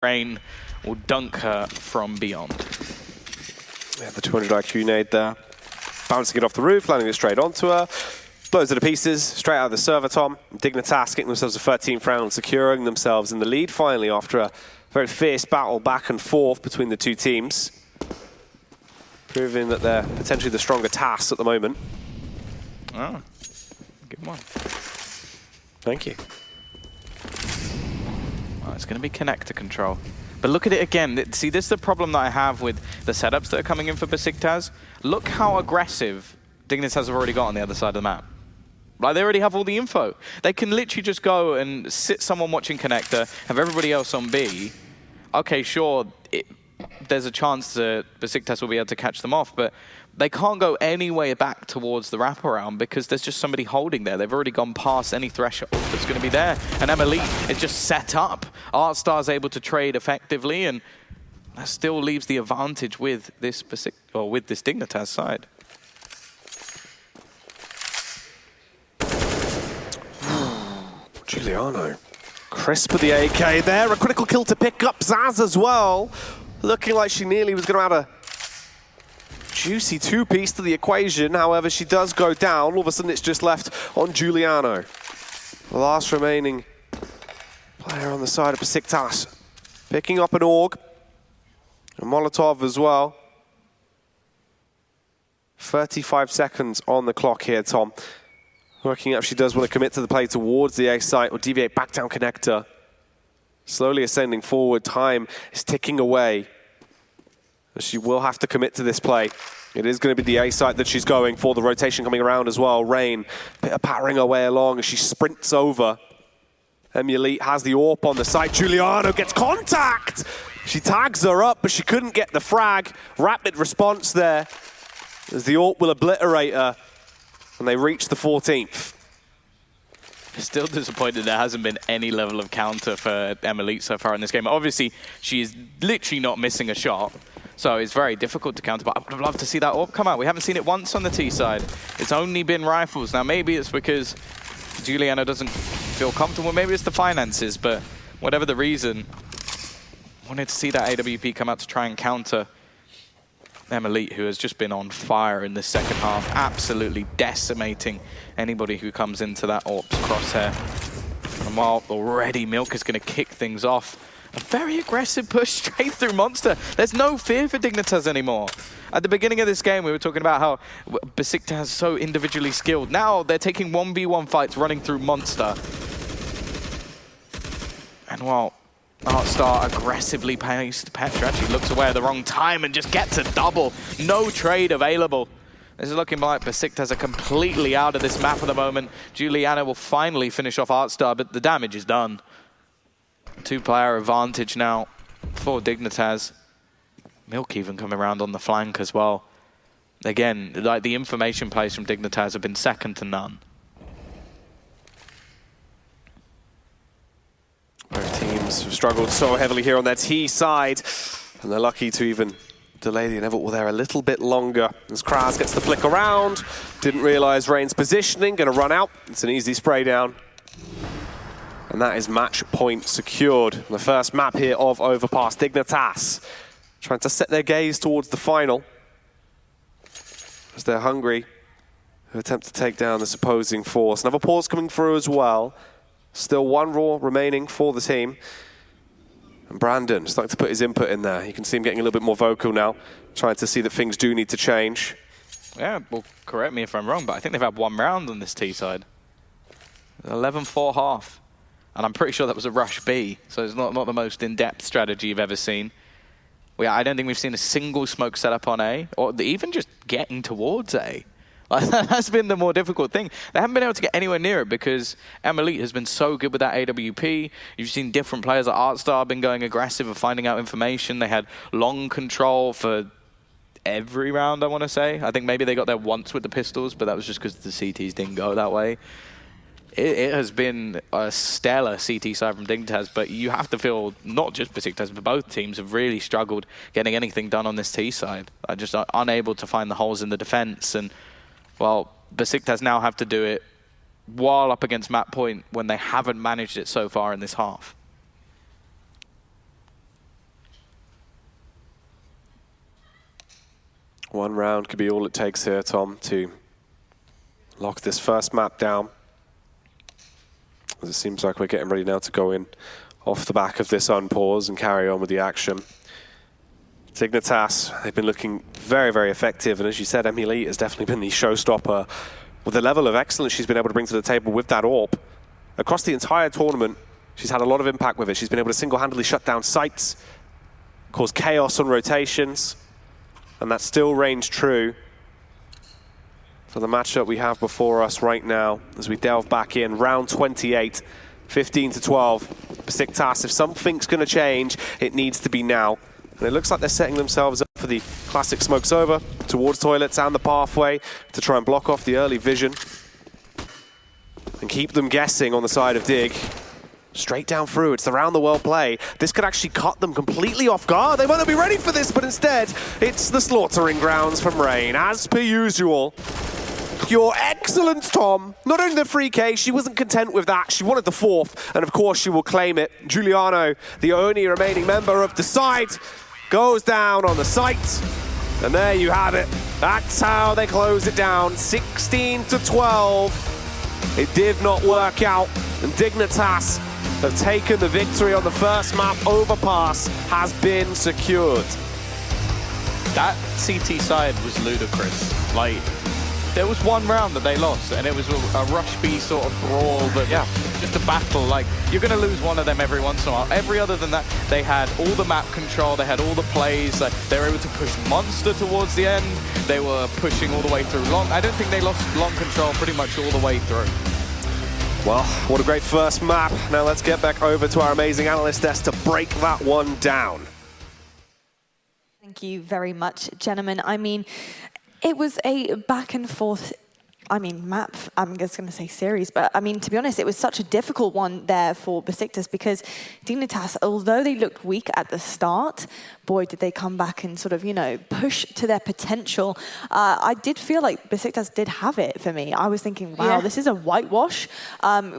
Rain will dunk her from beyond. Yeah, the 200 IQ nade there. Bouncing it off the roof, landing it straight onto her. Blows it to pieces, straight out of the server, Tom. Dignitas getting themselves a 13th round, securing themselves in the lead finally after a very fierce battle back and forth between the two teams. Proving that they're potentially the stronger TAS at the moment. Oh, good one. Thank you. Oh, it's going to be connector control. But look at it again. See, this is the problem that I have with the setups that are coming in for Besiktas. Look how aggressive Dignitas have already got on the other side of the map. Like, they already have all the info. They can literally just go and sit someone watching connector, have everybody else on B. Okay, sure, there's a chance that Besiktas will be able to catch them off, but they can't go any way back towards the wraparound because there's just somebody holding there. They've already gone past any threshold that's going to be there. And Emily is just set up. Artstar's able to trade effectively, and that still leaves the advantage with this Dignitas side. Giuliano. Crisp with the AK there. A critical kill to pick up Zaz as well. Looking like she nearly was going to add a juicy two-piece to the equation. However, she does go down. All of a sudden, it's just left on Giuliano. The last remaining player on the side of Besiktas. Picking up an AUG. A Molotov as well. 35 seconds on the clock here, Tom. Working out if she does want to commit to the play towards the A site or deviate back down connector. Slowly ascending forward, time is ticking away. She will have to commit to this play. It is going to be the A site that she's going for, the rotation coming around as well. Rain pattering her way along as she sprints over. Elite has the AWP on the site. Giuliano gets contact! She tags her up, but she couldn't get the frag. Rapid response there as the AWP will obliterate her. And they reach the 14th. Still disappointed there hasn't been any level of counter for Elite so far in this game. Obviously, she is literally not missing a shot, so it's very difficult to counter, but I would love to see that AWP come out. We haven't seen it once on the T side. It's only been rifles. Now, maybe it's because Giuliano doesn't feel comfortable. Maybe it's the finances, but whatever the reason, wanted to see that AWP come out to try and counter Elite, who has just been on fire in the second half, absolutely decimating anybody who comes into that AWP's crosshair. And while already Milk is going to kick things off, a very aggressive push straight through Monster. There's no fear for Dignitas anymore. At the beginning of this game, we were talking about how Besiktas is so individually skilled. Now they're taking 1v1 fights running through Monster. And while Artstar aggressively paced, Petra actually looks away at the wrong time and just gets a double. No trade available. This is looking like Besiktas are completely out of this map at the moment. Giuliano will finally finish off Artstar, but the damage is done. Two-player advantage now for Dignitas. Milk even coming around on the flank as well. Again, like, the information plays from Dignitas have been second to none. Both teams have struggled so heavily here on their T side, and they're lucky to even delay the inevitable there a little bit longer. As Kraz gets the flick around, didn't realize Rain's positioning, gonna run out. It's an easy spray down. And that is match point secured. The first map here of Overpass. Dignitas trying to set their gaze towards the final as they're hungry to attempt to take down this opposing force. Another pause coming through as well. Still one Raw remaining for the team. And Brandon starting to put his input in there. You can see him getting a little bit more vocal now, trying to see that things do need to change. Yeah, well, correct me if I'm wrong, but I think they've had one round on this T side. 11-4 half. And I'm pretty sure that was a rush B, so it's not the most in-depth strategy you've ever seen. Well, I don't think we've seen a single smoke setup on A, or even just getting towards A. That's been the more difficult thing. They haven't been able to get anywhere near it because Elite has been so good with that AWP. You've seen different players like Artstar been going aggressive and finding out information. They had long control for every round, I want to say. I think maybe they got there once with the pistols, but that was just because the CTs didn't go that way. It has been a stellar CT side from Dignitas, but you have to feel not just Besiktas, but both teams have really struggled getting anything done on this T side. Just unable to find the holes in the defense. And, well, Besiktas now have to do it while up against map point when they haven't managed it so far in this half. One round could be all it takes here, Tom, to lock this first map down. As it seems like we're getting ready now to go in off the back of this unpause and carry on with the action. Dignitas, they've been looking very, very effective. And as you said, Emily has definitely been the showstopper with the level of excellence she's been able to bring to the table with that AWP. Across the entire tournament, she's had a lot of impact with it. She's been able to single-handedly shut down sites, cause chaos on rotations, and that still reigns true for the matchup we have before us right now as we delve back in. Round 28, 15-12. Besiktas, if something's going to change, it needs to be now. And it looks like they're setting themselves up for the classic smokes over towards toilets and the pathway to try and block off the early vision and keep them guessing on the side of Dig. Straight down through, it's the round the world play. This could actually cut them completely off guard. They might not be ready for this, but instead, it's the slaughtering grounds from Rain, as per usual. Your excellence, Tom. Not only the free K, she wasn't content with that. She wanted the fourth, and of course she will claim it. Giuliano, the only remaining member of the side, goes down on the site. And there you have it. That's how they close it down, 16-12. It did not work out, and Dignitas have taken the victory on the first map. Overpass has been secured. That CT side was ludicrous. Like, there was one round that they lost, and it was a rush B sort of brawl, but just a battle. Like, you're going to lose one of them every once in a while. Every other than that, they had all the map control, they had all the plays. Like, they were able to push Monster towards the end. They were pushing all the way through Long. I don't think they lost Long control pretty much all the way through. Well, what a great first map. Now let's get back over to our amazing analyst desk to break that one down. Thank you very much, gentlemen. I mean, it was a back and forth, map, I'm just going to say series, but I mean, to be honest, it was such a difficult one there for Besiktas because Dignitas, although they looked weak at the start, boy, did they come back and sort of, push to their potential. I did feel like Besiktas did have it for me. I was thinking, wow, this is a whitewash.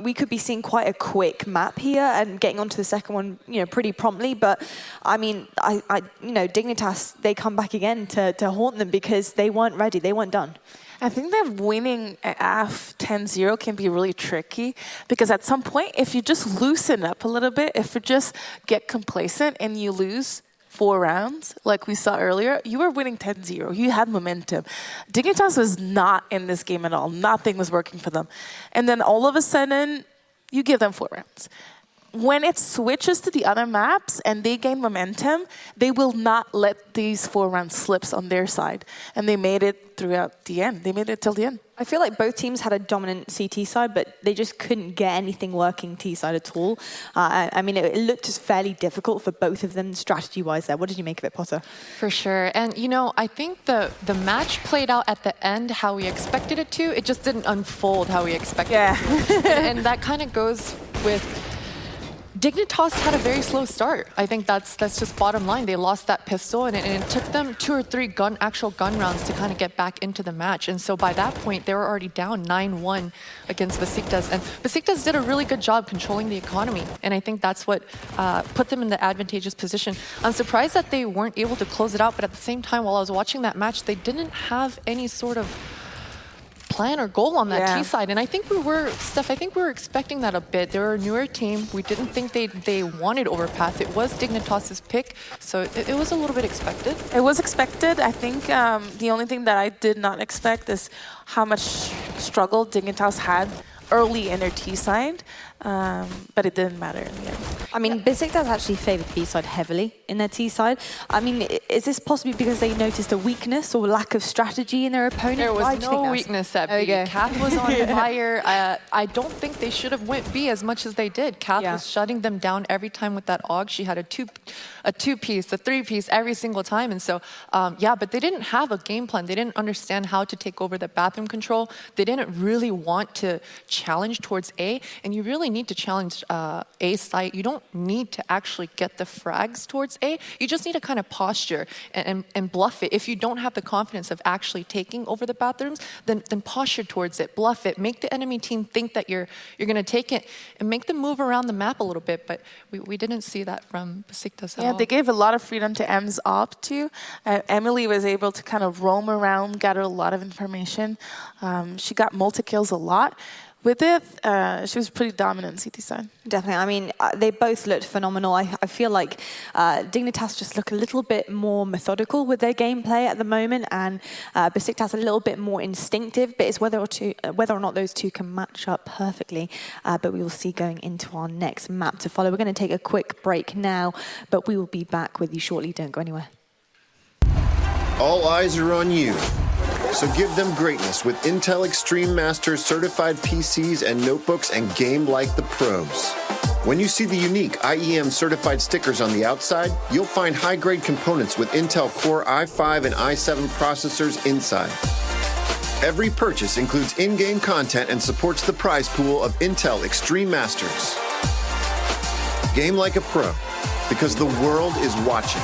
We could be seeing quite a quick map here and getting onto the second one, pretty promptly. But I mean, Dignitas, they come back again to haunt them because they weren't ready. They weren't done. I think that winning AF 10-0 can be really tricky because at some point, if you just loosen up a little bit, if you just get complacent and you lose 4 rounds, like we saw earlier, you were winning 10-0. You had momentum. Dignitas was not in this game at all. Nothing was working for them. And then all of a sudden, you give them 4 rounds. When it switches to the other maps and they gain momentum, they will not let these 4 round slips on their side. And they made it throughout the end. They made it till the end. I feel like both teams had a dominant CT side, but they just couldn't get anything working T side at all. I mean, it looked just fairly difficult for both of them strategy-wise there. What did you make of it, Potter? For sure. And, I think the match played out at the end how we expected it to. It just didn't unfold how we expected it to. And that kind of goes with... Dignitas had a very slow start. I think that's just bottom line. They lost that pistol, and it took them 2 or 3 actual gun rounds to kind of get back into the match. And so by that point, they were already down 9-1 against Besiktas. And Besiktas did a really good job controlling the economy. And I think that's what put them in the advantageous position. I'm surprised that they weren't able to close it out, but at the same time, while I was watching that match, they didn't have any sort of plan or goal on that T side. And I think we were expecting that a bit. They were a newer team. We didn't think they wanted Overpass. It was Dignitas' pick, so it was a little bit expected. It was expected. I think the only thing that I did not expect is how much struggle Dignitas had early in their T side. But it didn't matter in the end. I mean, Besiktas actually favoured B side heavily in their T side. I mean, is this possibly because they noticed a weakness or lack of strategy in their opponent? There was no weakness at B. Kath was on fire. I don't think they should have went B as much as they did. Kath was shutting them down every time with that AUG. She had a two-piece, a 3-piece every single time. And so, but they didn't have a game plan. They didn't understand how to take over the bathroom control. They didn't really want to challenge towards A. And you really really need to challenge A site. You don't need to actually get the frags towards A. You just need to kind of posture and bluff it. If you don't have the confidence of actually taking over the bathrooms, then posture towards it, bluff it, make the enemy team think that you're going to take it, and make them move around the map a little bit. But we didn't see that from Besiktas at all. Yeah, they gave a lot of freedom to M's op too. Emily was able to kind of roam around, gather a lot of information. She got multi-kills a lot. With it, she was pretty dominant CT side. Definitely. I mean, they both looked phenomenal. I feel like Dignitas just look a little bit more methodical with their gameplay at the moment, and Besiktas a little bit more instinctive. But it's whether or not those two can match up perfectly. But we will see going into our next map to follow. We're going to take a quick break now, but we will be back with you shortly. Don't go anywhere. All eyes are on you. So give them greatness with Intel Extreme Masters certified PCs and notebooks and game like the pros. When you see the unique IEM certified stickers on the outside, you'll find high-grade components with Intel Core i5 and i7 processors inside. Every purchase includes in-game content and supports the prize pool of Intel Extreme Masters. Game like a pro, because the world is watching.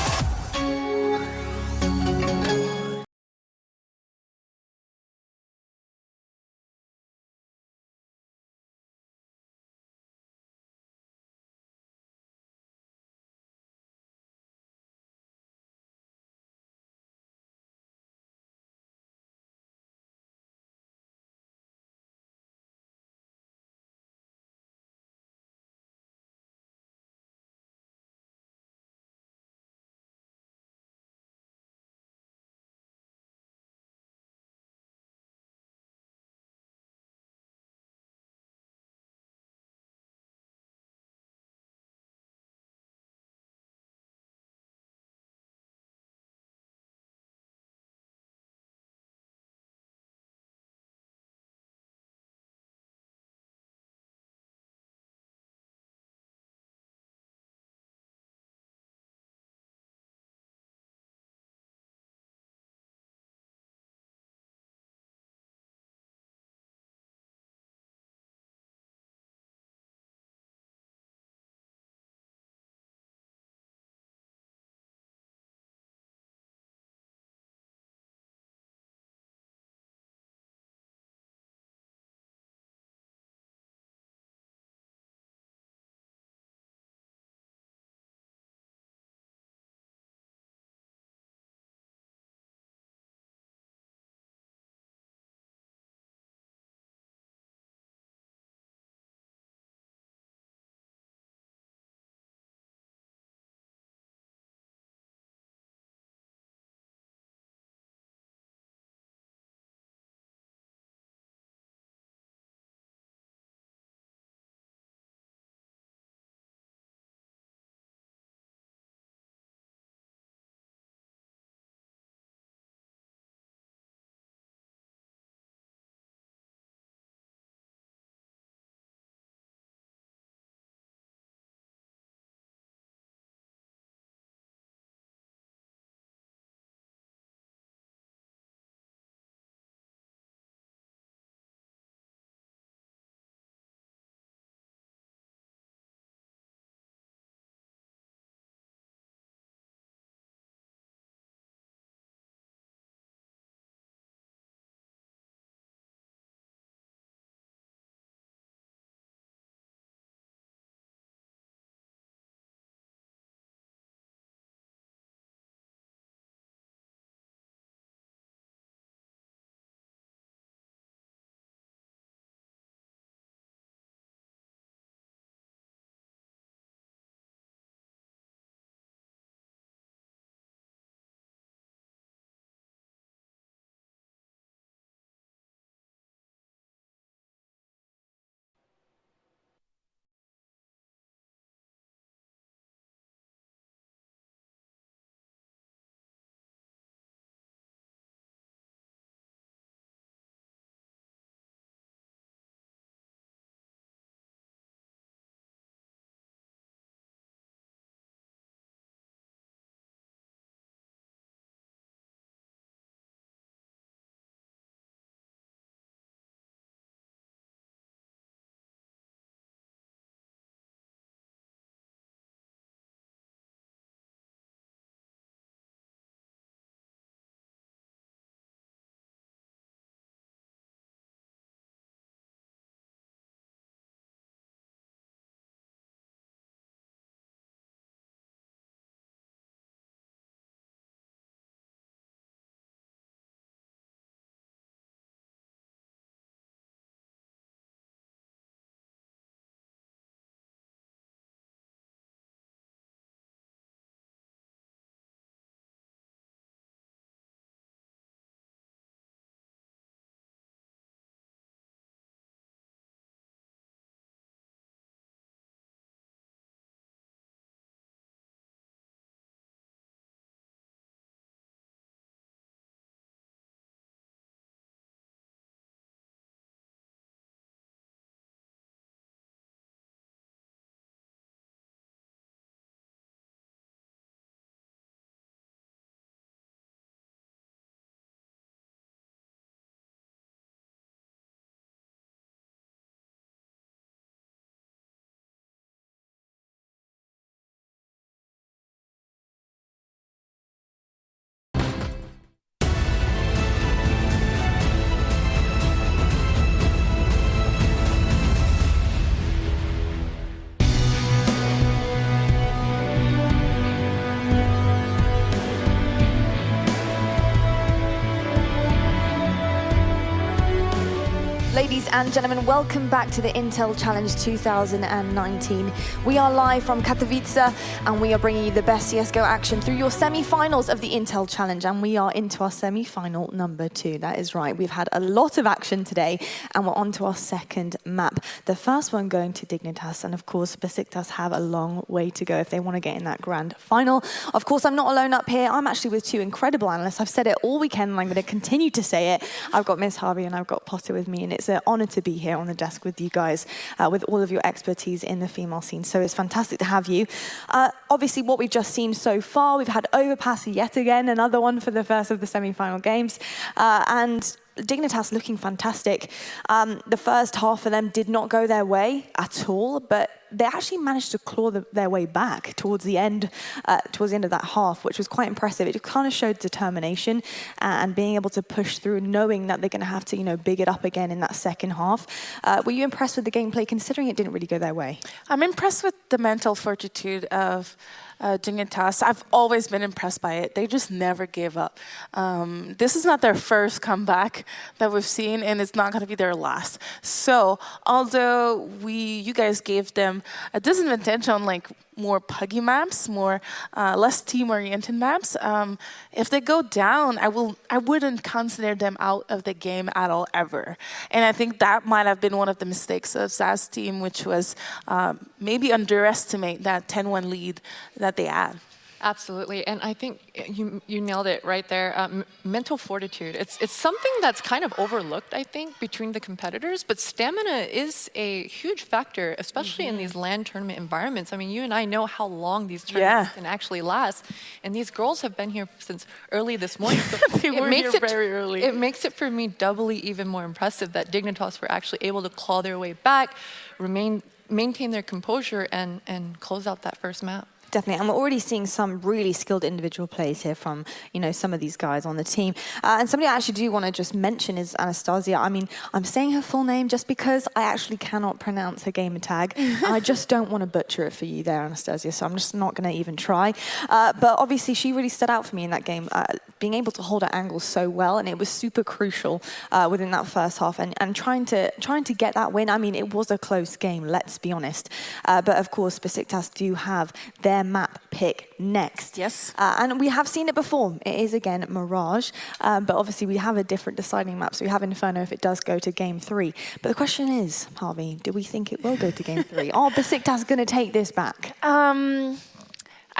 ladies and gentlemen. Welcome back to the Intel Challenge 2019. We are live from Katowice, and we are bringing you the best CSGO action through your semi-finals of the Intel Challenge, and we are into our semi-final number 2. That is right. We've had a lot of action today, and we're on to our second map. The first one going to Dignitas, and of course, Besiktas have a long way to go if they want to get in that grand final. Of course, I'm not alone up here. I'm actually with two incredible analysts. I've said it all weekend, and I'm going to continue to say it. I've got Miss Harvey and I've got Potter with me, and it's an honor to be here on the desk with you guys, with all of your expertise in the female scene. So it's fantastic to have you. Obviously, what we've just seen so far, we've had Overpass yet again, another one for the first of the semi-final games, and Dignitas looking fantastic. The first half for them did not go their way at all, but they actually managed to claw their way back towards the end of that half, which was quite impressive. It kind of showed determination and being able to push through, knowing that they're going to have to, big it up again in that second half. Were you impressed with the gameplay, considering it didn't really go their way? I'm impressed with the mental fortitude of Dignitas. I've always been impressed by it. They just never gave up. This is not their first comeback that we've seen, and it's not going to be their last. So, although you guys gave them a disadvantage on more puggy maps, less team-oriented maps, if they go down, I wouldn't consider them out of the game at all, ever. And I think that might have been one of the mistakes of Zaz's team, which was maybe underestimate that 10-1 lead that they had. Absolutely, and I think you nailed it right there. Mental fortitude. It's something that's kind of overlooked, I think, between the competitors, but stamina is a huge factor, especially in these LAN tournament environments. I mean, you and I know how long these tournaments can actually last, and these girls have been here since early this morning. So very early. It makes it for me doubly even more impressive that Dignitas were actually able to claw their way back, maintain their composure, and close out that first map. Definitely, and we're already seeing some really skilled individual plays here from, some of these guys on the team. And somebody I actually do want to just mention is Anastasia. I mean, I'm saying her full name just because I actually cannot pronounce her gamer tag. And I just don't want to butcher it for you there, Anastasia, so I'm just not going to even try. But obviously, she really stood out for me in that game, being able to hold her angles so well, and it was super crucial within that first half. And trying to get that win, I mean, it was a close game, let's be honest. But of course, Besiktas do have their map pick next. Yes. And we have seen it before. It is, again, Mirage. But obviously, we have a different deciding map. So we have Inferno if it does go to Game 3. But the question is, Harvey, do we think it will go to Game 3? Are Besiktas going to take this back? I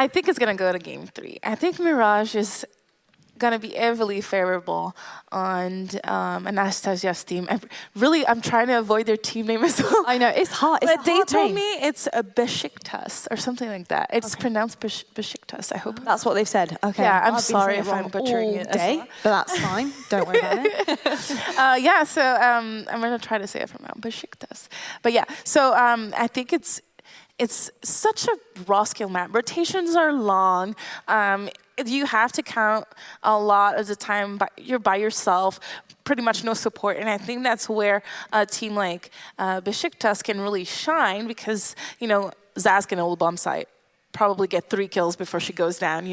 think it's going to go to Game 3. I think Mirage is going to be heavily favorable on Anastasia's team. I'm trying to avoid their team name as well. I know, it's hard. It's but they hard told name. me it's a Besiktas or something like that. It's pronounced Besiktas, I hope. That's what they've said. Okay. Yeah, I'm I've been sorry saying if I'm butchering it. Day, but that's fine. Don't worry about it. So I'm going to try to say it from now. Besiktas. But yeah, so I think it's such a raw skill map. Rotations are long. You have to count a lot of the time. You're by yourself, pretty much no support. And I think that's where a team like Besiktas can really shine because, Zaz can hold bomb site, probably get 3 kills before she goes down,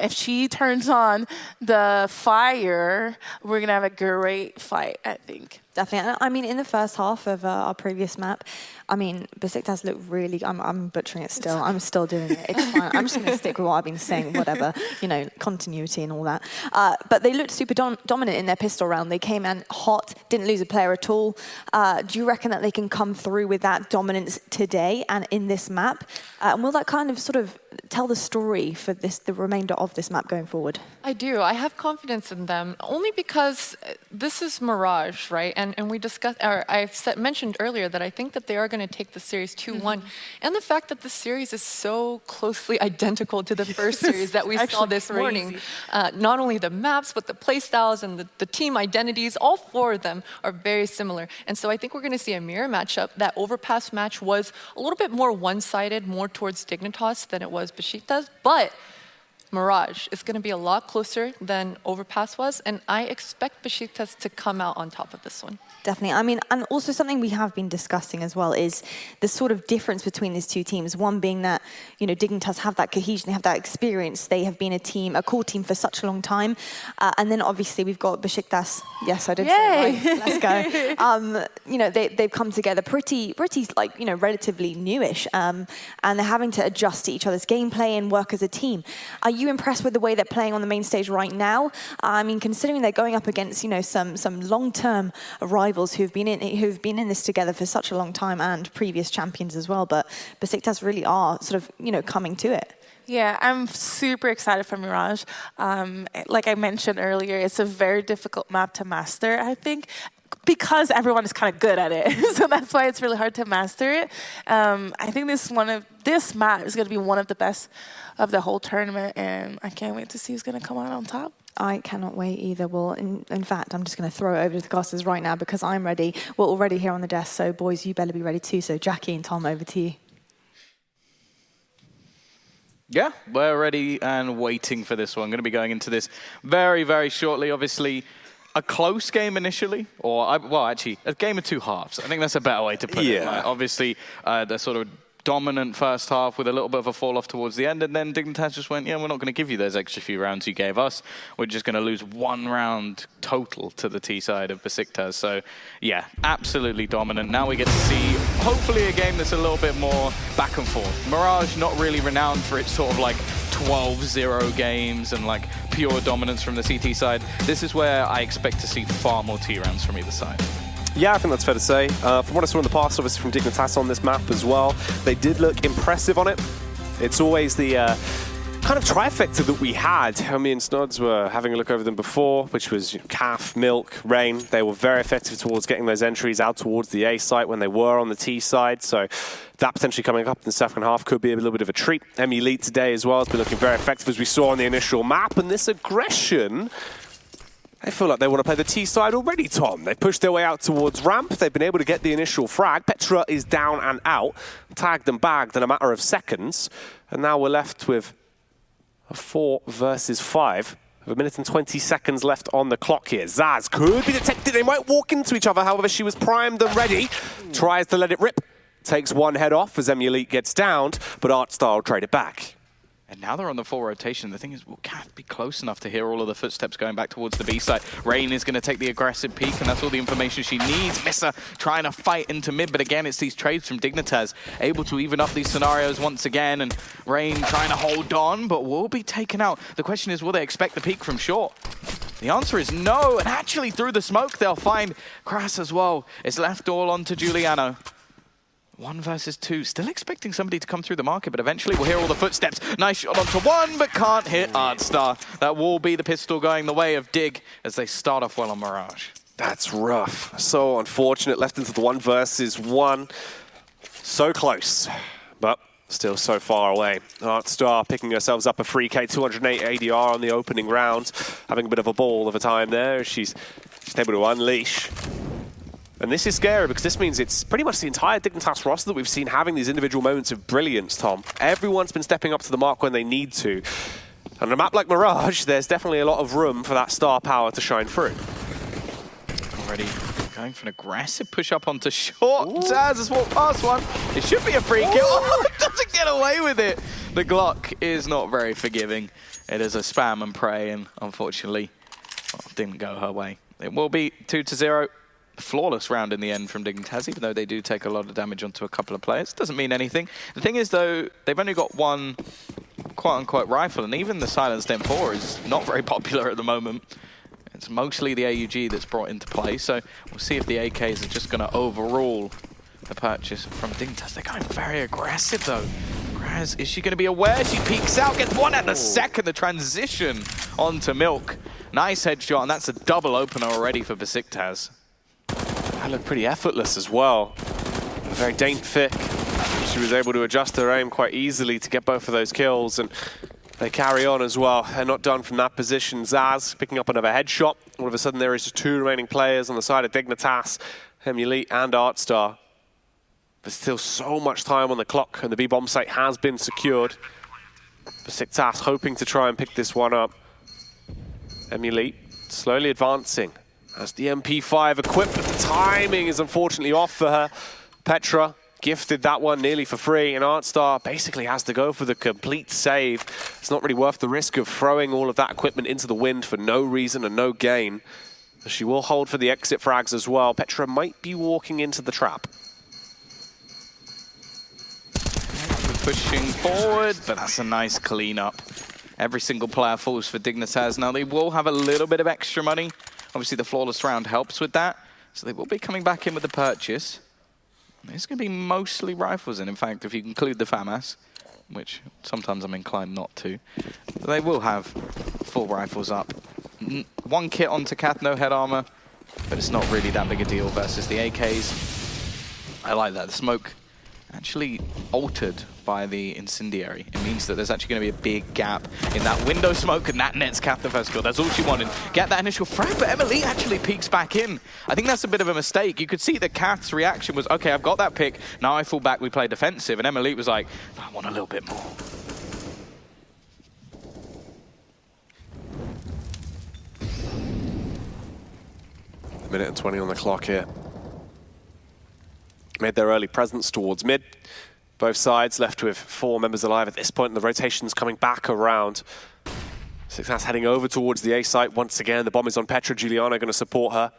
If she turns on the fire, we're going to have a great fight, I think. Definitely. I mean, in the first half of our previous map, Besiktas looked really... I'm butchering it still. I'm still doing it. It's fine. I'm just going to stick with what I've been saying, whatever, continuity and all that. But they looked super dominant in their pistol round. They came in hot, didn't lose a player at all. Do you reckon that they can come through with that dominance today and in this map? And will that kind of sort of tell the story for the remainder of this map going forward? I do. I have confidence in them, only because this is Mirage, right? And we discussed, or mentioned earlier that I think that they are going to take the series 2-1. And the fact that the series is so closely identical to the first series that we saw this morning. Not only the maps, but the play styles and the team identities, all 4 of them are very similar. And so I think we're going to see a mirror matchup. That Overpass match was a little bit more one-sided, more towards Dignitas than it was Besiktas, but Mirage is going to be a lot closer than Overpass was, and I expect Besiktas to come out on top of this one. Definitely. I mean, and also something we have been discussing as well is the sort of difference between these two teams. One being that, you know, Dignitas have that cohesion, they have that experience. They have been a core team for such a long time. And then obviously we've got Besiktas. Yes, I did say it right. Let's go. You know, they've come together pretty like, you know, relatively newish. And they're having to adjust to each other's gameplay and work as a team. Are you impressed with the way they're playing on the main stage right now? I mean, considering they're going up against, you know, some long-term rivals who've been in this together for such a long time and previous champions as well, but Besiktas really are sort of, you know, coming to it. Yeah, I'm super excited for Mirage. Like I mentioned earlier, it's a very difficult map to master, I think, because everyone is kind of good at it. So that's why it's really hard to master it. I think this map is going to be one of the best of the whole tournament, and I can't wait to see who's going to come out on top. I cannot wait either. Well, in fact, I'm just going to throw it over to the casters right now because I'm ready. We're already here on the desk, so boys, you better be ready too. So Jackie and Tom, over to you. Yeah, we're ready and waiting for this one. Going to be going into this very, very shortly. Obviously, a close game initially, well, actually, a game of two halves. I think that's a better way to put it. Like, obviously, the sort of dominant first half with a little bit of a fall off towards the end, and then Dignitas just went, yeah, we're not going to give you those extra few rounds you gave us. We're just going to lose one round total to the T side of Besiktas. So yeah, absolutely dominant. Now we get to see hopefully a game that's a little bit more back and forth. Mirage not really renowned for its sort of like 12-0 games and like pure dominance from the CT side. This is where I expect to see far more T rounds from either side. Yeah, I think that's fair to say. From what I saw in the past, obviously from Dignitas on this map as well, they did look impressive on it. It's always the kind of trifecta that we had. Me and Snods were having a look over them before, which was Calf, Milk, Rain. They were very effective towards getting those entries out towards the A site when they were on the T side. So that potentially coming up in the second half could be a little bit of a treat. Elite today as well has been looking very effective as we saw on the initial map. And this aggression, I feel like they want to play the T side already, Tom. They pushed their way out towards ramp. They've been able to get the initial frag. Petra is down and out, tagged and bagged in a matter of seconds. And now we're left with a 4 versus 5. A minute and 20 seconds left on the clock here. Zaz could be detected. They might walk into each other. However, she was primed and ready. Tries to let it rip. Takes one head off as Elite gets downed, but Artstar will trade it back. And now they're on the full rotation. The thing is, will Kath be close enough to hear all of the footsteps going back towards the B side? Rain is going to take the aggressive peek, and that's all the information she needs. Missa trying to fight into mid, but again, it's these trades from Dignitas, able to even up these scenarios once again, and Rain trying to hold on, but will be taken out. The question is, will they expect the peek from short? The answer is no, and actually through the smoke, they'll find Kras as well. It's left all on to Giuliano. 1 versus 2. Still expecting somebody to come through the market, but eventually we'll hear all the footsteps. Nice shot onto one, but can't hit Artstar. That will be the pistol going the way of Dig as they start off well on Mirage. That's rough. So unfortunate. Left into the 1 versus 1. So close, but still so far away. Artstar picking herself up a free K, 208 ADR on the opening round. Having a bit of a ball of a time there. She's able to unleash. And this is scary because this means it's pretty much the entire Dignitas roster that we've seen having these individual moments of brilliance, Tom. Everyone's been stepping up to the mark when they need to. And on a map like Mirage, there's definitely a lot of room for that star power to shine through. Already going for an aggressive push up onto short. Zaz has walked past one. It should be a free kill. Oh, it doesn't get away with it. The Glock is not very forgiving. It is a spam and pray, and unfortunately, didn't go her way. It will be 2-0. Flawless round in the end from Dignitas, even though they do take a lot of damage onto a couple of players. Doesn't mean anything. The thing is, though, they've only got one quote-unquote rifle, and even the silenced M4 is not very popular at the moment. It's mostly the AUG that's brought into play, so we'll see if the AKs are just going to overrule the purchase from Dignitas. They're going very aggressive, though. Graz, is she going to be aware? She peeks out, gets one at the second. The transition onto Milk. Nice headshot, and that's a double opener already for Besiktas. That looked pretty effortless as well. Very dainty. She was able to adjust her aim quite easily to get both of those kills, and they carry on as well. They're not done from that position. Zaz picking up another headshot. All of a sudden there is just 2 remaining players on the side of Dignitas, Elite and Artstar. There's still so much time on the clock, and the B-bomb site has been secured. Besiktas hoping to try and pick this one up. Emily slowly advancing as the MP5 equipped, but the timing is unfortunately off for her. Petra gifted that one nearly for free, and Artstar basically has to go for the complete save. It's not really worth the risk of throwing all of that equipment into the wind for no reason and no gain. She will hold for the exit frags as well. Petra might be walking into the trap. Pushing forward, but that's a nice clean-up. Every single player falls for Dignitas. Now, they will have a little bit of extra money. Obviously, the flawless round helps with that. So they will be coming back in with the purchase. It's going to be mostly rifles, and in fact, if you include the FAMAS, which sometimes I'm inclined not to, they will have full rifles up. One kit onto Kath, no head armor, but it's not really that big a deal versus the AKs. I like that. The smoke actually altered by the incendiary. It means that there's actually going to be a big gap in that window smoke, and that nets Kath the first kill. That's all she wanted. Get that initial frag, but Emily actually peeks back in. I think that's a bit of a mistake. You could see that Kath's reaction was, okay, I've got that pick, now I fall back, we play defensive, and Emily was like, I want a little bit more. A minute and 20 on the clock here. Made their early presence towards mid. Both sides left with 4 members alive at this point, and the rotation's coming back around. Besiktas heading over towards the A site once again. The bomb is on Petra. Juliana going to support her.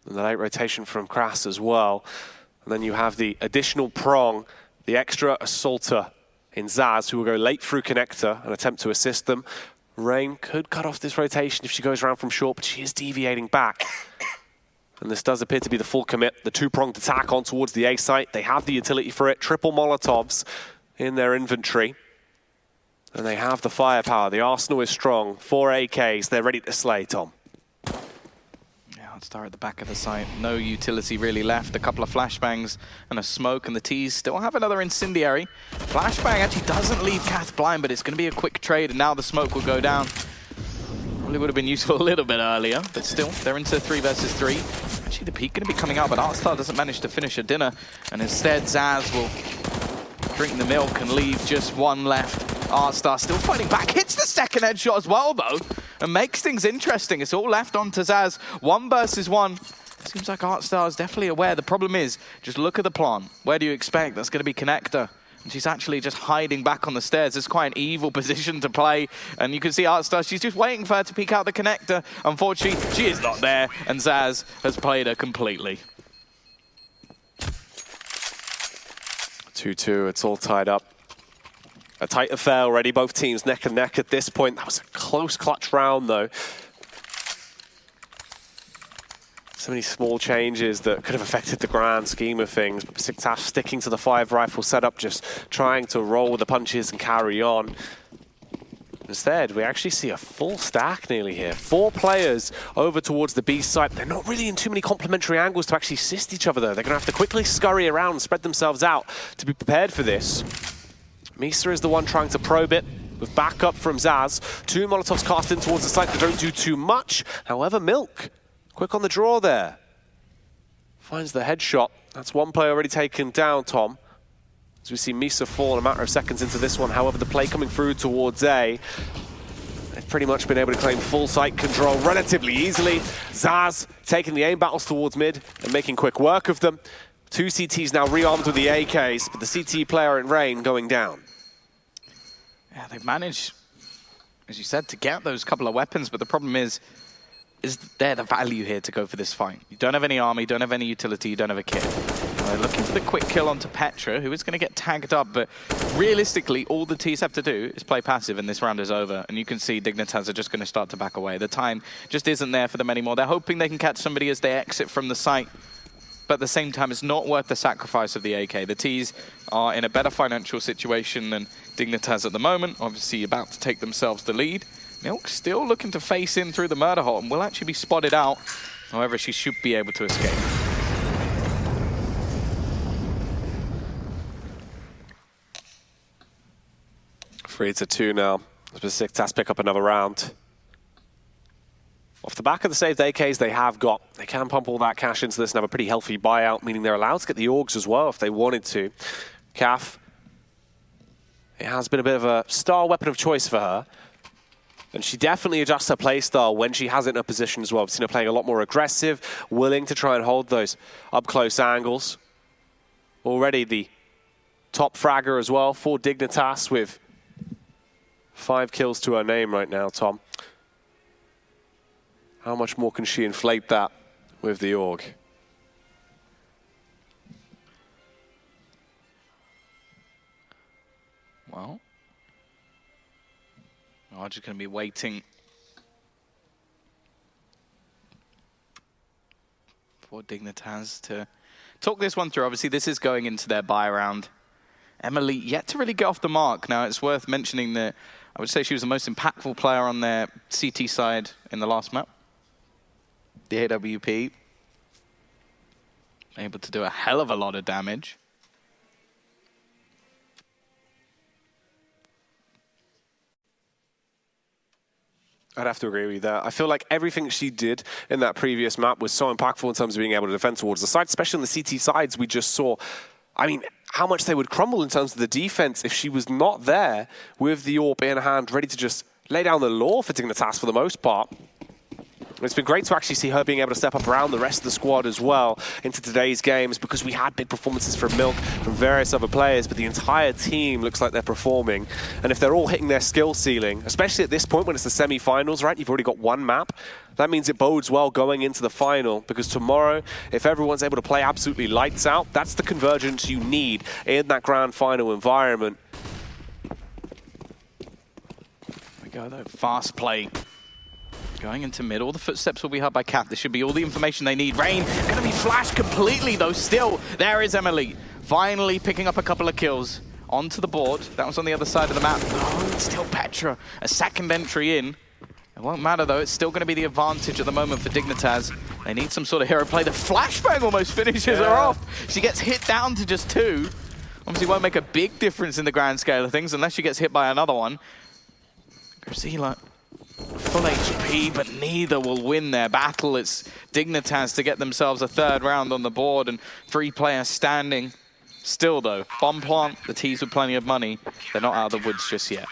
And the late rotation from Kras as well. And then you have the additional prong, the extra assaulter in Zaz, who will go late through connector and attempt to assist them. Rain could cut off this rotation if she goes around from short, but she is deviating back. And this does appear to be the full commit. The two-pronged attack on towards the A site. They have the utility for it. Triple Molotovs in their inventory. And they have the firepower. The arsenal is strong. 4 AKs. They're ready to slay, Tom. Yeah, let's start at the back of the site. No utility really left. A couple of flashbangs and a smoke, and the T's still have another incendiary. Flashbang actually doesn't leave Kath blind, but it's going to be a quick trade, and now the smoke will go down. Probably would have been useful a little bit earlier, but still, they're into 3 versus 3. Actually, the peak going to be coming out, but Artstar doesn't manage to finish a dinner, and instead Zaz will drink the milk and leave just one left. Artstar still fighting back, hits the second headshot as well, though, and makes things interesting. It's all left on to Zaz, 1 versus 1. Seems like Artstar is definitely aware. The problem is, just look at the plan. Where do you expect? That's going to be connector. And she's actually just hiding back on the stairs. It's quite an evil position to play. And you can see Artstar, she's just waiting for her to peek out the connector. Unfortunately, she is not there. And Zaz has played her completely. 2-2, it's all tied up. A tight affair already, both teams neck and neck at this point. That was a close clutch round, though. So many small changes that could have affected the grand scheme of things, but Besiktas sticking to the 5 rifle setup, just trying to roll with the punches and carry on. Instead, we actually see a full stack nearly here. 4 players over towards the B site. They're not really in too many complementary angles to actually assist each other, though. They're going to have to quickly scurry around and spread themselves out to be prepared for this. Misa is the one trying to probe it with backup from Zaz. 2 Molotovs cast in towards the site that don't do too much. However, Milk, quick on the draw there. Finds the headshot. That's 1 player already taken down, Tom. As we see Misa fall in a matter of seconds into this one. However, the play coming through towards A. They've pretty much been able to claim full site control relatively easily. Zaz taking the aim battles towards mid and making quick work of them. 2 CTs now rearmed with the AKs, but the CT player in Rain going down. Yeah, they've managed, as you said, to get those couple of weapons, but the problem is there the value here to go for this fight? You don't have any army, you don't have any utility, you don't have a kit. Looking for the quick kill onto Petra, who is going to get tagged up, but realistically, all the T's have to do is play passive and this round is over. And you can see Dignitas are just going to start to back away. The time just isn't there for them anymore. They're hoping they can catch somebody as they exit from the site. But at the same time, it's not worth the sacrifice of the AK. The T's are in a better financial situation than Dignitas at the moment, obviously about to take themselves the lead. Milk still looking to face in through the murder hole and will actually be spotted out. However, she should be able to escape. Three to 2 now. Besiktas pick up another round. Off the back of the saved AKs they have got, they can pump all that cash into this and have a pretty healthy buyout, meaning they're allowed to get the Augs as well if they wanted to. Caf, 2 Molotovs cast in towards the site that don't do too much. However, Milk, quick on the draw there. Finds the headshot. That's 1 player already taken down, Tom. It has been a bit of a star weapon of choice for her. And she definitely adjusts her play style when she has it in a position as well. We've seen her playing a lot more aggressive, willing to try and hold those up-close angles. Already the top fragger as well for Dignitas with 5 kills to her name right now, Tom. How much more can she inflate that with the org? Well, I'm just going to be waiting for Dignitas to talk this one through. Obviously, this is going into their bye round. Emily yet to really get off the mark. Now, it's worth mentioning that I would say she was the most impactful player on their CT side in the last map. The AWP. Able to do a hell of a lot of damage. I'd have to agree with you there. I feel like everything she did in that previous map was so impactful in terms of being able to defend towards the side, especially on the CT sides. We just saw, I mean, how much they would crumble in terms of the defense if she was not there with the AWP in hand, ready to just lay down the law for Dignitas for the most part. It's been great to actually see her being able to step up around the rest of the squad as well into today's games, because we had big performances from Milk, from various other players, but the entire team looks like they're performing. And if they're all hitting their skill ceiling, especially at this point when it's the semi-finals, right? You've already got one map. That means it bodes well going into the final, because tomorrow, if everyone's able to play absolutely lights out, that's the convergence you need in that grand final environment. There we go, though. Fast play. Going into mid, all the footsteps will be heard by Kath. This should be all the information they need. Rain going to be flashed completely, though. Still, there is Emily. Finally picking up a couple of kills onto the board. That was on the other side of the map. Oh, it's still Petra. A second entry in. It won't matter, though. It's still going to be the advantage at the moment for Dignitas. They need some sort of hero play. The flashbang almost finishes her off. She gets hit down to just 2. Obviously, won't make a big difference in the grand scale of things unless she gets hit by another one. Grazila. Full HP, but neither will win their battle. It's Dignitas to get themselves a 3rd round on the board and 3 players standing. Still, though, bomb plant, the T's with plenty of money. They're not out of the woods just yet.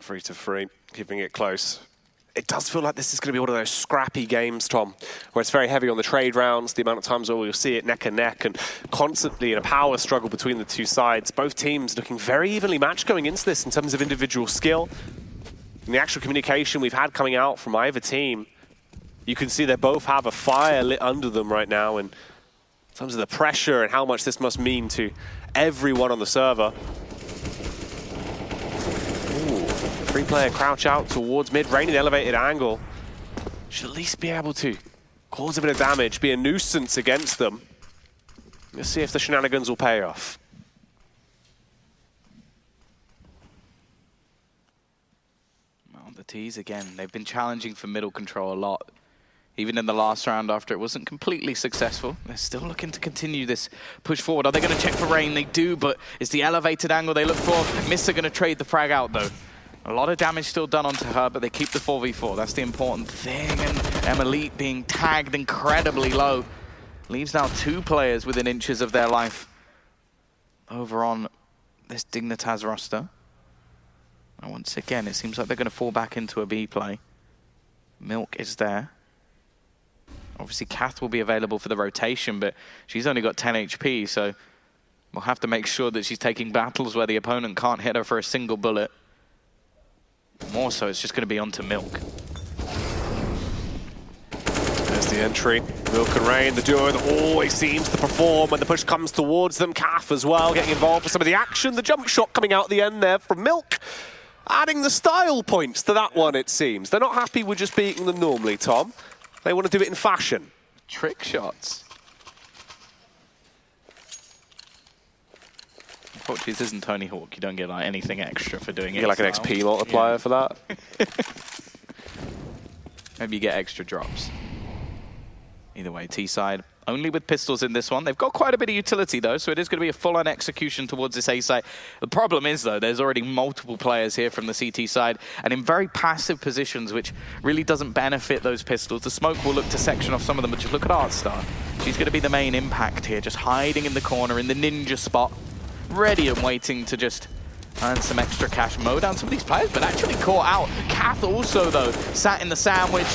Free to free, keeping it close. It does feel like this is going to be one of those scrappy games, Tom, where it's very heavy on the trade rounds, the amount of times where you'll see it neck and neck, and constantly in a power struggle between the two sides. Both teams looking very evenly matched going into this in terms of individual skill. And the actual communication we've had coming out from either team, you can see they both have a fire lit under them right now, and in terms of the pressure and how much this must mean to everyone on the server. 3-player crouch out towards mid, Rain in the elevated angle. Should at least be able to cause a bit of damage, be a nuisance against them. Let's see if the shenanigans will pay off. Well, the T's again, they've been challenging for middle control a lot. Even in the last round after it wasn't completely successful. They're still looking to continue this push forward. Are they going to check for Rain? They do, but it's the elevated angle they look for. Mister going to trade the frag out, though. A lot of damage still done onto her, but they keep the 4v4. That's the important thing. And Emily being tagged incredibly low. Leaves now 2 players within inches of their life over on this Dignitas roster. And once again, it seems like they're going to fall back into a B play. Milk is there. Obviously, Kath will be available for the rotation, but she's only got 10 HP, so we'll have to make sure that she's taking battles where the opponent can't hit her for a single bullet. More so, it's just going to be onto Milk. There's the entry. Milk and Rain, the duo that always seems to perform when the push comes towards them. Kath as well, getting involved for some of the action. The jump shot coming out at the end there from Milk. Adding the style points to that one, it seems. They're not happy with just beating them normally, Tom. They want to do it in fashion. Trick shots. Unfortunately, this isn't Tony Hawk. You don't get like anything extra for doing it. You get like an XP multiplier for that. Maybe you get extra drops. Either way, T-side only with pistols in this one. They've got quite a bit of utility, though, so it is going to be a full-on execution towards this A site. The problem is, though, there's already multiple players here from the CT side, and in very passive positions, which really doesn't benefit those pistols. The smoke will look to section off some of them, but just look at Artstar. She's going to be the main impact here, just hiding in the corner, in the ninja spot, ready and waiting to just earn some extra cash, mow down some of these players, but actually caught out. Kath also, though, sat in the sandwich,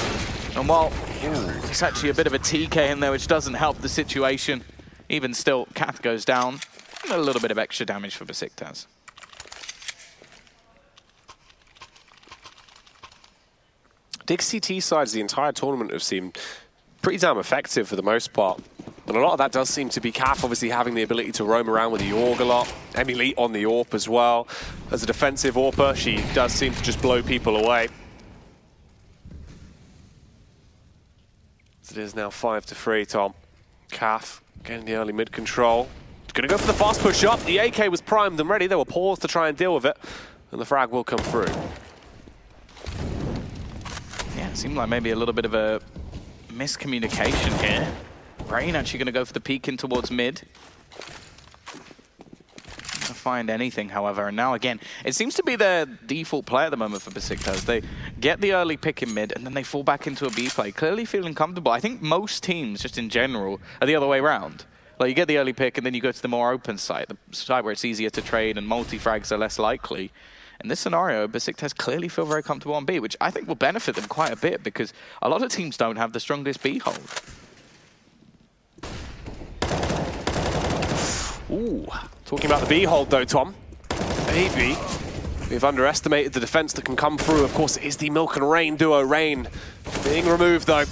and while it's actually a bit of a TK in there, which doesn't help the situation. Even still, Kath goes down. And a little bit of extra damage for Besiktas. Dig CT sides the entire tournament have seemed pretty damn effective for the most part. And a lot of that does seem to be Kath obviously having the ability to roam around with the Org a lot. Emily on the AWP as well. As a defensive AWPer, she does seem to just blow people away. It is now 5-3, Tom. Kath getting the early mid control. Going to go for the fast push up. The AK was primed and ready. They were paused to try and deal with it. And the frag will come through. Yeah, it seemed like maybe a little bit of a miscommunication here. Rain actually going to go for the peek in towards mid. Find anything, however, and now again, it seems to be their default play at the moment for Besiktas. They get the early pick in mid, and then they fall back into a B play, clearly feeling comfortable. I think most teams, just in general, are the other way around. Like, you get the early pick, and then you go to the more open side, the side where it's easier to trade and multi-frags are less likely. In this scenario, Besiktas clearly feel very comfortable on B, which I think will benefit them quite a bit, because a lot of teams don't have the strongest B hold. Ooh, talking about the B hold though, Tom. Maybe we've underestimated the defense that can come through. Of course, it is the Milk and Rain duo. Rain being removed though.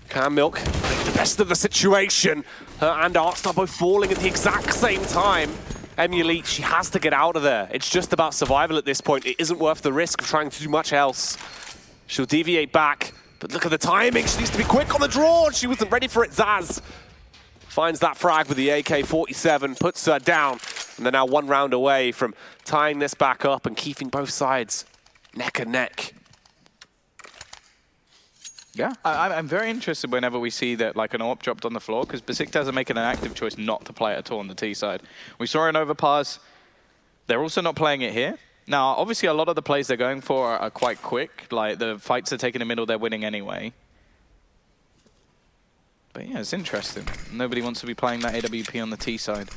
Can Milk make the best of the situation? Her and Artstar both falling at the exact same time. Emily, she has to get out of there. It's just about survival at this point. It isn't worth the risk of trying to do much else. She'll deviate back, but look at the timing. She needs to be quick on the draw. She wasn't ready for it, Zaz. Finds that frag with the AK-47, puts her down, and they're now one round away from tying this back up and keeping both sides neck and neck. Yeah, I'm very interested whenever we see that like an AWP dropped on the floor, because Besiktas are making an active choice not to play it at all on the T side. We saw an overpass. They're also not playing it here. Now, obviously, a lot of the plays they're going for are quite quick. Like, the fights are taking in the middle, they're winning anyway. But yeah, it's interesting. Nobody wants to be playing that AWP on the T side.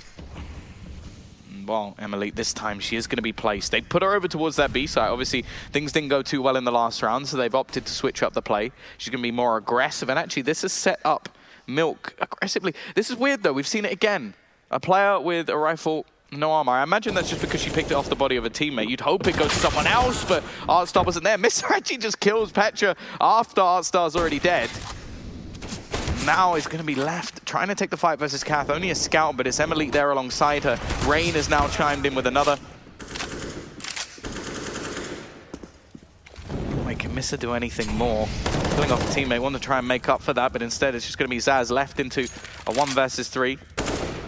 Well, Emily, this time she is going to be placed. They put her over towards that B side. Obviously, things didn't go too well in the last round, so they've opted to switch up the play. She's going to be more aggressive, and actually, this has set up Milk aggressively. This is weird, though. We've seen it again. A player with a rifle, no armor. I imagine that's just because she picked it off the body of a teammate. You'd hope it goes to someone else, but Artstar wasn't there. Mr. actually just kills Petra after Artstar's already dead. Now is going to be left trying to take the fight versus Kath. Only a scout, but it's Emily there alongside her. Rain has now chimed in with another. Can Missa do anything more? Killing off a teammate, want to try and make up for that, but instead it's just going to be Zaz left into a 1 versus 3. It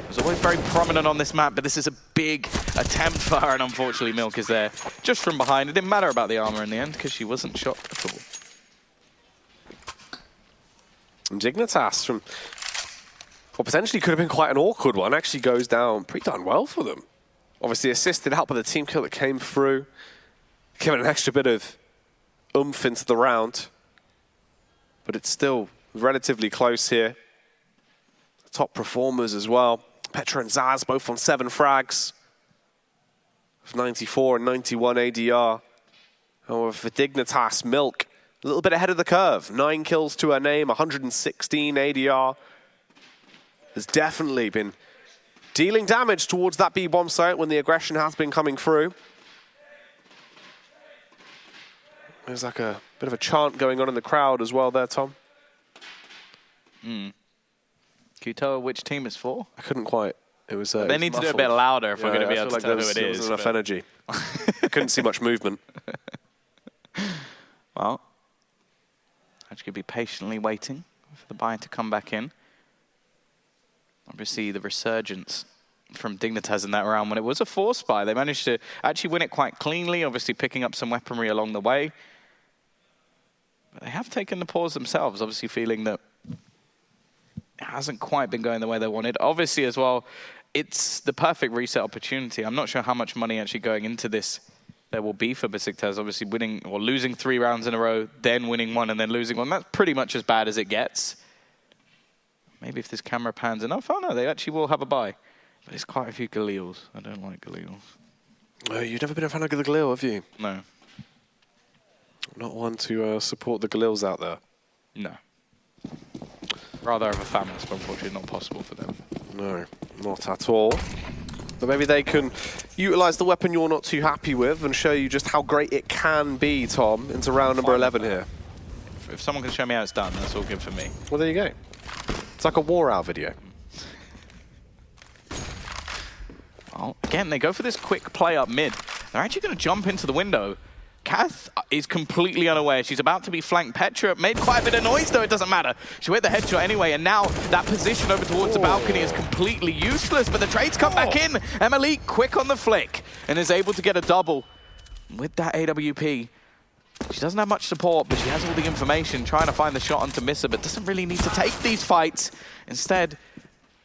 was always very prominent on this map, but this is a big attempt for her, and unfortunately Milk is there just from behind. It didn't matter about the armor in the end, because she wasn't shot at all. And Dignitas from what potentially could have been quite an awkward one actually goes down pretty darn well for them. Obviously assisted out by the team kill that came through, giving an extra bit of oomph into the round. But it's still relatively close here. The top performers as well. Petra and Zaz both on 7 frags. 94 and 91 ADR. However, for Dignitas, Milk a little bit ahead of the curve. 9 kills to her name, 116 ADR. Has definitely been dealing damage towards that B-bomb site when the aggression has been coming through. There's like a bit of a chant going on in the crowd as well there, Tom. Can you tell which team it's for? I couldn't quite. It was. They need to do it a bit louder if we're going to be able to tell who it is. There wasn't enough energy. I couldn't see much movement. Well, actually be patiently waiting for the buy to come back in. Obviously, the resurgence from Dignitas in that round when it was a force buy. They managed to actually win it quite cleanly, obviously picking up some weaponry along the way. But they have taken the pause themselves, obviously feeling that hasn't quite been going the way they wanted. Obviously, as well, it's the perfect reset opportunity. I'm not sure how much money actually going into this there will be for Besiktas. Obviously, winning or losing 3 rounds in a row, then winning 1 and then losing 1. That's pretty much as bad as it gets. Maybe if this camera pans enough. Oh, no, they actually will have a buy. But it's quite a few Galils. I don't like Galils. Oh, you've never been a fan of the Galil, have you? No. Not one to support the Galils out there? No. Rather have a family, but unfortunately not possible for them. No, not at all. But maybe they can utilise the weapon you're not too happy with and show you just how great it can be, Tom, into round number 11 here. If someone can show me how it's done, that's all good for me. Well, there you go. It's like a War Owl video. Well, again, they go for this quick play up mid. They're actually going to jump into the window. Kath is completely unaware. She's about to be flanked. Petra made quite a bit of noise, though. It doesn't matter. She hit the headshot anyway, and now that position over towards the balcony is completely useless, but the trades come back in. Emily quick on the flick and is able to get a double with that AWP. She doesn't have much support, but she has all the information, trying to find the shot onto Missa, but doesn't really need to take these fights. Instead,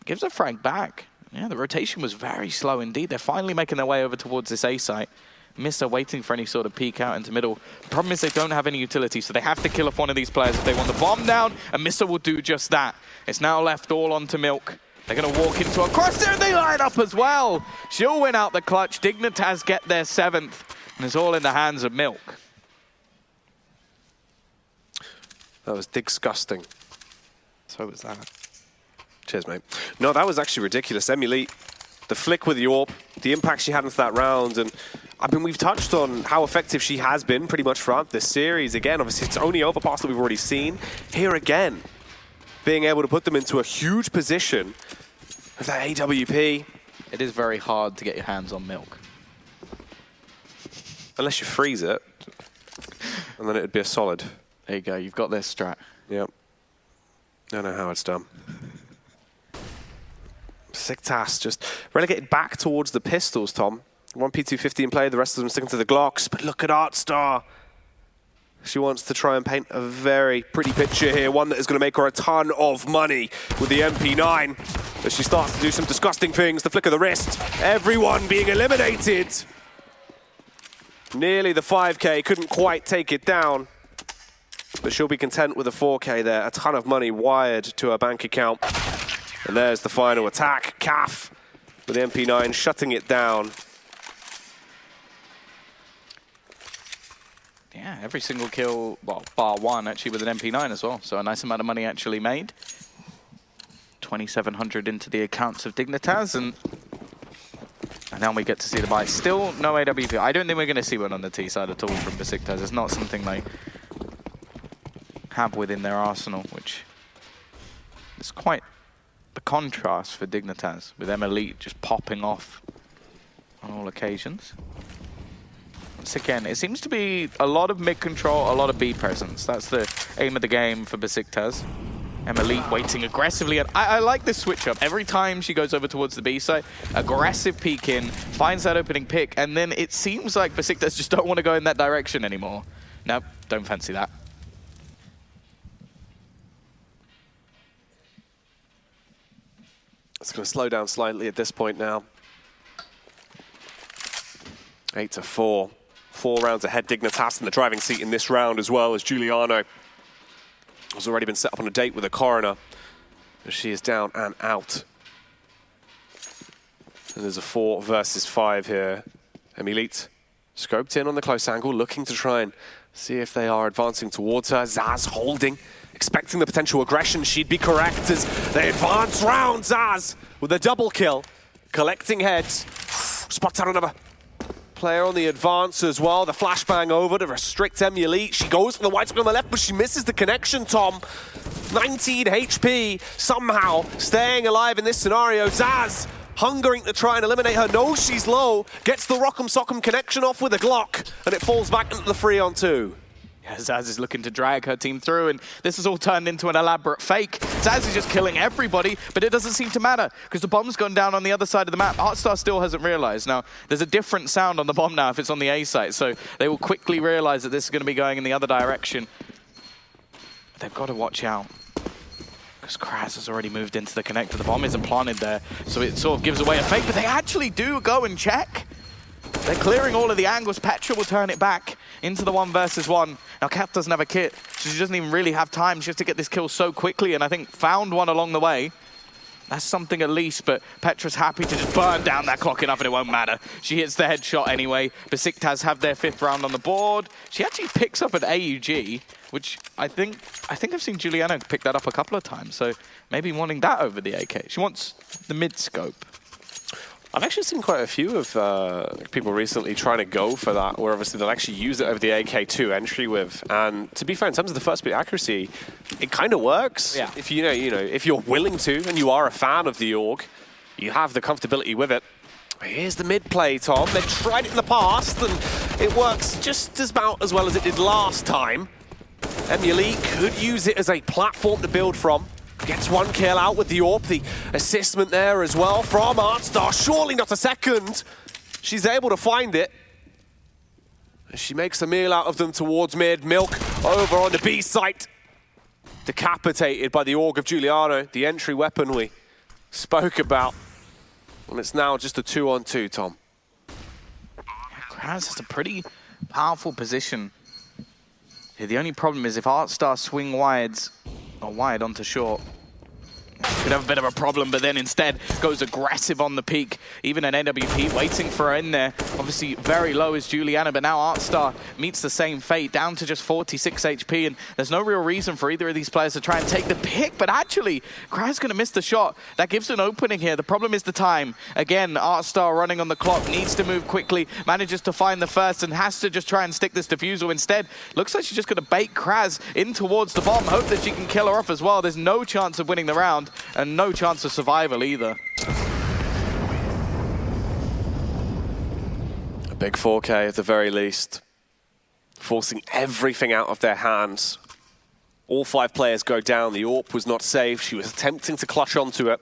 gives a frag back. Yeah, the rotation was very slow indeed. They're finally making their way over towards this A site. Missa waiting for any sort of peek out into middle. The problem is they don't have any utility, so they have to kill off one of these players if they want the bomb down, and Missa will do just that. It's now left all onto Milk. They're going to walk into a cross there, and they line up as well. She'll win out the clutch. Dignitas get their 7th, and it's all in the hands of Milk. That was disgusting. So was that. Cheers, mate. No, that was actually ridiculous. Emily, the flick with the AWP, the impact she had into that round, and I mean, we've touched on how effective she has been pretty much throughout this series. Again, obviously, it's only overpass that we've already seen. Here again, being able to put them into a huge position with that AWP. It is very hard to get your hands on Milk. Unless you freeze it, and then it'd be a solid. There you go, you've got this strat. Yep. I know how it's done. Besiktas just relegated back towards the pistols, Tom. One P250 in play, the rest of them sticking to the Glocks. But look at Artstar. She wants to try and paint a very pretty picture here, one that is going to make her a ton of money with the MP9. As she starts to do some disgusting things, the flick of the wrist, everyone being eliminated. Nearly the 5K, couldn't quite take it down. But she'll be content with a 4K there. A ton of money wired to her bank account. And there's the final attack. Kaf with the MP9 shutting it down. Yeah, every single kill, well, bar one actually with an MP9 as well. So a nice amount of money actually made. 2,700 into the accounts of Dignitas, and now we get to see the buy. Still no AWP. I don't think we're going to see one on the T side at all from Besiktas. It's not something they have within their arsenal, which is quite the contrast for Dignitas, with Elite just popping off on all occasions. Once again, it seems to be a lot of mid control, a lot of B presence. That's the aim of the game for Besiktas. Elite waiting aggressively. And I like this switch up. Every time she goes over towards the B side, aggressive peek in, finds that opening pick, and then it seems like Besiktas just don't want to go in that direction anymore. Nope, don't fancy that. It's going to slow down slightly at this point now. 8-4. 4 rounds ahead. Dignitas in the driving seat in this round as well, as Giuliano has already been set up on a date with a coroner. As she is down and out. And there's a 4 versus 5 here. Elite scoped in on the close angle, looking to try and see if they are advancing towards her. Zaz holding, expecting the potential aggression. She'd be correct as they advance round. Zaz with a double kill, collecting heads. Spots out another player on the advance as well. The flashbang over to restrict Elite. She goes for the white screen on the left, but she misses the connection, Tom. 19 HP, somehow staying alive in this scenario. Zaz hungering to try and eliminate her. Knows she's low, gets the Rock'em Sock'em connection off with a Glock, and it falls back into the 3-on-2. Yeah, Zaz is looking to drag her team through, and this has all turned into an elaborate fake. Zaz is just killing everybody, but it doesn't seem to matter, because the bomb's gone down on the other side of the map. Artstar still hasn't realized. Now, there's a different sound on the bomb now if it's on the A site, so they will quickly realize that this is going to be going in the other direction. They've got to watch out. because Kraz has already moved into the connector. The bomb isn't planted there, so it sort of gives away a fake, but they actually do go and check. They're clearing all of the angles. Petra will turn it back into the 1 versus 1. Now, Kat doesn't have a kit, so she doesn't even really have time just to get this kill so quickly, and I think found one along the way. That's something at least, but Petra's happy to just burn down that clock enough and it won't matter. She hits the headshot anyway. Besiktas have their 5th round on the board. She actually picks up an AUG, which I think I've seen Juliana pick that up a couple of times, so maybe wanting that over the AK. She wants the mid-scope. I've actually seen quite a few of people recently trying to go for that, where obviously they'll actually use it over the AK2 entry with. And to be fair, in terms of the first bit accuracy, it kind of works. Yeah. If if you're willing to, and you are a fan of the AUG, you have the comfortability with it. Here's the mid play, Tom. They've tried it in the past, and it works just about as well as it did last time. Emily could use it as a platform to build from. Gets 1 kill out with the AWP, the assistment there as well from Artstar. Surely not a second. She's able to find it. And she makes a meal out of them towards mid. Milk over on the B site. Decapitated by the AUG of Giuliano, the entry weapon we spoke about. And it's now just a 2-on-2, Tom. Kraz has a pretty powerful position. Yeah, the only problem is if Artstar swing wide onto short, could have a bit of a problem, but then instead goes aggressive on the peak. Even an AWP waiting for her in there. Obviously very low is Juliana, but now Artstar meets the same fate, down to just 46 HP, and there's no real reason for either of these players to try and take the pick, but actually, Kraz going to miss the shot. That gives an opening here. The problem is the time. Again, Artstar running on the clock, needs to move quickly, manages to find the first, and has to just try and stick this defusal. Instead, looks like she's just going to bait Kraz in towards the bomb, hope that she can kill her off as well. There's no chance of winning the round, and no chance of survival either. A big 4K at the very least. Forcing everything out of their hands. All 5 players go down. The AWP was not safe. She was attempting to clutch onto it.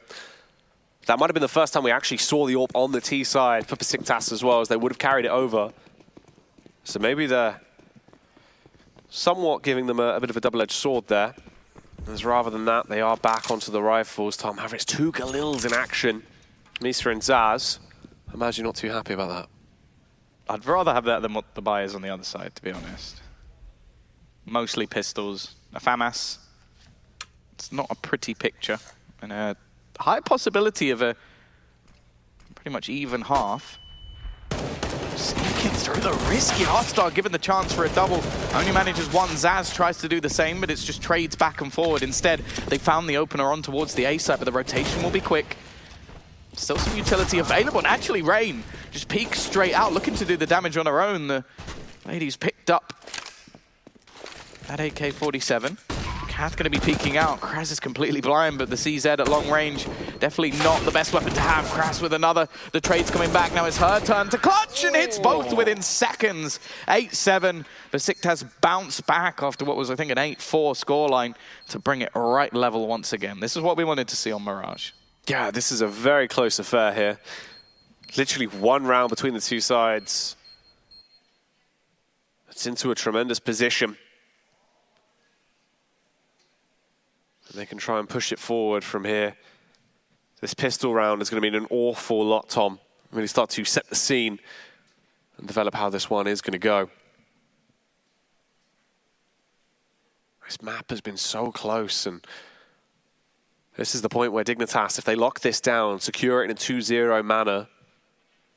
That might have been the first time we actually saw the AWP on the T side for Besiktas as well, as they would have carried it over. So maybe they're somewhat giving them a bit of a double-edged sword there. As rather than that, they are back onto the rifles. Tom Mavericks, 2 Galils in action. Misa and Zaz. I imagine you're not too happy about that. I'd rather have that than what the buyers on the other side, to be honest. Mostly pistols. A FAMAS. It's not a pretty picture. And a high possibility of a pretty much even half. Sneaking through the risky Artstar, given the chance for a double. Only manages 1. Zaz tries to do the same, but it's just trades back and forward. Instead, they found the opener on towards the A side, but the rotation will be quick. Still some utility available, and actually Rain just peeks straight out, looking to do the damage on her own. The lady's picked up that AK-47. Kath going to be peeking out. Kraz is completely blind, but the CZ at long range, definitely not the best weapon to have. Kraz with another. The trade's coming back. Now it's her turn to clutch, and hits both within seconds. 8-7. Besiktas bounce back after what was, I think, an 8-4 scoreline to bring it right level once again. This is what we wanted to see on Mirage. Yeah, this is a very close affair here. Literally 1 round between the 2 sides. It's into a tremendous position. And they can try and push it forward from here. This pistol round is going to mean an awful lot, Tom. Really start to set the scene and develop how this one is going to go. This map has been so close, and this is the point where Dignitas, if they lock this down, secure it in a 2-0 manner,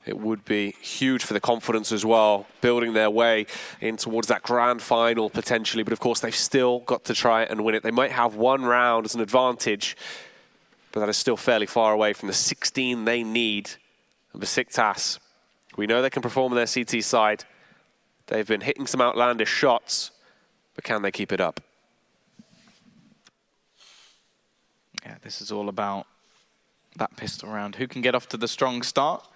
it would be huge for the confidence as well, building their way in towards that grand final potentially. But of course, they've still got to try and win it. They might have 1 round as an advantage, but that is still fairly far away from the 16 they need. And Besiktas, we know they can perform on their CT side. They've been hitting some outlandish shots, but can they keep it up? Yeah, this is all about that pistol round. Who can get off to the strong start?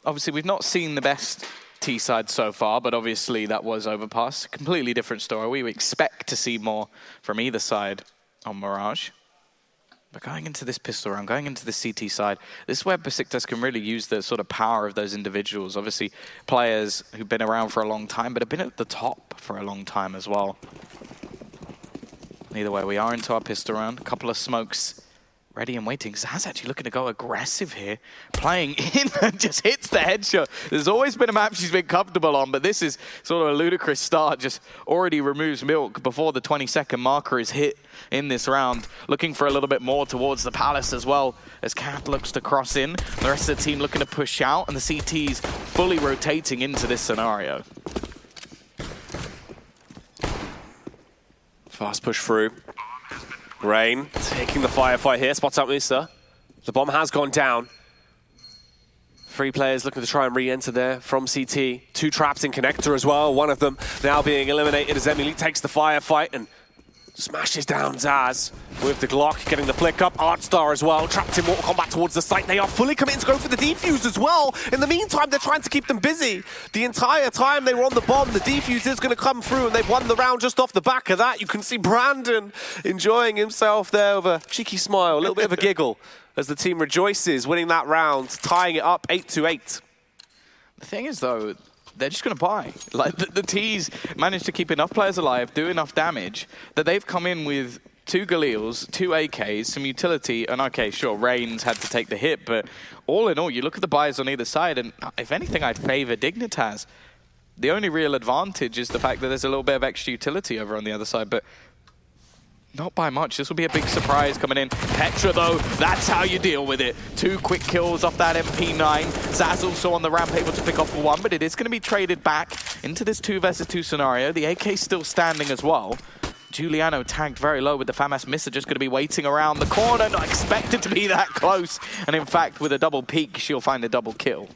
Obviously, we've not seen the best T-side so far, but obviously that was Overpass. Completely different story. We expect to see more from either side on Mirage. But going into this pistol round, going into the CT side, this is where Besiktas can really use the sort of power of those individuals. Obviously, players who've been around for a long time, but have been at the top for a long time as well. Either way, we are into our pistol round. A couple of smokes ready and waiting. Zaz actually looking to go aggressive here. Playing in and just hits the headshot. There's always been a map she's been comfortable on, but this is sort of a ludicrous start. Just already removes Milk before the 20-second marker is hit in this round. Looking for a little bit more towards the Palace as well, as Cat looks to cross in. The rest of the team looking to push out, and the CT's fully rotating into this scenario. Fast push through. Rain taking the firefight here, spots out Musa. The bomb has gone down. 3 players looking to try and re-enter there from CT. 2 traps in connector as well. One of them now being eliminated as Emily takes the firefight and smashes down Zaz with the Glock, getting the flick up. Artstar as well, trapped in Mortal Kombat towards the site. They are fully committed to go for the defuse as well. In the meantime, they're trying to keep them busy. The entire time they were on the bomb, the defuse is going to come through, and they've won the round just off the back of that. You can see Brandon enjoying himself there with a cheeky smile, a little bit of a giggle as the team rejoices, winning that round, tying it up 8-8. The thing is, though, they're just going to buy. Like, the T's managed to keep enough players alive, do enough damage, that they've come in with 2 Galils, 2 AKs, some utility, and okay, sure, Reigns had to take the hit, but all in all, you look at the buys on either side, and if anything, I'd favor Dignitas. The only real advantage is the fact that there's a little bit of extra utility over on the other side, but not by much. This will be a big surprise coming in. Petra, though, that's how you deal with it. 2 quick kills off that MP9. Zaz also on the ramp, able to pick off for 1, but it is going to be traded back into this 2 versus 2 scenario. The AK's still standing as well. Giuliano tagged very low with the FAMAS Missa, just going to be waiting around the corner, not expected to be that close. And in fact, with a double peek, she'll find a double kill.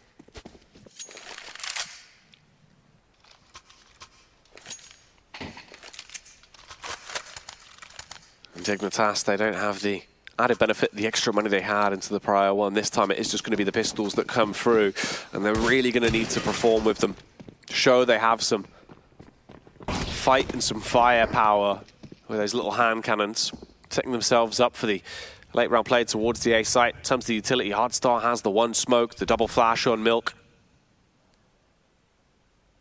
Dignitas, they don't have the added benefit, the extra money they had into the prior one. This time it is just going to be the pistols that come through, and they're really going to need to perform with them. Show they have some fight and some firepower with those little hand cannons, setting themselves up for the late round play towards the A site. In terms of the utility, Hardstar has the 1 smoke, the double flash on Milk.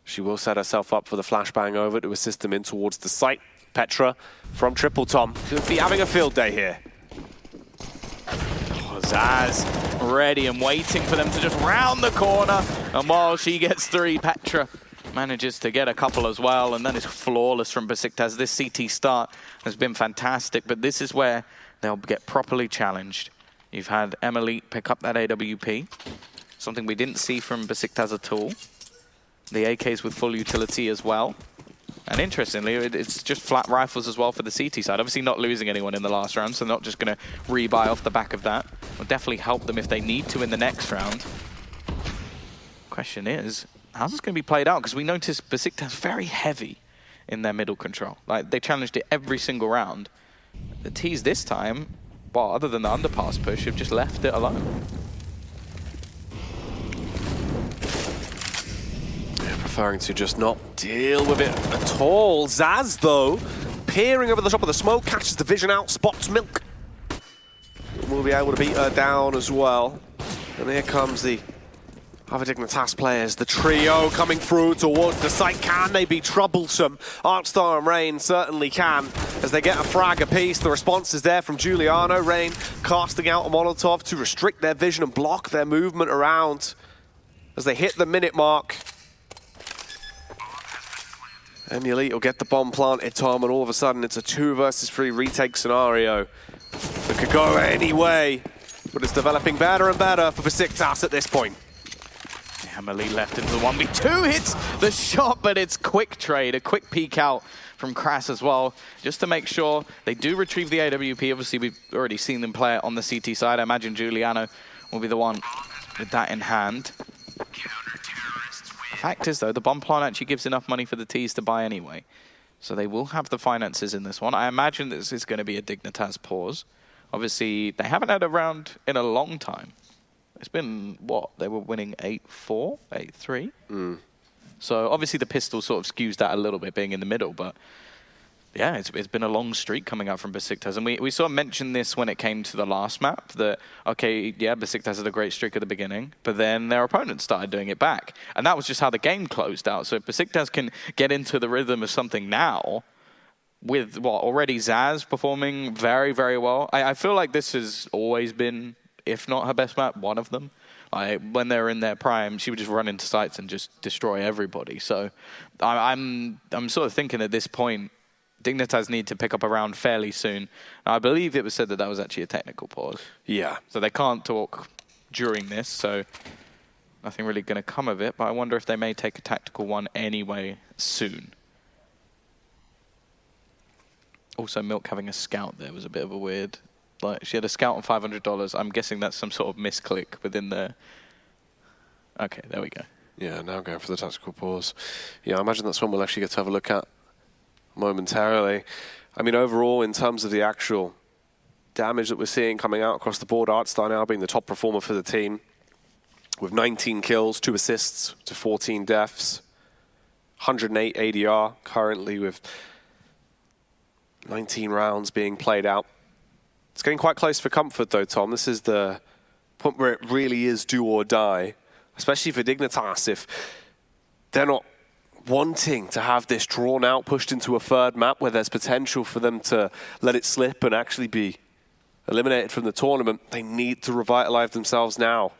She will set herself up for the flashbang over to assist them in towards the site. Petra from Triple Tom could be having a field day here. Oh, Zaz ready and waiting for them to just round the corner. And while she gets 3, Petra manages to get a couple as well. And that is flawless from Besiktas. This CT start has been fantastic, but this is where they'll get properly challenged. You've had Emily pick up that AWP, something we didn't see from Besiktas at all. The AKs with full utility as well. And interestingly, it's just flat rifles as well for the CT side. Obviously not losing anyone in the last round, so they're not just going to rebuy off the back of that. Will definitely help them if they need to in the next round. Question is, how's this going to be played out? Because we noticed Besiktas very heavy in their middle control. Like, they challenged it every single round. The T's this time, well, other than the underpass push, have just left it alone. Preferring to just not deal with it at all. Zaz, though, peering over the top of the smoke, catches the vision out, spots Milk. We'll be able to beat her down as well. And here comes the other Dignitas players, the trio coming through towards the site. Can they be troublesome? Artstar and Rain certainly can, as they get a frag apiece. The response is there from Giuliano. Rain casting out a Molotov to restrict their vision and block their movement around as they hit the minute mark. And the Elite will get the bomb planted, Tom, and all of a sudden it's a 2 versus 3 retake scenario that could go any way, but it's developing better and better for Besiktas at this point. Emily left into the 1v2, hits the shot, but it's quick trade, a quick peek out from Kras as well, just to make sure they do retrieve the AWP. Obviously, we've already seen them play it on the CT side. I imagine Giuliano will be the one with that in hand. The fact is, though, the bomb plant actually gives enough money for the T's to buy anyway. So they will have the finances in this one. I imagine this is going to be a Dignitas pause. Obviously, they haven't had a round in a long time. It's been, what, they were winning 8-4, 8-3? So obviously the pistol sort of skews that a little bit, being in the middle, but yeah, it's been a long streak coming out from Besiktas. And we sort of mentioned this when it came to the last map, that, okay, yeah, Besiktas had a great streak at the beginning, but then their opponents started doing it back. And that was just how the game closed out. So if Besiktas can get into the rhythm of something now, with what already Zaz performing very, very well. I feel like this has always been, if not her best map, one of them. When they're in their prime, she would just run into sites and just destroy everybody. So I'm sort of thinking at this point, Dignitas need to pick up a round fairly soon. I believe it was said that that was actually a technical pause. Yeah. So they can't talk during this, so nothing really going to come of it. But I wonder if they may take a tactical one anyway soon. Also, Milk having a scout there was a bit of a weird... Like, she had a scout on $500. I'm guessing that's some sort of misclick within the... Okay, there we go. Yeah, now going for the tactical pause. Yeah, I imagine that's one we'll actually get to have a look at momentarily. I mean, overall, in terms of the actual damage that we're seeing coming out across the board, Artstar now being the top performer for the team with 19 kills, 2 assists to 14 deaths, 108 ADR currently with 19 rounds being played out. It's getting quite close for Comfort though, Tom. This is the point where it really is do or die, especially for Dignitas. If they're not wanting to have this drawn out, pushed into a third map where there's potential for them to let it slip and actually be eliminated from the tournament, they need to revitalize themselves now.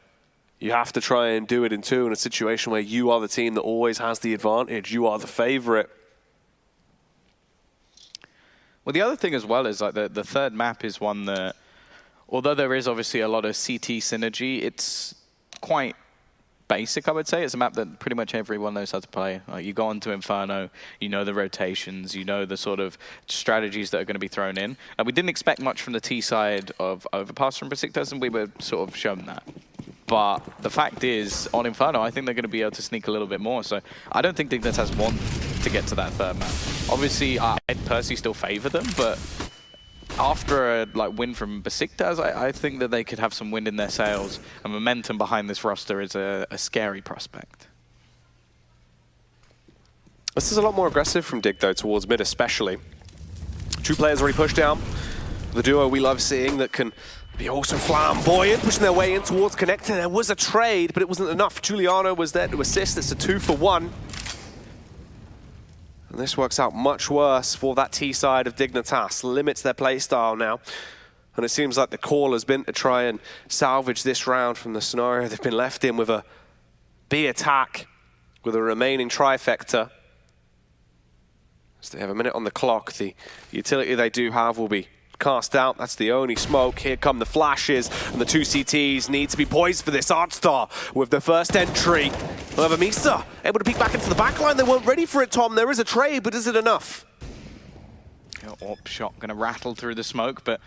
You have to try and do it in 2 in a situation where you are the team that always has the advantage. You are the favorite. Well, the other thing as well is like the third map is one that, although there is obviously a lot of CT synergy, it's quite basic, I would say. It's a map that pretty much everyone knows how to play. Like, you go onto Inferno, you know the rotations, you know the sort of strategies that are going to be thrown in. And we didn't expect much from the T side of Overpass from Besiktas, and we were sort of shown that. But the fact is, on Inferno, I think they're going to be able to sneak a little bit more. So I don't think Dignitas want to get to that third map. Obviously, I'd personally still favor them, but after a win from Besiktas, I think that they could have some wind in their sails. And momentum behind this roster is a scary prospect. This is a lot more aggressive from Dig, though, towards mid especially. 2 players already pushed down. The duo we love seeing that can be also flamboyant, pushing their way in towards Connector. There was a trade, but it wasn't enough. Giuliano was there to assist. It's a 2-for-1. And this works out much worse for that T side of Dignitas. Limits their playstyle now. And it seems like the call has been to try and salvage this round from the scenario they've been left in with a B attack with a remaining trifecta. As they have a minute on the clock, the utility they do have will be cast out. That's the only smoke. Here come the flashes, and the 2 CTs need to be poised for this. Artstar with the first entry. However, Misa able to peek back into the backline. They weren't ready for it, Tom. There is a trade, but is it enough? Orp shot going to rattle through the smoke, but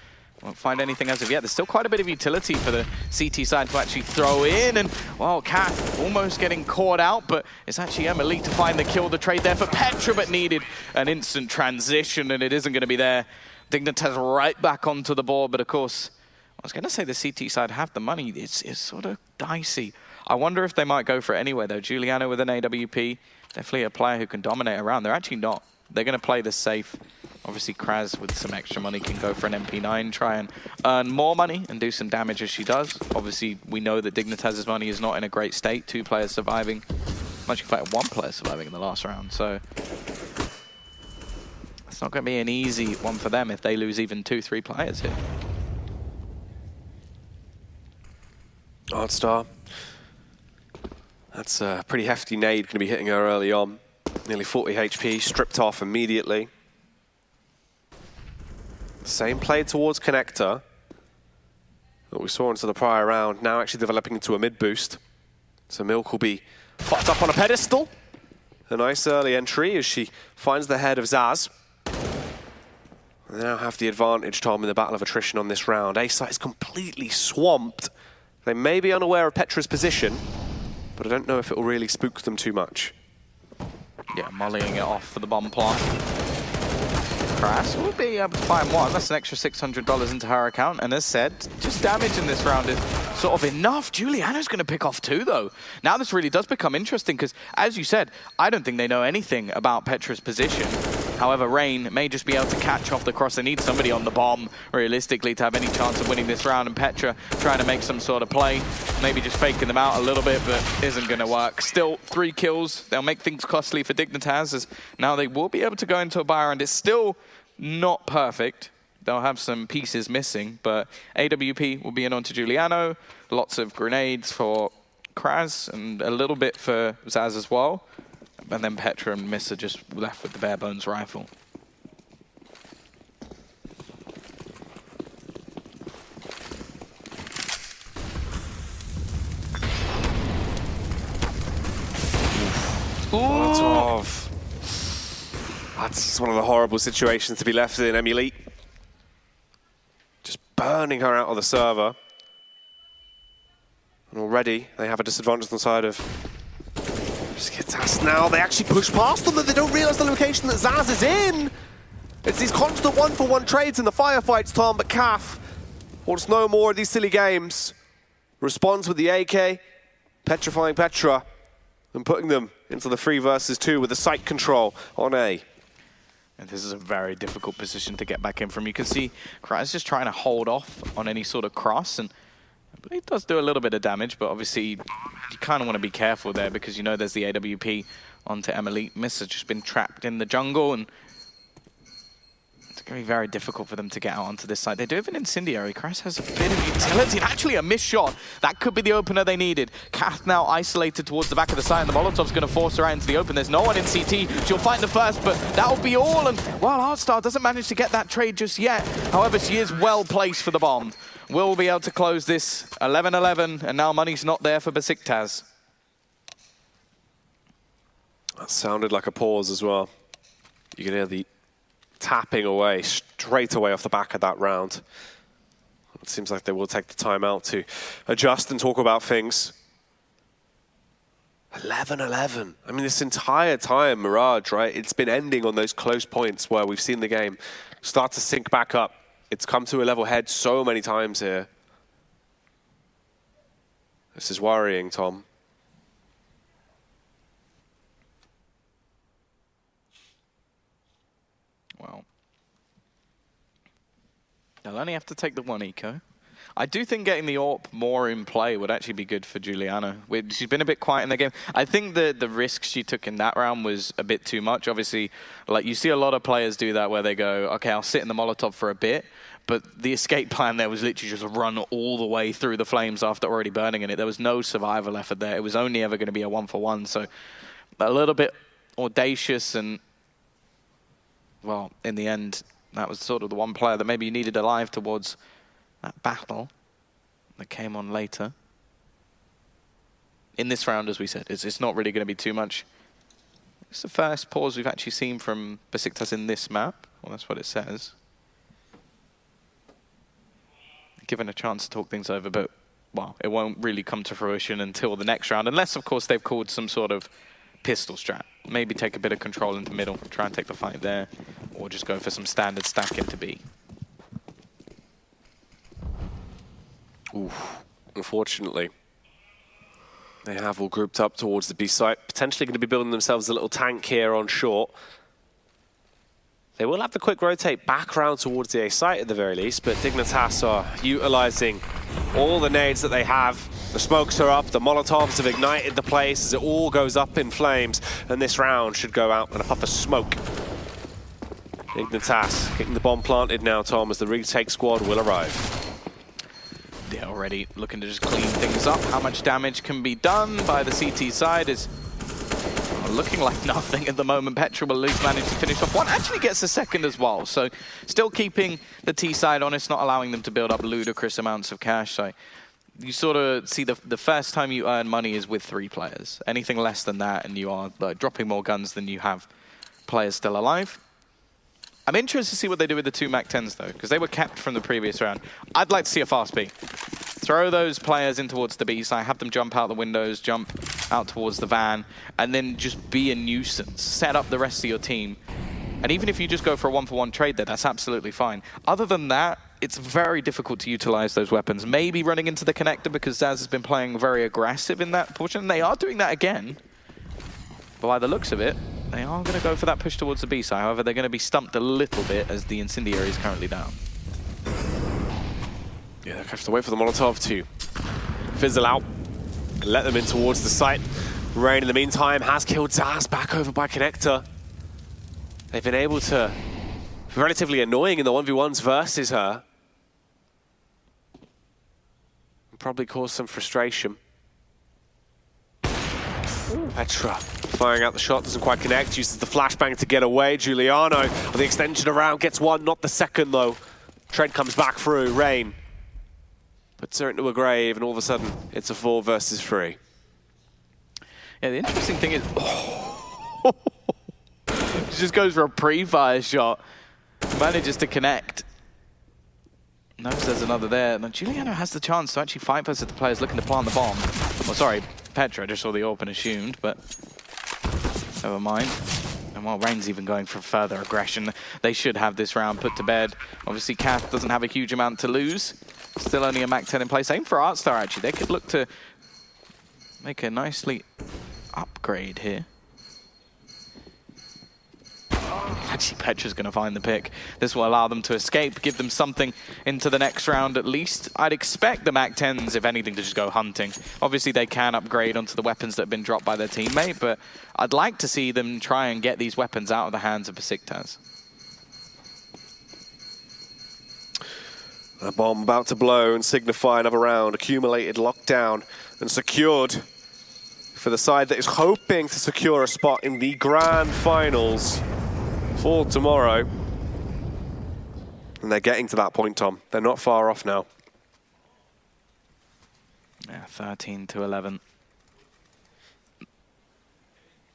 won't find anything as of yet. There's still quite a bit of utility for the CT side to actually throw in, and well, Kath almost getting caught out, but it's actually Emily to find the kill. The trade there for Petra, but needed an instant transition, and it isn't going to be there. Dignitas right back onto the board, but of course, I was going to say the CT side have the money. It's sort of dicey. I wonder if they might go for it anyway, though. Giuliano with an AWP, definitely a player who can dominate around. They're actually not. They're going to play this safe. Obviously, Kraz with some extra money can go for an MP9, try and earn more money and do some damage as she does. Obviously, we know that Dignitas' money is not in a great state. 2 players surviving. Much in fact, 1 player surviving in the last round. So it's not going to be an easy one for them if they lose even 2-3 players here. Artstar. That's a pretty hefty nade going to be hitting her early on. Nearly 40 HP, stripped off immediately. Same play towards Connector that we saw into the prior round, now actually developing into a mid boost. So Milk will be popped up on a pedestal. A nice early entry as she finds the head of Zaz. They now have the advantage, Tom, in the battle of attrition on this round. A-site is completely swamped. They may be unaware of Petra's position, but I don't know if it will really spook them too much. Yeah, mollying it off for the bomb plant. Kras will be able to find 1. That's an extra $600 into her account. And as said, just damage in this round is sort of enough. Giuliano's going to pick off 2, though. Now this really does become interesting because, as you said, I don't think they know anything about Petra's position. However, Rain may just be able to catch off the cross. They need somebody on the bomb, realistically, to have any chance of winning this round. And Petra trying to make some sort of play. Maybe just faking them out a little bit, but isn't going to work. Still, 3 kills. They'll make things costly for Dignitas, as now they will be able to go into a buy round. It's still not perfect. They'll have some pieces missing, but AWP will be in onto Giuliano. Lots of grenades for Kraz and a little bit for Zaz as well. And then Petra and Miss are just left with the bare bones rifle. Molotov. That's one of the horrible situations to be left in, Emily. Just burning her out of the server. And already they have a disadvantage on the side of Besiktas. Now they actually push past them, but they don't realize the location that Zaz is in. It's these constant one-for-one trades in the firefights, Tom, but CAF wants no more of these silly games. Responds with the AK, petrifying Petra, and putting them into the 3 versus 2 with the site control on A. And this is a very difficult position to get back in from. You can see Kraz just trying to hold off on any sort of cross, and it does do a little bit of damage, but obviously you kind of want to be careful there because you know there's the AWP onto Emily. Miss has just been trapped in the jungle, and it's going to be very difficult for them to get out onto this side. They do have an incendiary. Kraz has a bit of utility, and actually a missed shot. That could be the opener they needed. Kath now isolated towards the back of the site, and the Molotov's going to force her out into the open. There's no one in CT. She'll find the first, but that'll be all. And while Artstar doesn't manage to get that trade just yet, however, she is well placed for the bomb. Will be able to close this 11-11, and now money's not there for Besiktas. That sounded like a pause as well. You can hear the tapping away straight away off the back of that round. It seems like they will take the time out to adjust and talk about things. 11-11. I mean, this entire time, Mirage, right? It's been ending on those close points where we've seen the game start to sync back up. It's come to a level head so many times here. This is worrying, Tom. Well, they'll only have to take the 1 eco. I do think getting the AWP more in play would actually be good for Giuliano. She's been a bit quiet in the game. I think the risk she took in that round was a bit too much. Obviously, like you see a lot of players do that where they go, okay, I'll sit in the Molotov for a bit. But the escape plan there was literally just run all the way through the flames after already burning in it. There was no survival effort there. It was only ever going to be a 1-for-1. So a little bit audacious, and well, in the end, that was sort of the one player that maybe you needed alive towards that battle that came on later. In this round, as we said, it's not really going to be too much. It's the first pause we've actually seen from Besiktas in this map. Well, that's what it says. Given a chance to talk things over, but, well, it won't really come to fruition until the next round, unless, of course, they've called some sort of pistol strat. Maybe take a bit of control into middle, try and take the fight there, or just go for some standard stack into B. Oof. Unfortunately, they have all grouped up towards the B site, potentially going to be building themselves a little tank here on short. They will have to quick rotate back around towards the A site at the very least, but Dignitas are utilizing all the nades that they have. The smokes are up, the Molotovs have ignited the place as it all goes up in flames, and this round should go out in a puff of smoke. Dignitas getting the bomb planted now, Tom, as the retake squad will arrive. They're already looking to just clean things up. How much damage can be done by the CT side is looking like nothing at the moment. Petra will at least manage to finish off one. Actually gets a second as well. So still keeping the T side honest, not allowing them to build up ludicrous amounts of cash. So you sort of see the first time you earn money is with 3 players. Anything less than that and you are dropping more guns than you have players still alive. I'm interested to see what they do with the 2 MAC-10s though, because they were kept from the previous round. I'd like to see a fast B. Throw those players in towards the B side, have them jump out the windows, jump out towards the van, and then just be a nuisance. Set up the rest of your team. And even if you just go for a 1-for-1 trade there, that's absolutely fine. Other than that, it's very difficult to utilize those weapons. Maybe running into the connector because Zaz has been playing very aggressive in that portion. They are doing that again. But by the looks of it, they are going to go for that push towards the B side. However, they're going to be stumped a little bit as the incendiary is currently down. Yeah, they have to wait for the Molotov to fizzle out and let them in towards the site. Rain, in the meantime, has killed Zaz back over by connector. They've been able to relatively annoying in the 1v1s versus her. Probably cause some frustration. Petra firing out the shot, doesn't quite connect, uses the flashbang to get away. Giuliano on the extension around, gets one, not the second though. Tread comes back through, Rain puts her into a grave, and all of a sudden it's a 4 versus 3. Yeah, the interesting thing is, she just goes for a pre-fire shot, manages to connect. Knows there's another there. Now Giuliano has the chance to actually fight versus the players looking to plant the bomb. Well, sorry, Petra just saw the AWP and assumed, but never mind. And while Rain's even going for further aggression, they should have this round put to bed. Obviously, Kath doesn't have a huge amount to lose. Still only a MAC 10 in play. Same for Artstar, actually. They could look to make a nicely upgrade here. Actually, Petra's going to find the pick. This will allow them to escape, give them something into the next round at least. I'd expect the MAC 10s, if anything, to just go hunting. Obviously, they can upgrade onto the weapons that have been dropped by their teammate, but I'd like to see them try and get these weapons out of the hands of Besiktas. A bomb about to blow and signify another round. Accumulated, locked down, and secured for the side that is hoping to secure a spot in the grand finals for tomorrow. And they're getting to that point, Tom. They're not far off now. Yeah, 13-11.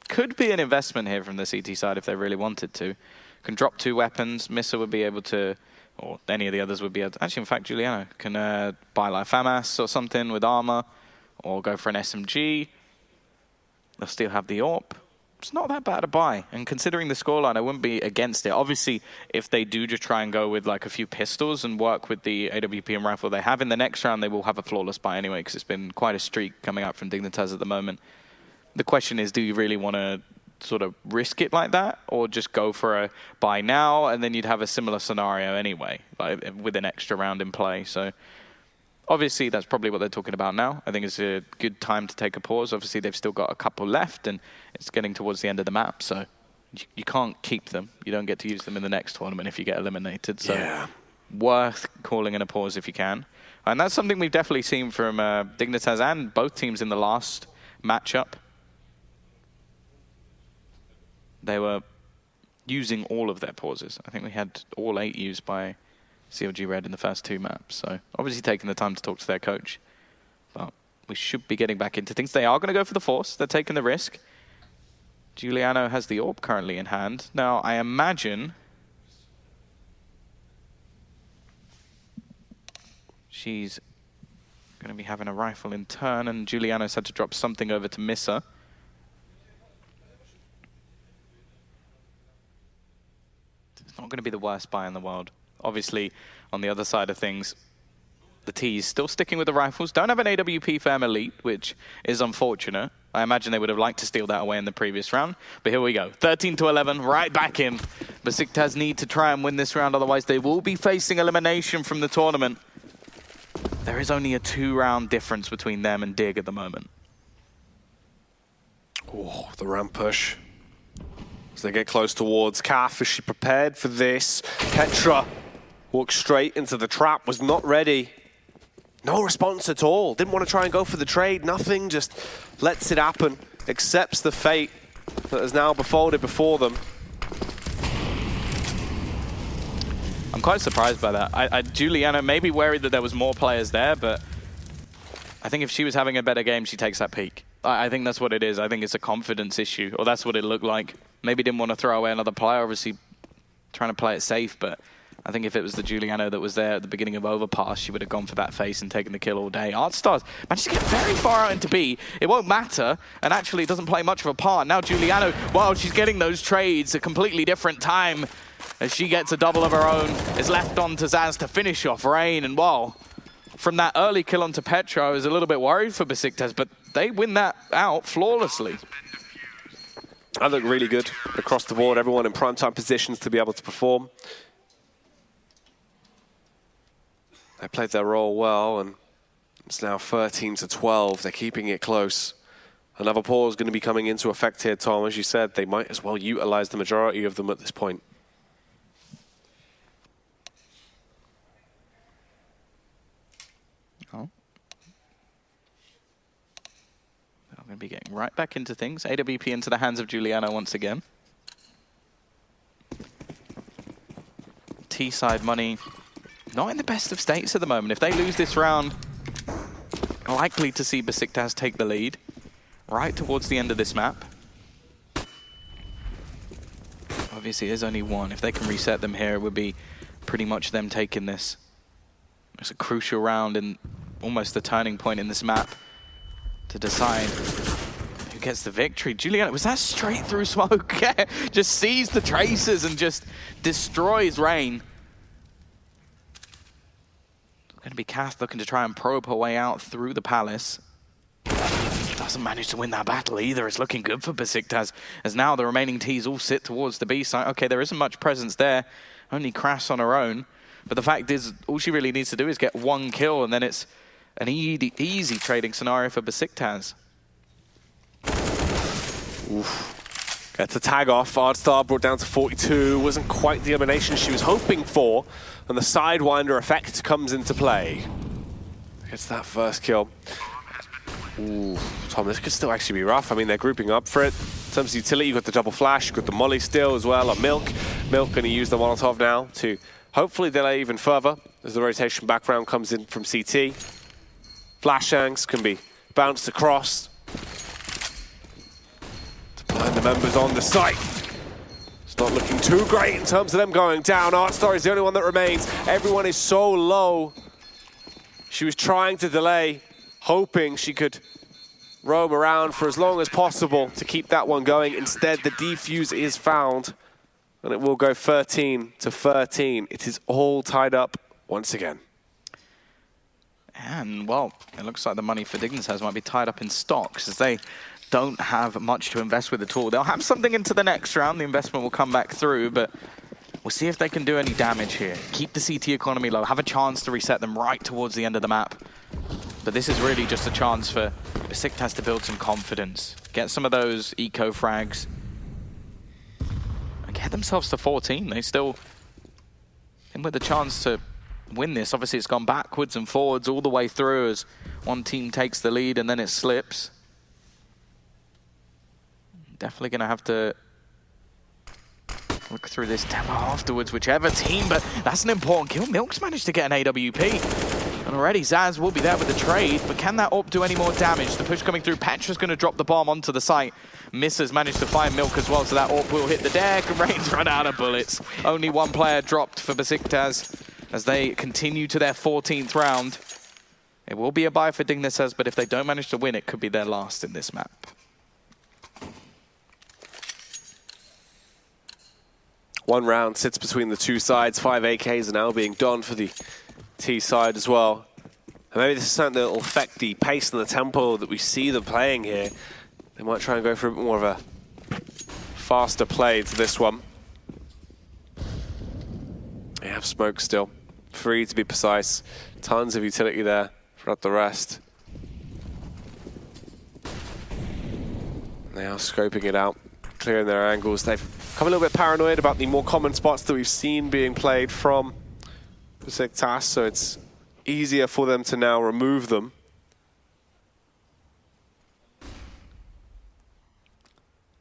Could be an investment here from the CT side if they really wanted to. Can drop 2 weapons. Missa would be able to, or any of the others would be able to. Actually, in fact, Giuliano can buy like FAMAS or something with armor, or go for an SMG. They'll still have the AWP. It's not that bad a buy, and considering the scoreline, I wouldn't be against it. Obviously, if they do just try and go with like a few pistols and work with the AWP and rifle they have in the next round, they will have a flawless buy anyway, because it's been quite a streak coming out from Dignitas at the moment. The question is, do you really want to sort of risk it like that, or just go for a buy now, and then you'd have a similar scenario anyway, like with an extra round in play. So obviously, that's probably what they're talking about now. I think it's a good time to take a pause. Obviously, they've still got a couple left, and it's getting towards the end of the map, so you can't keep them. You don't get to use them in the next tournament if you get eliminated. So yeah, worth calling in a pause if you can. And that's something we've definitely seen from Dignitas and both teams in the last matchup. They were using all of their pauses. I think we had all 8 used by CLG Red in the first 2 maps. So obviously taking the time to talk to their coach. But we should be getting back into things. They are going to go for the force. They're taking the risk. Giuliano has the AWP currently in hand. Now, I imagine she's going to be having a rifle in turn, and Giuliano's had to drop something over to Missa. It's not going to be the worst buy in the world. Obviously, on the other side of things, the T's still sticking with the rifles. Don't have an AWP Fam Elite, which is unfortunate. I imagine they would have liked to steal that away in the previous round. But here we go. 13-11, right back in. Besiktas need to try and win this round, otherwise they will be facing elimination from the tournament. There is only a 2-round difference between them and Dig at the moment. Oh, the ramp push. As they get close towards Kath, is she prepared for this? Petra walked straight into the trap, was not ready. No response at all. Didn't want to try and go for the trade, nothing, just lets it happen. Accepts the fate that has now befolded before them. I'm quite surprised by that. Giuliano may be worried that there was more players there, but I think if she was having a better game, she takes that peak. I think that's what it is. I think it's a confidence issue, or that's what it looked like. Maybe didn't want to throw away another player, obviously trying to play it safe, but I think if it was the Giuliano that was there at the beginning of Overpass, she would have gone for that face and taken the kill all day. Artstar managed to get very far out into B. It won't matter, and actually it doesn't play much of a part. Now Giuliano, while she's getting those trades, a completely different time as she gets a double of her own. Is left on to Zaz to finish off Rain, and wow, from that early kill onto Petra, I was a little bit worried for Besiktas, but they win that out flawlessly. I look really good across the board, everyone in prime-time positions to be able to perform. They played their role well, and it's now 13-12. They're keeping it close. Another pause is going to be coming into effect here, Tom. As you said, they might as well utilize the majority of them at this point. going to be getting right back into things. AWP into the hands of Giuliano once again. T-side money not in the best of states at the moment. If they lose this round, likely to see Besiktas take the lead right towards the end of this map. Obviously, there's only one. If they can reset them here, it would be pretty much them taking this. It's a crucial round and almost the turning point in this map to decide who gets the victory. Giuliano, was that straight through smoke? Just sees the tracers and just destroys Rain. Going to be Kath looking to try and probe her way out through the palace. Doesn't manage to win that battle either. It's looking good for Besiktas, as now the remaining Ts all sit towards the B site. Okay, there isn't much presence there. Only Kras on her own. But the fact is, all she really needs to do is get one kill, and then it's an easy trading scenario for Besiktas. Oof. Gets a tag off. Ardstar brought down to 42. Wasn't quite the elimination she was hoping for. And the Sidewinder effect comes into play. Gets that first kill. Ooh, Tom, this could still actually be rough. I mean, they're grouping up for it. In terms of utility, you've got the double flash, you've got the molly still as well, on Milk. Milk going to use the Molotov now to hopefully delay even further as the rotation background comes in from CT. Flashangs can be bounced across to blind the members on the site. It's not looking too great in terms of them going down. Artstar is the only one that remains. Everyone is so low. She was trying to delay, hoping she could roam around for as long as possible to keep that one going. Instead, the defuse is found, and it will go 13 to 13. It is all tied up once again. And, well, it looks like the money for Dignitas might be tied up in stocks, as they don't have much to invest with at all. They'll have something into the next round. The investment will come back through, but we'll see if they can do any damage here. Keep the CT economy low, have a chance to reset them right towards the end of the map. But this is really just a chance for Besiktas to build some confidence, get some of those eco frags, and get themselves to 14. They still, and with a chance to win this. Obviously, it's gone backwards and forwards all the way through as one team takes the lead and then it slips. Definitely going to have to look through this demo afterwards, whichever team, but that's an important kill. Milk's managed to get an AWP. And already Zaz will be there with the trade, but can that AWP do any more damage? The push coming through, Petra's going to drop the bomb onto the site. Misses managed to find Milk as well, so that AWP will hit the deck, and Rain's run out of bullets. Only one player dropped for Besiktas as they continue to their 14th round. It will be a bye for Dignitas, but if they don't manage to win, it could be their last in this map. One round sits between the two sides. 5 AKs are now being donned for the T side as well. And maybe this is something that will affect the pace and the tempo that we see them playing here. They might try and go for a bit more of a faster play to this one. They have smoke still. 3 to be precise. Tons of utility there throughout the rest. They are scoping it out, clearing their angles. They've come a little bit paranoid about the more common spots that we've seen being played from Besiktas, so it's easier for them to now remove them.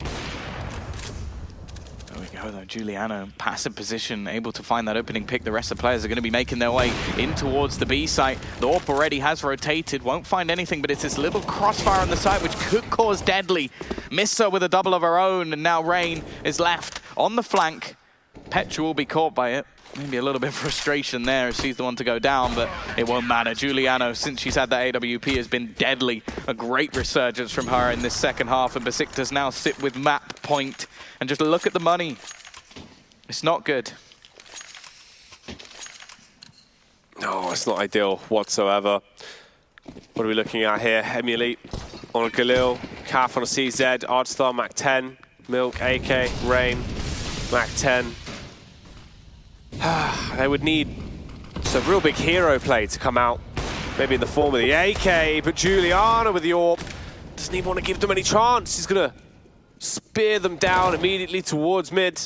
There we go though, Giuliano, passive position, able to find that opening pick. The rest of the players are going to be making their way in towards the B site. The AWP already has rotated, won't find anything, but it's this little crossfire on the site which could cause deadly. Missa with a double of her own, and now Rain is left on the flank. Petra will be caught by it. Maybe a little bit of frustration there as she's the one to go down, but it won't matter. Giuliano, since she's had that AWP, has been deadly. A great resurgence from her in this second half, and Besiktas now sit with map point. And just look at the money. It's not good. No, it's not ideal whatsoever. What are we looking at here? Emily on a Galil, Calf on a CZ, Ardstar, Mac 10, Milk, AK, Rain, Mac 10. They would need some real big hero play to come out, maybe in the form of the AK, but Giuliano with the AWP doesn't even want to give them any chance. He's going to spear them down immediately towards mid.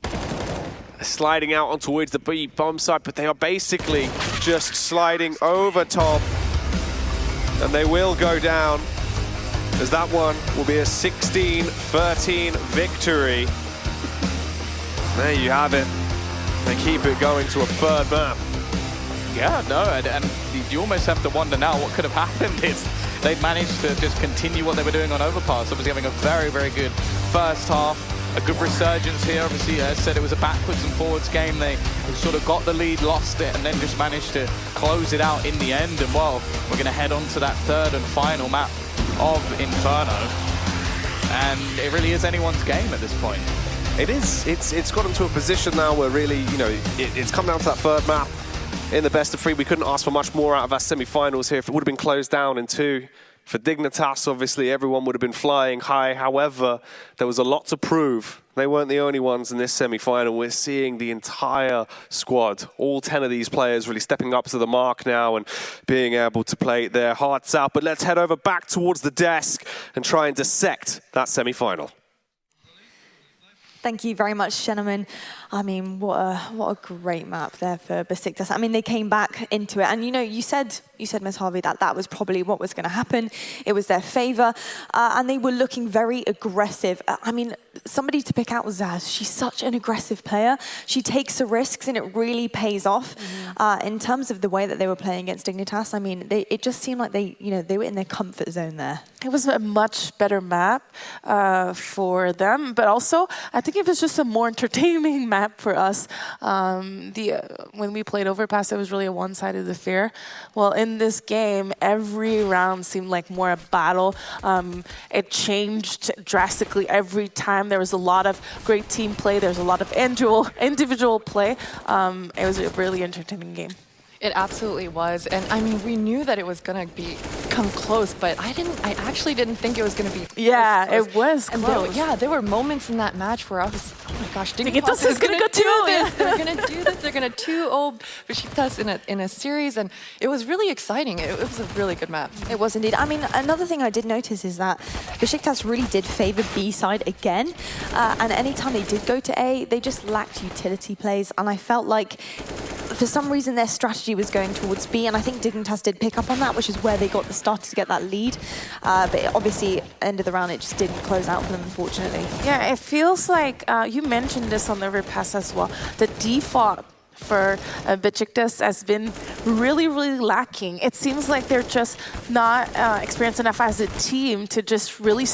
They're sliding out on towards the B bomb site, but they are basically just sliding over top, and they will go down. as that one will be a 16-13 victory. There you have it. They keep it going to a third map. Yeah, no, and you almost have to wonder now what could have happened if they'd managed to just continue what they were doing on Overpass. Obviously having a very, very good first half, a good resurgence here. Obviously, as I said, it was a backwards and forwards game. They sort of got the lead, lost it, and then just managed to close it out in the end. And well, we're going to head on to that third and final map of Inferno. And it really is anyone's game at this point. It is. It's gotten to a position now where really, you know, it's come down to that third map. In the best of three, we couldn't ask for much more out of our semi-finals here. If it would have been closed down in two, for Dignitas, obviously, everyone would have been flying high. However, there was a lot to prove. They weren't the only ones in this semi-final. We're seeing the entire squad, all 10 of these players really stepping up to the mark now and being able to play their hearts out. But let's head over back towards the desk and try and dissect that semi-final. Thank you very much, gentlemen. I mean, what a great map there for Besiktas. I mean, they came back into it, and you know, you said, Ms. Harvey, that was probably what was going to happen. It was their favour, and they were looking very aggressive. I mean, somebody to pick out was Zaz. She's such an aggressive player. She takes the risks, and it really pays off. In terms of the way that they were playing against Dignitas, I mean, it just seemed like they were in their comfort zone there. It was a much better map for them, but also I think it was just a more entertaining map for us. When we played Overpass, it was really a one-sided affair. Well, in this game, every round seemed like more a battle. It changed drastically every time. There was a lot of great team play. There was a lot of individual play. It was a really entertaining game. It absolutely was, and I mean, we knew that it was gonna come close, but I actually didn't think it was gonna be. Yeah, close. it was close. There were moments in that match where I was, oh my gosh, Dignitas is gonna go do this. They're gonna do this. They're gonna 2-0 Besiktas in a series, and it was really exciting. It was a really good map. It was indeed. I mean, another thing I did notice is that Besiktas really did favour B side again, and anytime they did go to A, they just lacked utility plays, and I felt like for some reason their strategy was going towards B, and I think Dignitas did pick up on that, which is where they started to get that lead. But obviously, end of the round, it just didn't close out for them, unfortunately. Yeah, it feels like, you mentioned this on the Overpass as well, the default for Besiktas has been really, really lacking. It seems like they're just not experienced enough as a team to just really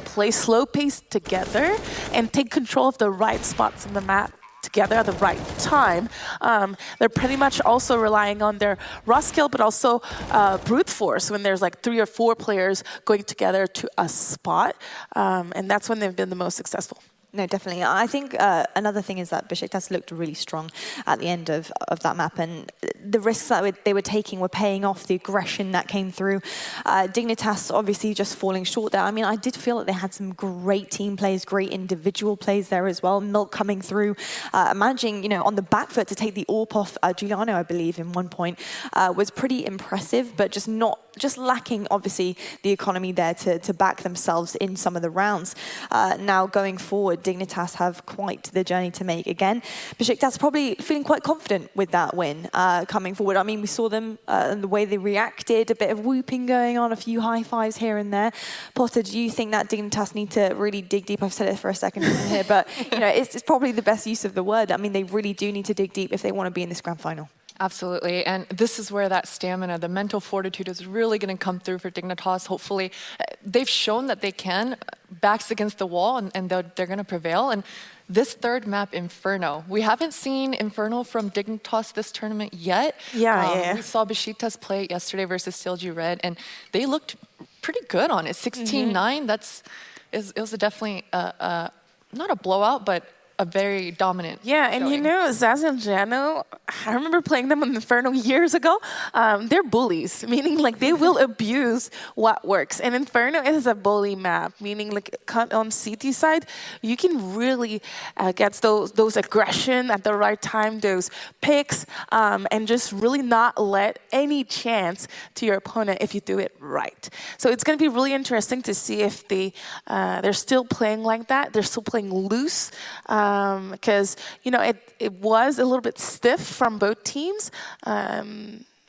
play slow pace together and take control of the right spots on the map together at the right time. They're pretty much also relying on their raw skill, but also brute force when there's like 3 or 4 players going together to a spot. And that's when they've been the most successful. No, definitely. I think another thing is that Besiktas looked really strong at the end of that map, and the risks that they were taking were paying off, the aggression that came through. Dignitas obviously just falling short there. I mean, I did feel that they had some great team plays, great individual plays there as well. Milk coming through, managing, on the back foot to take the AWP off Giuliano, I believe, in one point, was pretty impressive, but just lacking, obviously, the economy there to back themselves in some of the rounds. Now, going forward, Dignitas have quite the journey to make again. Besiktas probably feeling quite confident with that win coming forward. I mean, we saw them and the way they reacted, a bit of whooping going on, a few high fives here and there. Potter, do you think that Dignitas need to really dig deep? I've said it for a second here, but it's probably the best use of the word. I mean, they really do need to dig deep if they want to be in this grand final. Absolutely, and this is where that stamina, the mental fortitude is really going to come through for Dignitas. Hopefully, they've shown that they can, backs against the wall, and they're going to prevail. And this third map, Inferno, we haven't seen Inferno from Dignitas this tournament yet. Yeah. We saw Besiktas play it yesterday versus CLG Red, and they looked pretty good on it. 16-9, it was definitely not a blowout, but a very dominant and showing. Zaz and Jano, I remember playing them in Inferno years ago. They're bullies, meaning like they will abuse what works. And Inferno is a bully map, meaning like on CT side, you can really get those aggression at the right time, those picks, and just really not let any chance to your opponent if you do it right. So it's going to be really interesting to see if they're still playing like that. They're still playing loose. Because, it was a little bit stiff from both teams.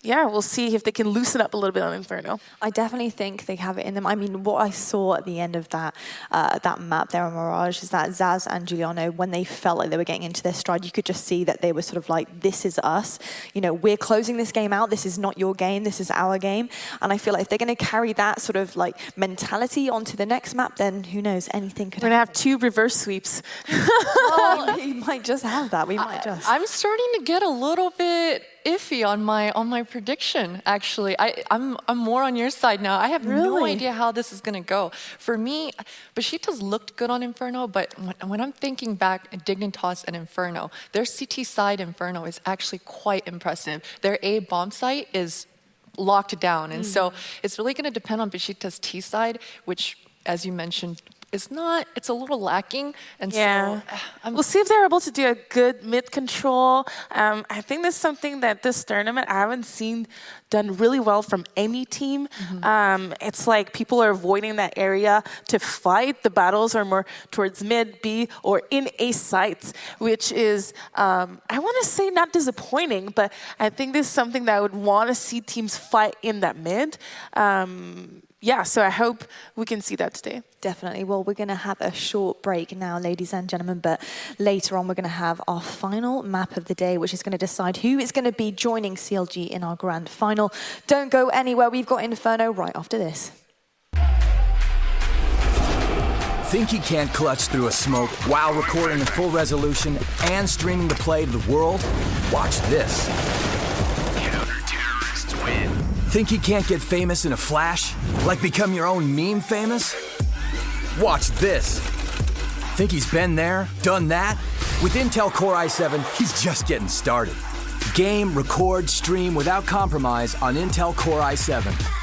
yeah, we'll see if they can loosen up a little bit on Inferno. I definitely think they have it in them. I mean, what I saw at the end of that that map there on Mirage is that Zaz and Giuliano, when they felt like they were getting into their stride, you could just see that they were sort of like, this is us. You know, we're closing this game out. This is not your game. This is our game. And I feel like if they're going to carry that sort of like mentality onto the next map, then who knows, anything could We're going to happen. have 2 reverse sweeps. Well, we might just have that. We might just. I'm starting to get a little bit iffy on my prediction, actually. I'm more on your side now. I have no Really? idea how this is going to go. For me, Besiktas looked good on Inferno, but when I'm thinking back at Dignitas and Inferno, their CT side Inferno is actually quite impressive. Their A bomb site is locked down, and so it's really going to depend on Besiktas T side, which, as you mentioned, is not, it's a little lacking, and Yeah. so We'll see if they're able to do a good mid control. I think that's something that this tournament I haven't seen done really well from any team. It's like people are avoiding that area to fight. The battles are more towards mid, B, or in A sites, which is, I want to say not disappointing, but I think this is something that I would want to see teams fight in that mid. Yeah, so I hope we can see that today. Definitely. Well, we're going to have a short break now, ladies and gentlemen, but later on we're going to have our final map of the day, which is going to decide who is going to be joining CLG in our grand final. Don't go anywhere. We've got Inferno right after this. Think you can't clutch through a smoke while recording in full resolution and streaming the play to the world? Watch this. Counter-terrorists win. Think you can't get famous in a flash? Like become your own meme famous? Watch this. Think he's been there, done that? With Intel Core i7, he's just getting started. Game, record, stream without compromise on Intel Core i7.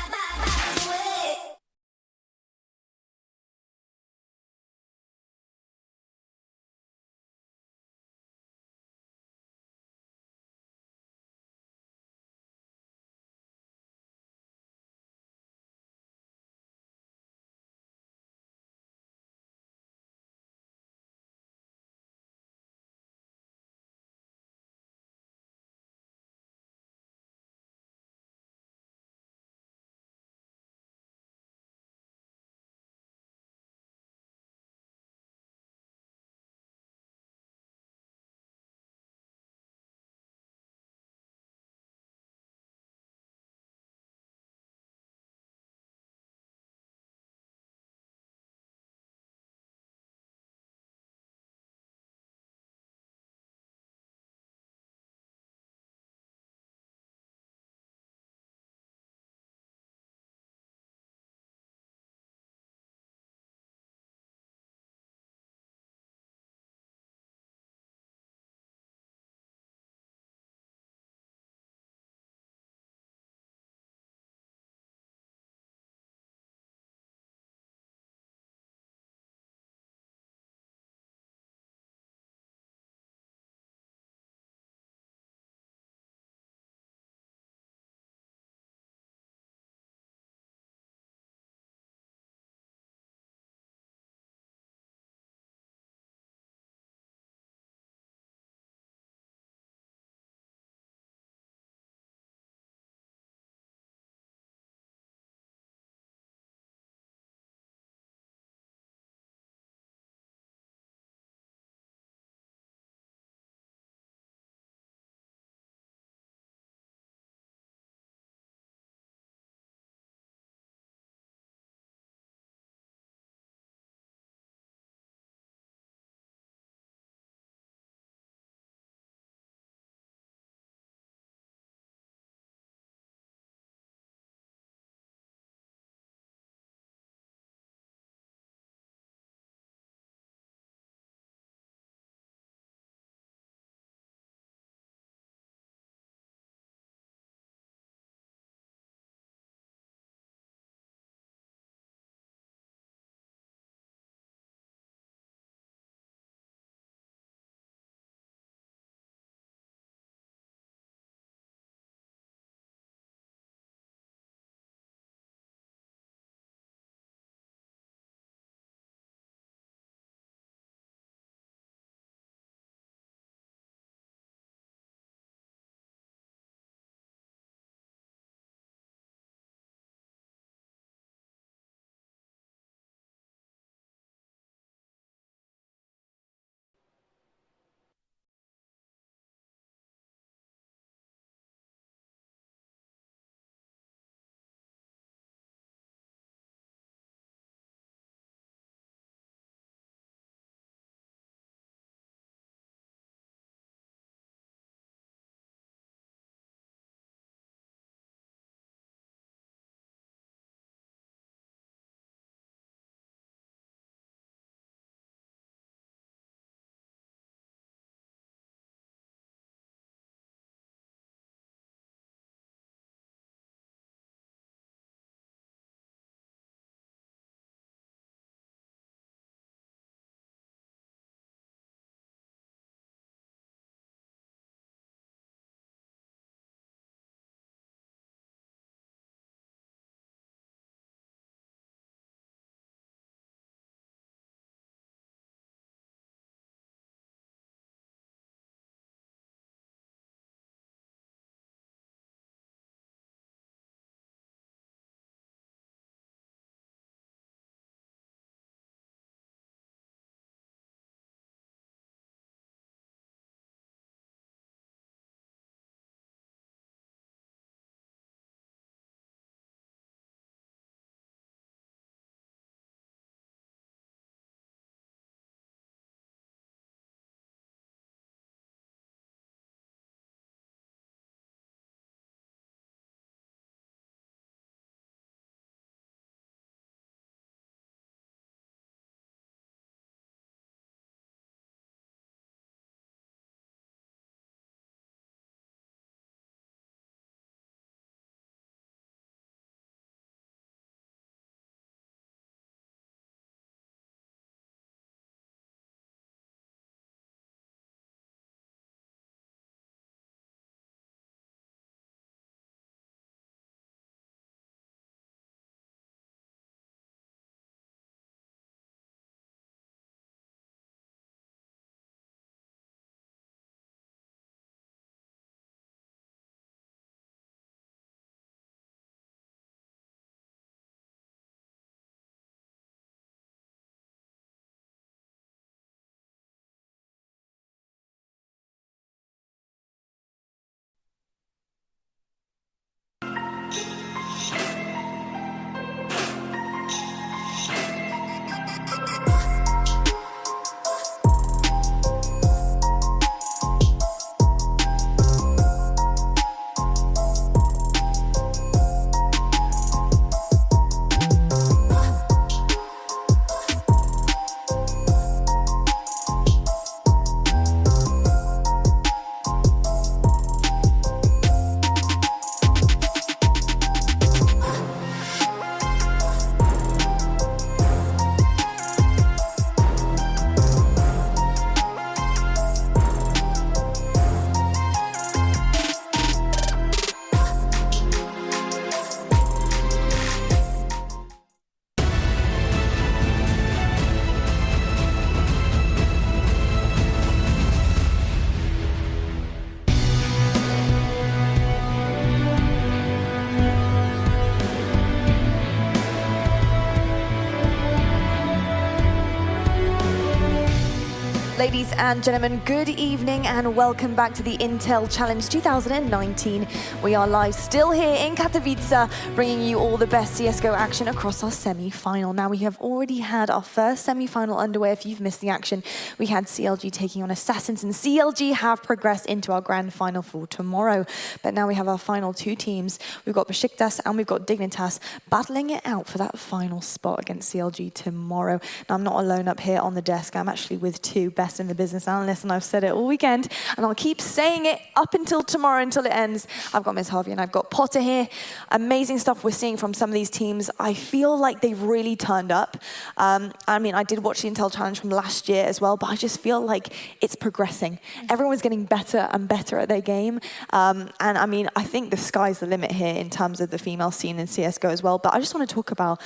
Ladies and gentlemen, good evening and welcome back to the Intel Challenge 2019. We are live still here in Katowice, bringing you all the best CSGO action across our semi-final. Now, we have already had our first semi-final underway. If you've missed the action, we had CLG taking on Assassins, and CLG have progressed into our grand final for tomorrow. But now we have our final two teams. We've got Besiktas and we've got Dignitas battling it out for that final spot against CLG tomorrow. Now, I'm not alone up here on the desk. I'm actually with two best in the business analysts, and I've said it all weekend, and I'll keep saying it up until tomorrow, until it ends. I've got Ms. Harvey and I've got Potter here. Amazing stuff we're seeing from some of these teams. I feel like they've really turned up. I mean, I did watch the Intel Challenge from last year as well, but I just feel like it's progressing. Everyone's getting better and better at their game. And I mean, I think the sky's the limit here in terms of the female scene in CSGO as well. But I just want to talk about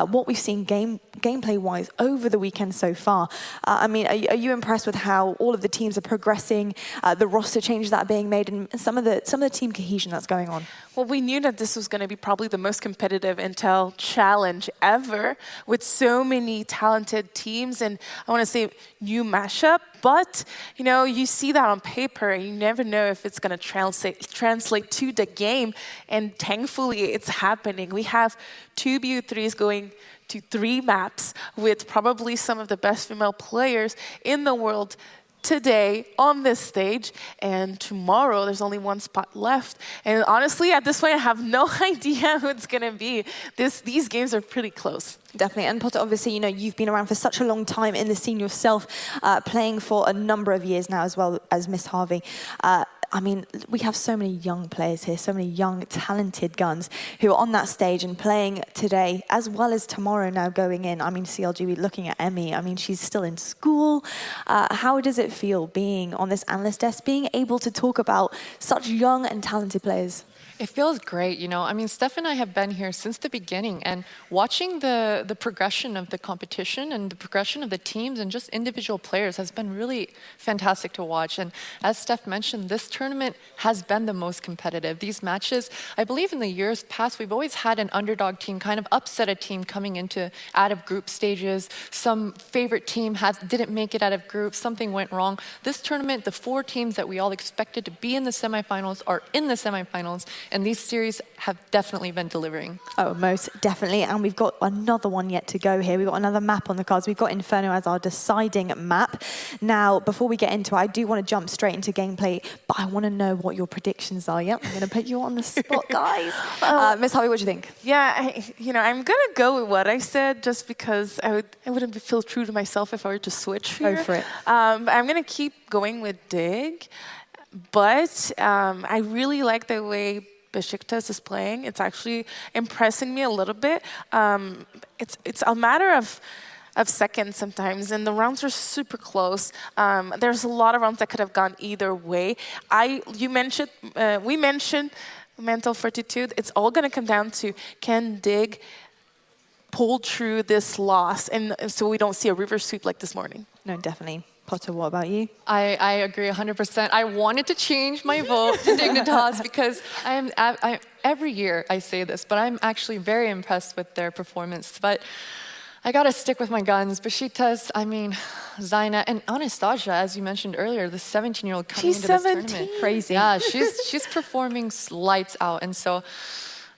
what we've seen gameplay-wise over the weekend so far. I mean, are you impressed with how all of the teams are progressing, the roster changes that are being made, and some of the team cohesion that's going on? Well, we knew that this was going to be probably the most competitive Intel Challenge ever, with so many talented teams, and I want to say new mashup. But you know, you see that on paper, and you never know if it's going to translate to the game. And thankfully, it's happening. We have 2 BO3s going to 3 maps with probably some of the best female players in the world today on this stage, and tomorrow there's only 1 spot left. And honestly, at this point, I have no idea who it's gonna be. These games are pretty close. Definitely. And Potter, obviously, you know, you've been around for such a long time in the scene yourself, playing for a number of years now, as well as Miss Harvey. I mean, we have so many young players here, so many young, talented guns who are on that stage and playing today, as well as tomorrow now going in. I mean, CLG, we're looking at Emmy. I mean, she's still in school. How does it feel being on this analyst desk, being able to talk about such young and talented players? It feels great, you know. I mean, Steph and I have been here since the beginning, and watching the progression of the competition and the progression of the teams and just individual players has been really fantastic to watch. And as Steph mentioned, this tournament has been the most competitive. These matches, I believe in the years past, we've always had an underdog team kind of upset a team coming into out of group stages. Some favorite team didn't make it out of groups, something went wrong. This tournament, the 4 teams that we all expected to be in the semifinals are in the semifinals. And these series have definitely been delivering. Oh, most definitely. And we've got another one yet to go here. We've got another map on the cards. We've got Inferno as our deciding map. Now, before we get into it, I do want to jump straight into gameplay, but I want to know what your predictions are. Yep, I'm going to put you on the spot, guys. Miss Harvey, what do you think? Yeah, I'm going to go with what I said, just because I wouldn't feel true to myself if I were to switch here. Go for it. I'm going to keep going with Dig, but I really like the way Besiktas is playing. It's actually impressing me a little bit. It's a matter of seconds sometimes, and the rounds are super close. There's a lot of rounds that could have gone either way. We mentioned mental fortitude. It's all going to come down to, can Dig pull through this loss, and so we don't see a river sweep like this morning? No, definitely. Potter, what about you? I agree 100%. I wanted to change my vote to Dignitas because every year I say this, but I'm actually very impressed with their performance. But I got to stick with my guns. Besiktas, I mean, Zaina, and Anastasia, as you mentioned earlier, the 17-year-old coming into this tournament. Crazy. Yeah, she's performing lights out. And so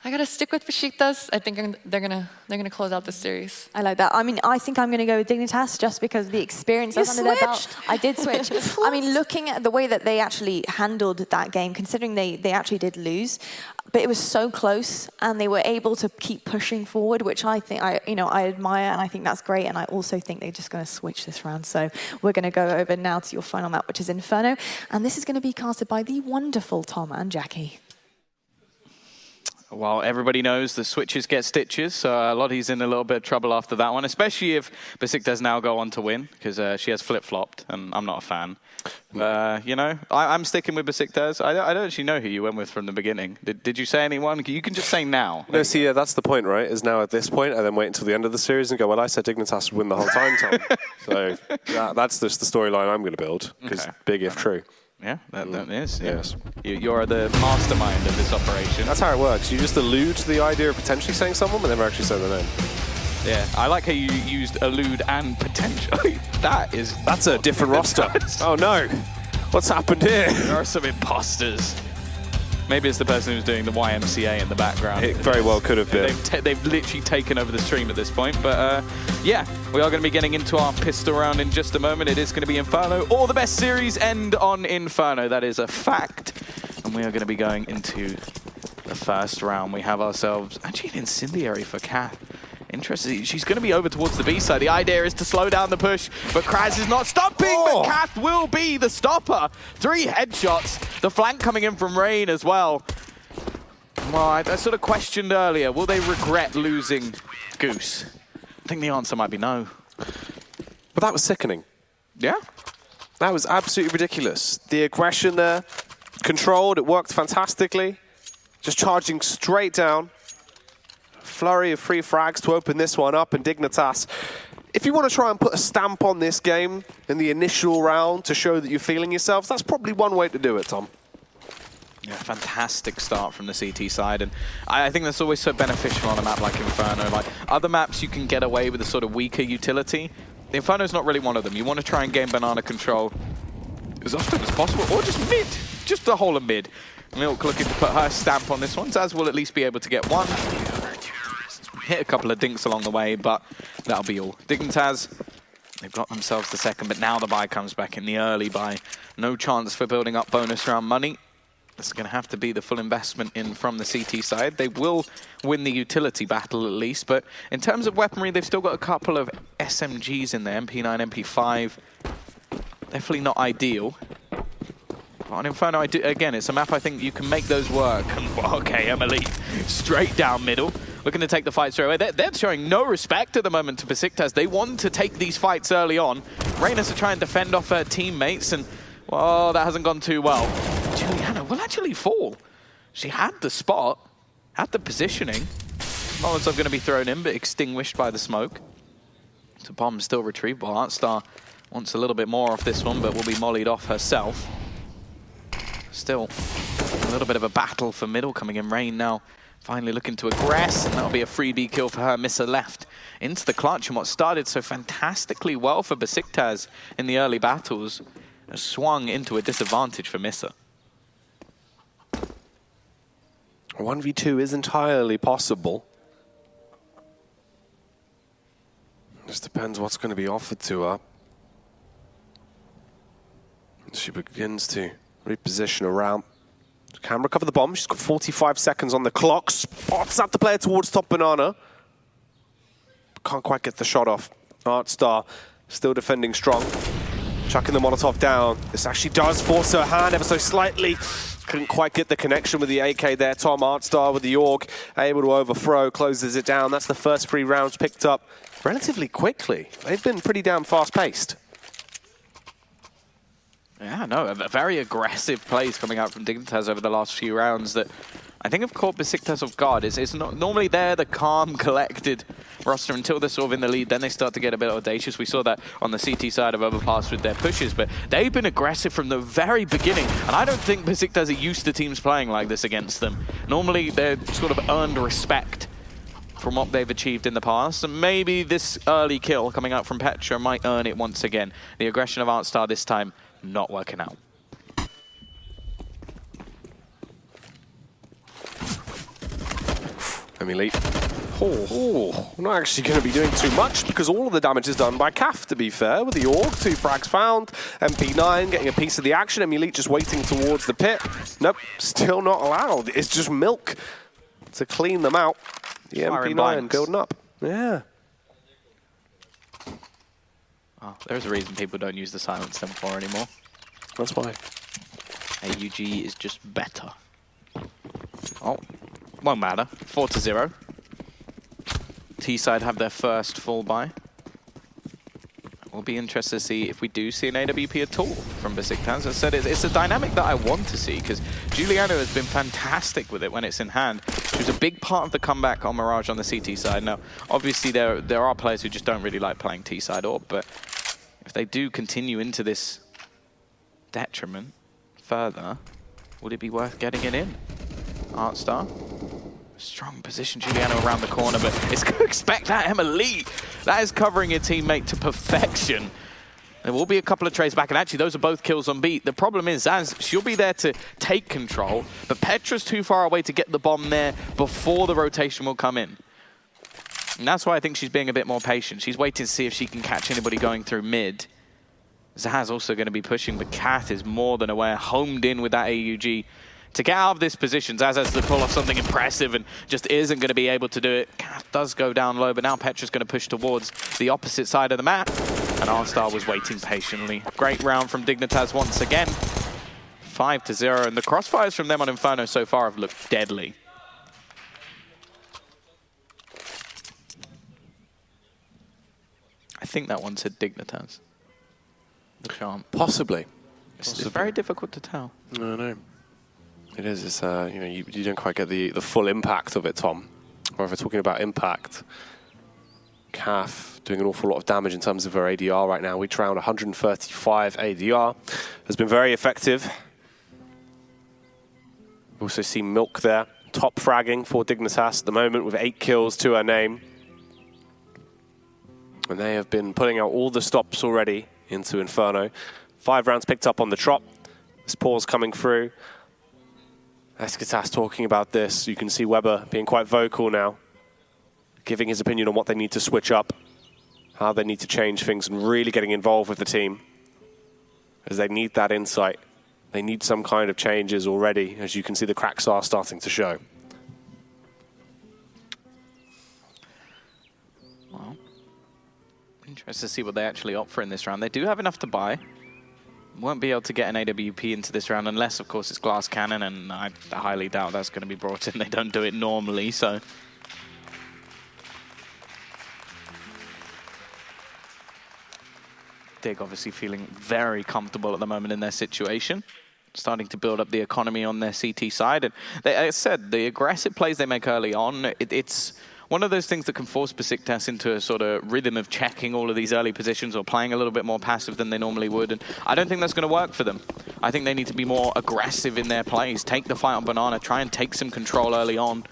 I gotta stick with Besiktas. I think they're gonna close out the series. I like that. I mean, I think I'm gonna go with Dignitas just because of the experience that's under their belt. I did switch. I mean, looking at the way that they actually handled that game, considering they actually did lose, but it was so close and they were able to keep pushing forward, which I think I admire, and I think that's great. And I also think they're just gonna switch this round. So we're gonna go over now to your final map, which is Inferno, and this is gonna be casted by the wonderful Tom and Jackie. Well, everybody knows the switches get stitches, so Lottie's in a little bit of trouble after that one, especially if Besiktas now go on to win, because she has flip-flopped, and I'm not a fan. You know, I'm sticking with Besiktas. I don't actually know who you went with from the beginning. Did you say anyone? You can just say now. No, see, yeah, that's the point, right? Is now at this point, and then wait until the end of the series and go, well, I said Dignitas would win the whole time, Tom. So that's just the storyline I'm going to build, because big if true. Yeah, that is. Yes. You're the mastermind of this operation. That's how it works. You just allude to the idea of potentially saying someone, but never actually say the name. Yeah, I like how you used elude and potential. That's a different roster. Oh no, what's happened here? There are some imposters. Maybe it's the person who's doing the YMCA in the background. It very well could have been. They've literally taken over the stream at this point. But yeah, we are going to be getting into our pistol round in just a moment. It is going to be Inferno. All the best series end on Inferno. That is a fact. And we are going to be going into the first round. We have ourselves actually an Incendiary for Kath. Interesting. She's going to be over towards the B side. The idea is to slow down the push, but Kraz is not stopping, but Kath will be the stopper. 3 headshots. The flank coming in from Rain as well. Well, I sort of questioned earlier, will they regret losing Goose? I think the answer might be no. But that was sickening. Yeah? That was absolutely ridiculous. The aggression there, controlled, it worked fantastically. Just charging straight down. Flurry of 3 frags to open this one up, and Dignitas, if you want to try and put a stamp on this game in the initial round to show that you're feeling yourselves, that's probably one way to do it, Tom. Yeah, fantastic start from the CT side, and I think that's always so beneficial on a map like Inferno. Like other maps, you can get away with a sort of weaker utility. Inferno's not really one of them. You want to try and gain banana control as often as possible, or just mid, just the whole of mid. Milk looking to put her stamp on this one. Zaz will at least be able to get one. Hit a couple of dinks along the way, but that'll be all. Dignitas, they've got themselves the second, but now the buy comes back in the early buy. No chance for building up bonus round money. This is going to have to be the full investment in from the CT side. They will win the utility battle at least, but in terms of weaponry, they've still got a couple of SMGs in there, MP9, MP5. Definitely not ideal. But on Inferno, again, it's a map I think you can make those work. Okay, Emily, straight down middle. Looking to take the fight straight away. They're showing no respect at the moment to Besiktas. They want to take these fights early on. Reyna's to try and defend off her teammates, and, well, that hasn't gone too well. Juliana will actually fall. She had the spot, had the positioning. Molotov going to be thrown in, but extinguished by the smoke. So bomb still retrievable. Artstar wants a little bit more off this one, but will be mollied off herself. Still a little bit of a battle for middle coming in. Rain now finally looking to aggress, and that'll be a freebie kill for her. Missa left into the clutch, and what started so fantastically well for Besiktas in the early battles has swung into a disadvantage for Missa. 1v2 is entirely possible. Just depends what's going to be offered to her. She begins to reposition around. Can recover the bomb. She's got 45 seconds on the clock. Spots out the player towards top banana. Can't quite get the shot off. Artstar still defending strong. Chucking the Molotov down. This actually does force her hand ever so slightly. Couldn't quite get the connection with the AK there. Tom Artstar with the AUG, able to overthrow, closes it down. That's the first 3 rounds picked up relatively quickly. They've been pretty damn fast-paced. Yeah, no, a very aggressive plays coming out from Dignitas over the last few rounds that I think have caught Besiktas off guard. It's not normally they're the calm, collected roster until they're sort of in the lead. Then they start to get a bit audacious. We saw that on the CT side of Overpass with their pushes, but they've been aggressive from the very beginning. And I don't think Besiktas are used to teams playing like this against them. Normally, they're sort of earned respect from what they've achieved in the past. And maybe this early kill coming out from Petra might earn it once again. The aggression of Artstar this time not working out. Emily. Not actually going to be doing too much because all of the damage is done by Kaf, to be fair, with the AUG. 2 frags found. MP9 getting a piece of the action. Emily just waiting towards the pit. Nope, still not allowed. It's just milk to clean them out. The MP9 building up. Yeah. Oh, there's a reason people don't use the Silence M4 anymore. That's why. AUG is just better. Oh, won't matter. 4-0. T-side have their first full buy. We'll be interested to see if we do see an AWP at all from Besiktas. As I said, it's a dynamic that I want to see because Juliana has been fantastic with it when it's in hand. She was a big part of the comeback on Mirage on the CT side. Now, obviously, there are players who just don't really like playing T-side AWP, but if they do continue into this detriment further, would it be worth getting it in? Artstar. Strong position, Giuliano around the corner, but it's going to expect that Emily. That is covering your teammate to perfection. There will be a couple of trades back, and actually those are both kills on beat. The problem is, Zaz, she'll be there to take control, but Petra's too far away to get the bomb there before the rotation will come in. And that's why I think she's being a bit more patient. She's waiting to see if she can catch anybody going through mid. Zaz also going to be pushing, but Kath is more than aware, homed in with that AUG. To get out of this position, Zaz has to pull off something impressive and just isn't going to be able to do it. Kath does go down low, but now Petra's going to push towards the opposite side of the map. And R-Star was waiting patiently. Great round from Dignitas once again. 5-0, and the crossfires from them on Inferno so far have looked deadly. I think that one said Dignitas. The charm. Possibly. It's very difficult to tell. No, no. It is. It's, you know, you don't quite get the full impact of it, Tom. Or if we're talking about impact, Kath doing an awful lot of damage in terms of her ADR right now. We around 135 ADR. Has been very effective. We also see Milk there, top fragging for Dignitas at the moment with 8 kills to her name. And they have been putting out all the stops already into Inferno. 5 rounds picked up on the trot. This pause coming through. Besiktas talking about this. You can see Weber being quite vocal now, giving his opinion on what they need to switch up, how they need to change things, and really getting involved with the team, as they need that insight. They need some kind of changes already, as you can see the cracks are starting to show. Well, interested to see what they actually opt for in this round. They do have enough to buy. Won't be able to get an AWP into this round unless, of course, it's Glass Cannon, and I highly doubt that's going to be brought in. They don't do it normally, so... Dig obviously feeling very comfortable at the moment in their situation. Starting to build up the economy on their CT side. And they, as I said, the aggressive plays they make early on, it's one of those things that can force Besiktas into a sort of rhythm of checking all of these early positions or playing a little bit more passive than they normally would. And I don't think that's going to work for them. I think they need to be more aggressive in their plays. Take the fight on Banana, try and take some control early on.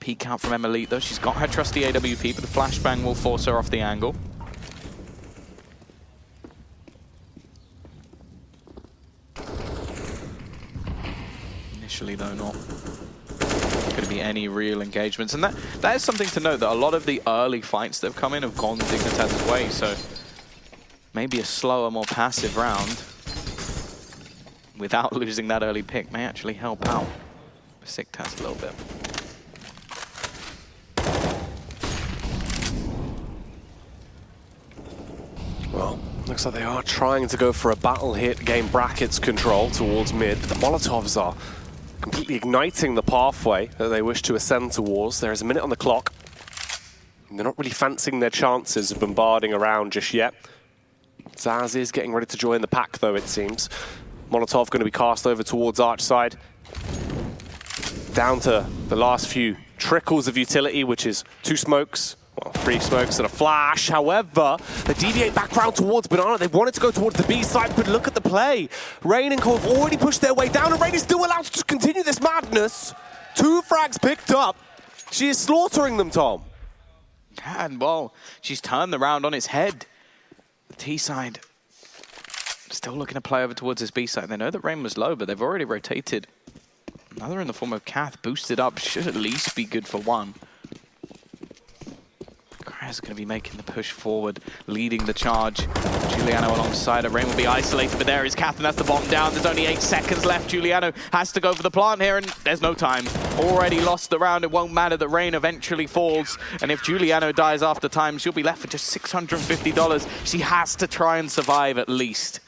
Peek out from Emily, though. She's got her trusty AWP, but the flashbang will force her off the angle. Initially, though, not going to be any real engagements. And that is something to note, that a lot of the early fights that have come in have gone Dignitas' way. So maybe a slower, more passive round without losing that early pick may actually help out Besiktas a little bit. Well, looks like they are trying to go for a battle hit, gain brackets control towards mid, but the Molotovs are completely igniting the pathway that they wish to ascend towards. There is a minute on the clock. And they're not really fancying their chances of bombarding around just yet. Zaz is getting ready to join the pack, though, it seems. Molotov going to be cast over towards Archside. Down to the last few trickles of utility, which is 2 smokes. Well, 3 smokes and a flash. However, they deviate back round towards Banana. They wanted to go towards the B side, but look at the play. Rain and Cole have already pushed their way down, and Rain is still allowed to just continue this madness. 2 frags picked up. She is slaughtering them, Tom. And, well, she's turned the round on its head. The T side still looking to play over towards this B side. They know that Rain was low, but they've already rotated. Another in the form of Kath, boosted up, should at least be good for 1. Is going to be making the push forward, leading the charge. Giuliano alongside her. Rain will be isolated, but there is Kath, and that's the bomb down. There's only 8 seconds left. Giuliano has to go for the plant here, and there's no time. Already lost the round. It won't matter that Rain eventually falls, and if Giuliano dies after time, she'll be left for just $650. She has to try and survive at least.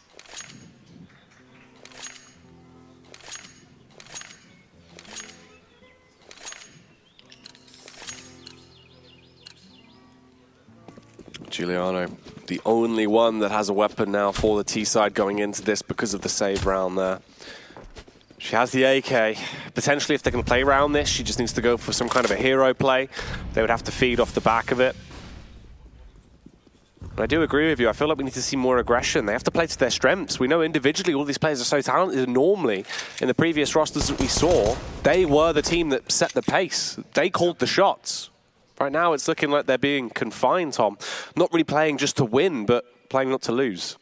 Giuliano, the only one that has a weapon now for the T side going into this because of the save round there. She has the AK. Potentially, if they can play around this, she just needs to go for some kind of a hero play. They would have to feed off the back of it. And I do agree with you. I feel like we need to see more aggression. They have to play to their strengths. We know individually all these players are so talented. Normally, in the previous rosters that we saw, they were the team that set the pace. They called the shots. Right now, it's looking like they're being confined, Tom. Not really playing just to win, but playing not to lose.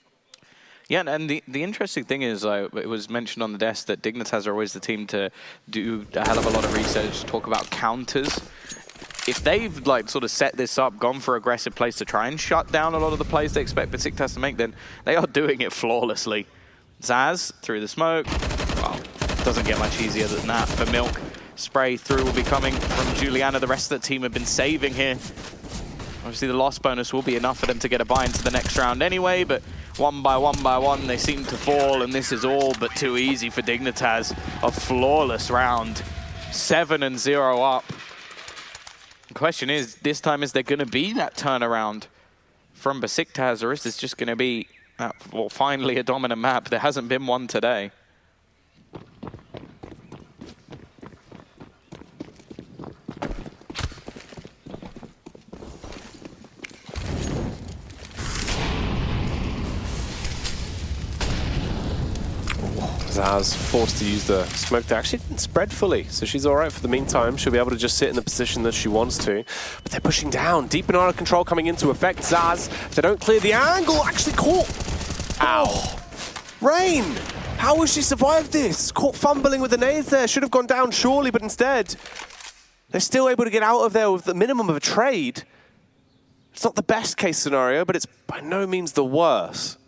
Yeah, and the interesting thing is, it was mentioned on the desk that Dignitas are always the team to do a hell of a lot of research, talk about counters. If they've sort of set this up, gone for aggressive plays to try and shut down a lot of the plays they expect Besiktas to make, then they are doing it flawlessly. Zaz through the smoke. Well, doesn't get much easier than that for Milk. Spray through will be coming from Juliana. The rest of the team have been saving here. Obviously, the loss bonus will be enough for them to get a bye into the next round anyway, but one by one, they seem to fall, and this is all but too easy for Dignitas. A flawless round. 7-0 up. The question is, this time, is there going to be that turnaround from Besiktas, or is this just going to be, well, finally a dominant map? There hasn't been one today. Zaz forced to use the smoke there. Actually didn't spread fully, so she's all right for the meantime. She'll be able to just sit in the position that she wants to. But they're pushing down. Deep banana control coming into effect. Zaz, if they don't clear the angle, actually caught. Ow. Rain! How has she survived this? Caught fumbling with the nades there. Should have gone down surely, but instead, they're still able to get out of there with the minimum of a trade. It's not the best case scenario, but it's by no means the worst.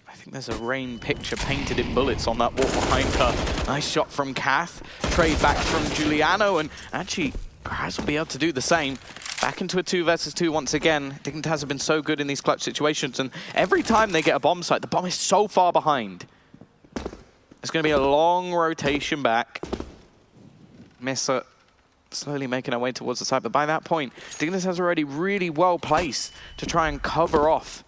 I think there's a Rain picture painted in bullets on that wall behind her. Nice shot from Kath. Trade back from Giuliano, and actually, Graz will be able to do the same. Back into a 2 versus 2 once again. Dignitas have been so good in these clutch situations, and every time they get a bomb site, the bomb is so far behind. It's going to be a long rotation back. Missa slowly making her way towards the side, but by that point, Dignitas are already really well placed to try and cover off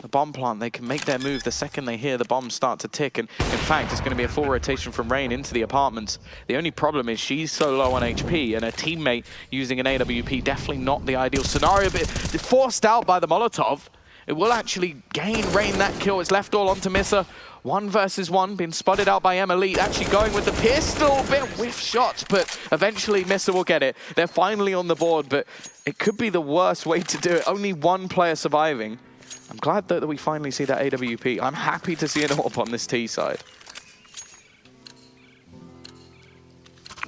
the bomb plant. They can make their move the second they hear the bombs start to tick, and in fact, it's going to be a full rotation from Rain into the apartments. The only problem is she's so low on HP, and her teammate using an AWP, definitely not the ideal scenario, but forced out by the Molotov. It will actually gain Rain that kill. It's left all onto Missa. 1 versus 1, being spotted out by Emily, actually going with the pistol. Bit of whiff shots, but eventually Missa will get it. They're finally on the board, but it could be the worst way to do it. Only one player surviving. I'm glad that we finally see that AWP. I'm happy to see an AWP on this T side.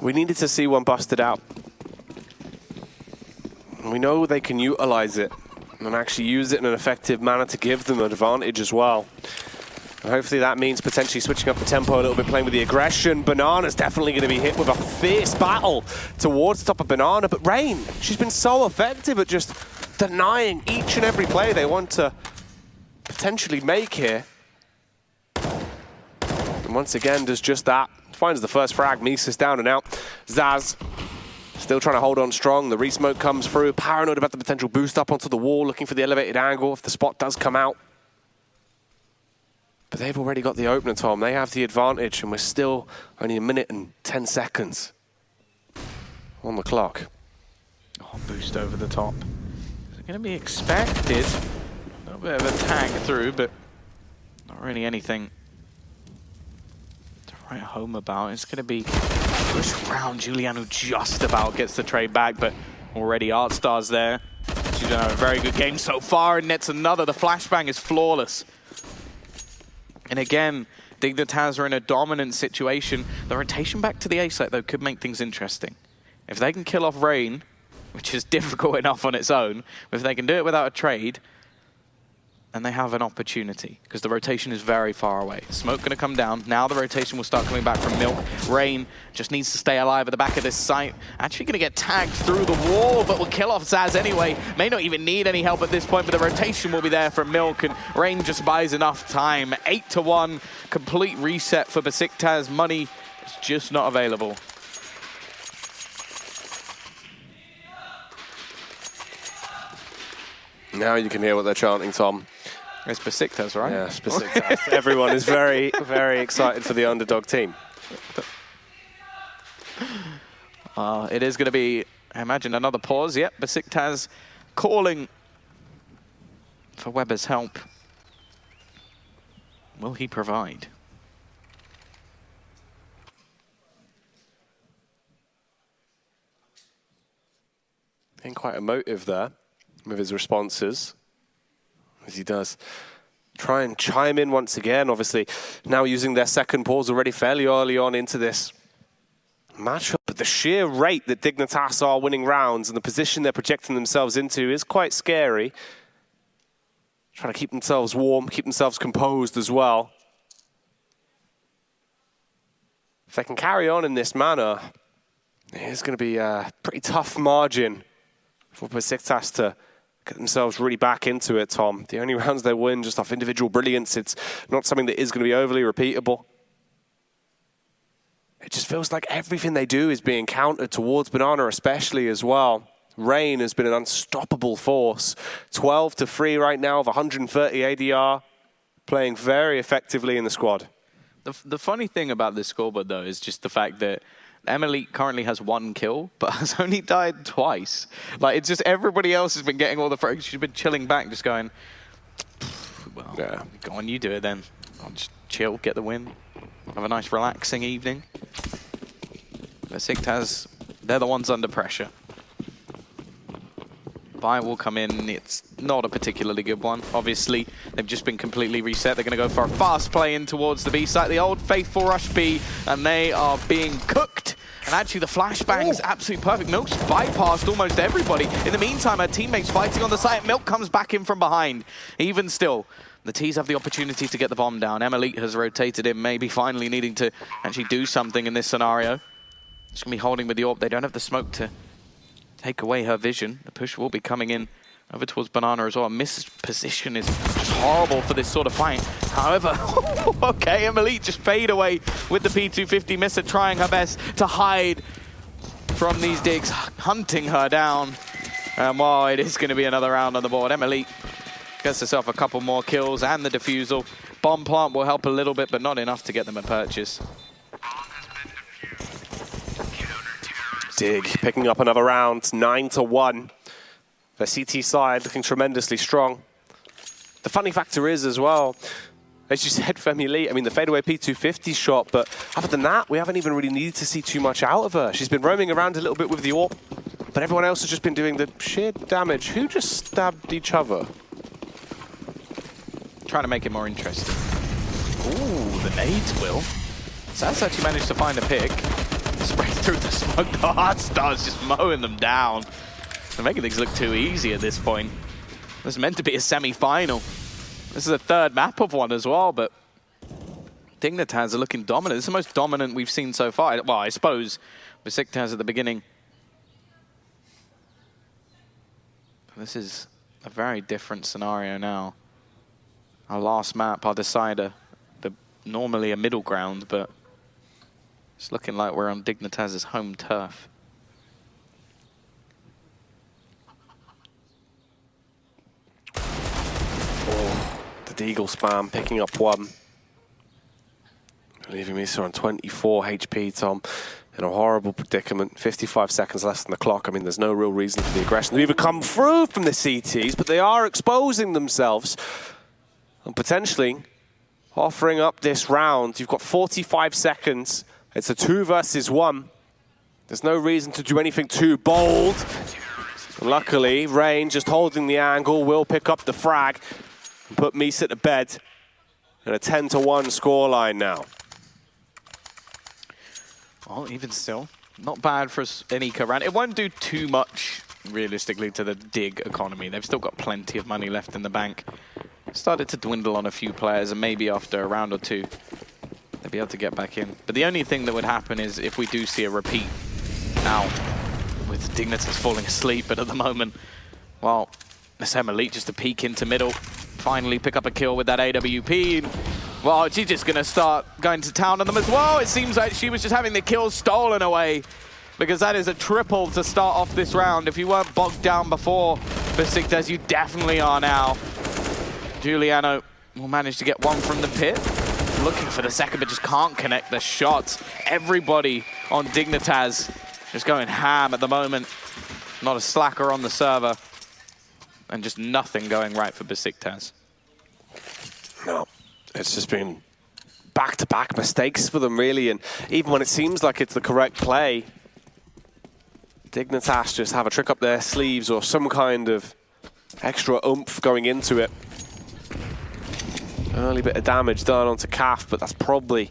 We needed to see one busted out. We know they can utilize it and actually use it in an effective manner to give them an advantage as well. And hopefully that means potentially switching up the tempo a little bit, playing with the aggression. Banana's definitely going to be hit with a fierce battle towards the top of Banana. But Rain, she's been so effective at just denying each and every play they want to potentially make here. And once again, does just that. Finds the first frag. Misa's down and out. Zaz still trying to hold on strong. The resmoke comes through. Paranoid about the potential boost up onto the wall, looking for the elevated angle if the spot does come out. But they've already got the opener, Tom. They have the advantage, and we're still only 1 minute and 10 seconds on the clock. Oh, boost over the top. Is it going to be expected? A little bit of a tag through, but not really anything to write home about. It's going to be push around. Giuliano just about gets the trade back, but already Artstar's there. She's done a very good game so far, and nets another. The flashbang is flawless. And again, Dignitas are in a dominant situation. The rotation back to the A site, though, could make things interesting. If they can kill off Rain, which is difficult enough on its own, but if they can do it without a trade, then they have an opportunity, because the rotation is very far away. Smoke going to come down. Now the rotation will start coming back from Milk. Rain just needs to stay alive at the back of this site. Actually going to get tagged through the wall, but will kill off Zaz anyway. May not even need any help at this point, but the rotation will be there from Milk, and Rain just buys enough time. 8-1, complete reset for Besiktas. Money is just not available. Now you can hear what they're chanting, Tom. It's Besiktas, right? Yeah, it's Besiktas. Everyone is very, very excited for the underdog team. It is going to be, I imagine, another pause. Yep, Besiktas calling for Weber's help. Will he provide? Being quite emotive there with his responses, as he does try and chime in once again. Obviously, now using their second pause already fairly early on into this matchup. But the sheer rate that Dignitas are winning rounds and the position they're projecting themselves into is quite scary. Trying to keep themselves warm, keep themselves composed as well. If they can carry on in this manner, it's going to be a pretty tough margin for Besiktas to get themselves really back into it, Tom. The only rounds they win just off individual brilliance. It's not something that is going to be overly repeatable. It just feels like everything they do is being countered towards Banana especially as well. Rain has been an unstoppable force. 12-3 right now of 130 ADR, playing very effectively in the squad. The funny thing about this scoreboard, though, is just the fact that Emily currently has 1 kill, but has only died twice. Like, it's just everybody else has been getting all the frags. She's been chilling back, just going, well, yeah, go on, you do it then. I'll just chill, get the win. Have a nice relaxing evening. Besiktas, they're the ones under pressure. Buy will come in. It's not a particularly good one. Obviously, they've just been completely reset. They're going to go for a fast play in towards the B site, the old faithful rush B, and they are being cooked. And actually, the flashbang's absolutely perfect. Milk's bypassed almost everybody. In the meantime, her teammates fighting on the site. Milk comes back in from behind. Even still, the T's have the opportunity to get the bomb down. Elite has rotated in, maybe finally needing to actually do something in this scenario. Just going to be holding with the AWP. They don't have the smoke to take away her vision. The push will be coming in over towards Banana as well. Missed position is just horrible for this sort of fight. However, okay, Emily just fade away with the P250. Missa trying her best to hide from these digs, hunting her down. And while it is going to be another round on the board, Emily gets herself a couple more kills and the defusal. Bomb plant will help a little bit, but not enough to get them a purchase. Dig picking up another round, 9-1. The CT side looking tremendously strong. The funny factor is as well, as you said, Femi Lee, I mean, the fadeaway P250 shot, but other than that, we haven't even really needed to see too much out of her. She's been roaming around a little bit with the AWP, but everyone else has just been doing the sheer damage. Who just stabbed each other? Trying to make it more interesting. Ooh, the nades will. Saz actually managed to find a pick. Spray through the smoke. The Heartstar's just mowing them down. They're making things look too easy at this point. This is meant to be a semi-final. This is a third map of one as well, but Dignitas are looking dominant. This is the most dominant we've seen so far. Well, I suppose Besiktas at the beginning. This is a very different scenario now. Our last map, our decider, normally a middle ground, but it's looking like we're on Dignitas' home turf. Oh, the Deagle spam picking up 1. Leaving Misa on 24 HP, Tom, in a horrible predicament. 55 seconds left on the clock. I mean, there's no real reason for the aggression to even come through from the CTs, but they are exposing themselves and potentially offering up this round. You've got 45 seconds. It's a 2 versus 1. There's no reason to do anything too bold. And luckily, Rain just holding the angle will pick up the frag and put Misa to bed. And a 10-1 scoreline now. Well, even still, not bad for an eco round. It won't do too much, realistically, to the Dig economy. They've still got plenty of money left in the bank. Started to dwindle on a few players, and maybe after a round or two, they'll be able to get back in. But the only thing that would happen is if we do see a repeat now, with Dignitas falling asleep, but at the moment, well, let's have Elite just to peek into middle, finally pick up a kill with that AWP. Well, she's just going to start going to town on them as well. It seems like she was just having the kills stolen away, because that is a triple to start off this round. If you weren't bogged down before Besiktas, you definitely are now. Giuliano will manage to get one from the pit. Looking for the second, but just can't connect the shots. Everybody on Dignitas just going ham at the moment. Not a slacker on the server. and just nothing going right for Besiktas. No, it's just been back-to-back mistakes for them, really. And even when it seems like it's the correct play, Dignitas just have a trick up their sleeves or some kind of extra oomph going into it. Early bit of damage done onto Calf, but that's probably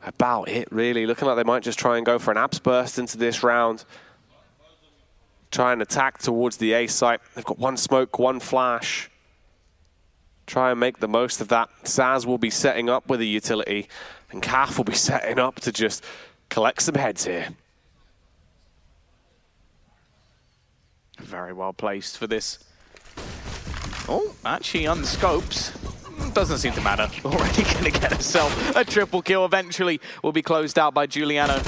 about it, really. Looking like they might just try and go for an abs burst into this round. Try and attack towards the A site. They've got one smoke, one flash. Try and make the most of that. Saz will be setting up with a utility, and Calf will be setting up to just collect some heads here. Very well placed for this. Oh, actually on the scopes. Doesn't seem to matter. Already going to get herself a triple kill. Eventually will be closed out by Giuliano.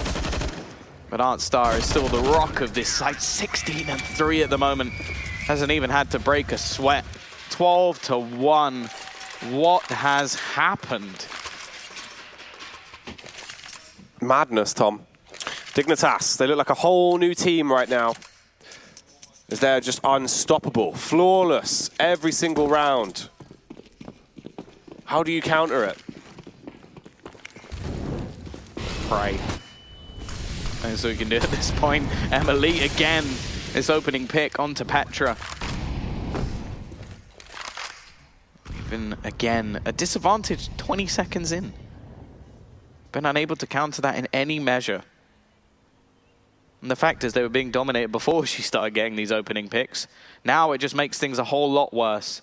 But Artstar is still the rock of this side. 16-3 at the moment. Hasn't even had to break a sweat. 12-1. What has happened? Madness, Tom. Dignitas, they look like a whole new team right now. As they're just unstoppable, flawless every single round. How do you counter it? Pray. That's what we can do at this point. Emily again, this opening pick onto Petra. Even again, a disadvantage 20 seconds in. Been unable to counter that in any measure. And the fact is they were being dominated before she started getting these opening picks. Now it just makes things a whole lot worse.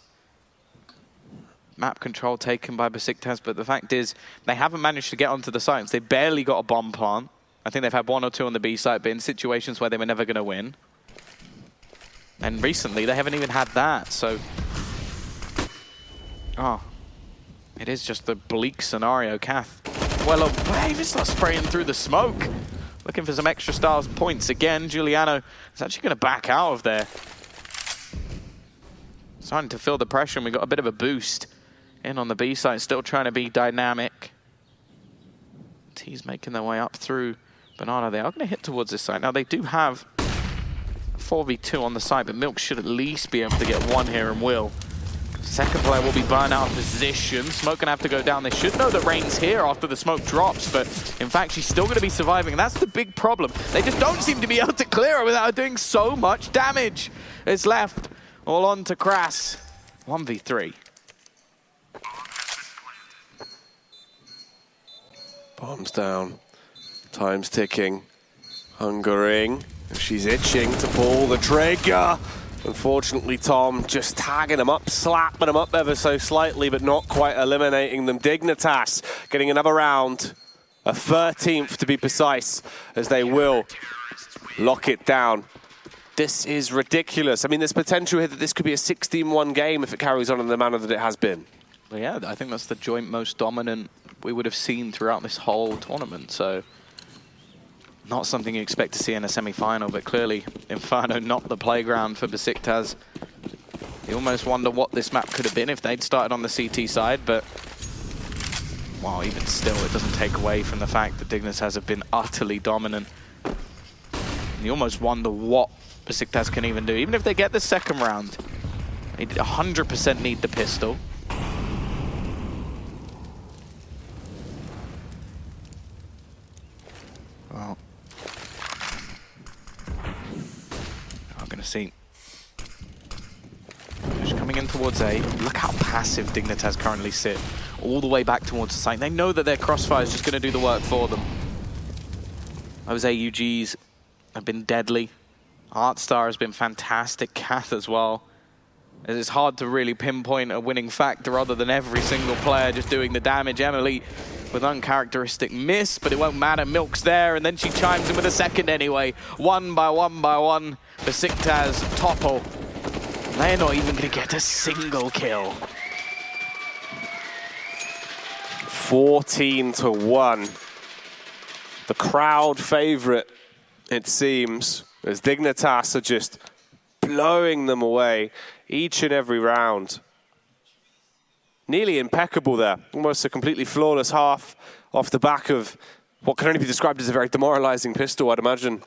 Map control taken by Besiktas, but the fact is they haven't managed to get onto the sites. They barely got a bomb plant. I think they've had one or two on the B site, but in situations where they were never going to win. And recently they haven't even had that, so... Oh, it is just the bleak scenario. Kath, well away, just not spraying through the smoke. Looking for some extra stars points again. Giuliano is actually going to back out of there. Starting to feel the pressure, and we got a bit of a boost in on the B side. Still trying to be dynamic. T's making their way up through Bernardo. They are going to hit towards this side. Now they do have a 4v2 on the side, but Milk should at least be able to get one here and will. Second player will be burned out of position. Smoke gonna have to go down. They should know that Rain's here after the smoke drops, but in fact, she's still gonna be surviving, and that's the big problem. They just don't seem to be able to clear her without her doing so much damage. It's left all on to Kras. 1v3. Bombs down. Time's ticking. Hungering. She's itching to pull the trigger. Unfortunately, Tom just tagging them up, slapping them up ever so slightly, but not quite eliminating them. Dignitas getting another round, a 13th to be precise, as they will lock it down. This is ridiculous. I mean, there's potential here that this could be a 16-1 game if it carries on in the manner that it has been. Well, yeah, I think that's the joint most dominant we would have seen throughout this whole tournament, so... Not something you expect to see in a semi-final, but clearly Inferno not the playground for Besiktas. You almost wonder what this map could have been if they'd started on the CT side, but well, even still, it doesn't take away from the fact that Dignitas have been utterly dominant. You almost wonder what Besiktas can even do. Even if they get the second round, they 100% need the pistol. Well, I'm going to see. Push coming in towards A. Look how passive Dignitas currently sit. All the way back towards the site. They know that their crossfire is just going to do the work for them. Those AUGs have been deadly. Artstar has been fantastic. Kath as well. It's hard to really pinpoint a winning factor other than every single player just doing the damage. Emily with uncharacteristic miss, but it won't matter. Milk's there, and then she chimes in with a second anyway. One by one. Besiktas topple. They're not even going to get a single kill. 14-1. The crowd favorite, it seems, as Dignitas are just blowing them away each and every round. Nearly impeccable there. Almost a completely flawless half off the back of what can only be described as a very demoralizing pistol, I'd imagine.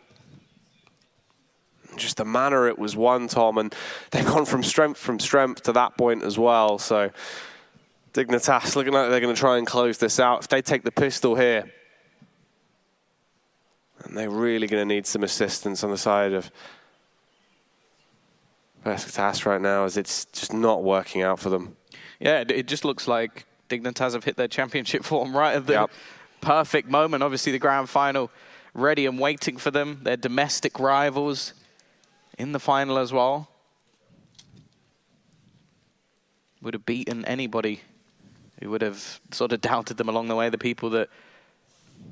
just the manner it was won, Tom, and they've gone from strength to that point as well. So Dignitas looking like they're going to try and close this out. If they take the pistol here, and they're really going to need some assistance on the side of Besiktas right now, as it's just not working out for them. Yeah, it just looks like Dignitas have hit their championship form right at the perfect moment. Obviously, the grand final ready and waiting for them. Their domestic rivals in the final as well. Would have beaten anybody who would have sort of doubted them along the way. The people that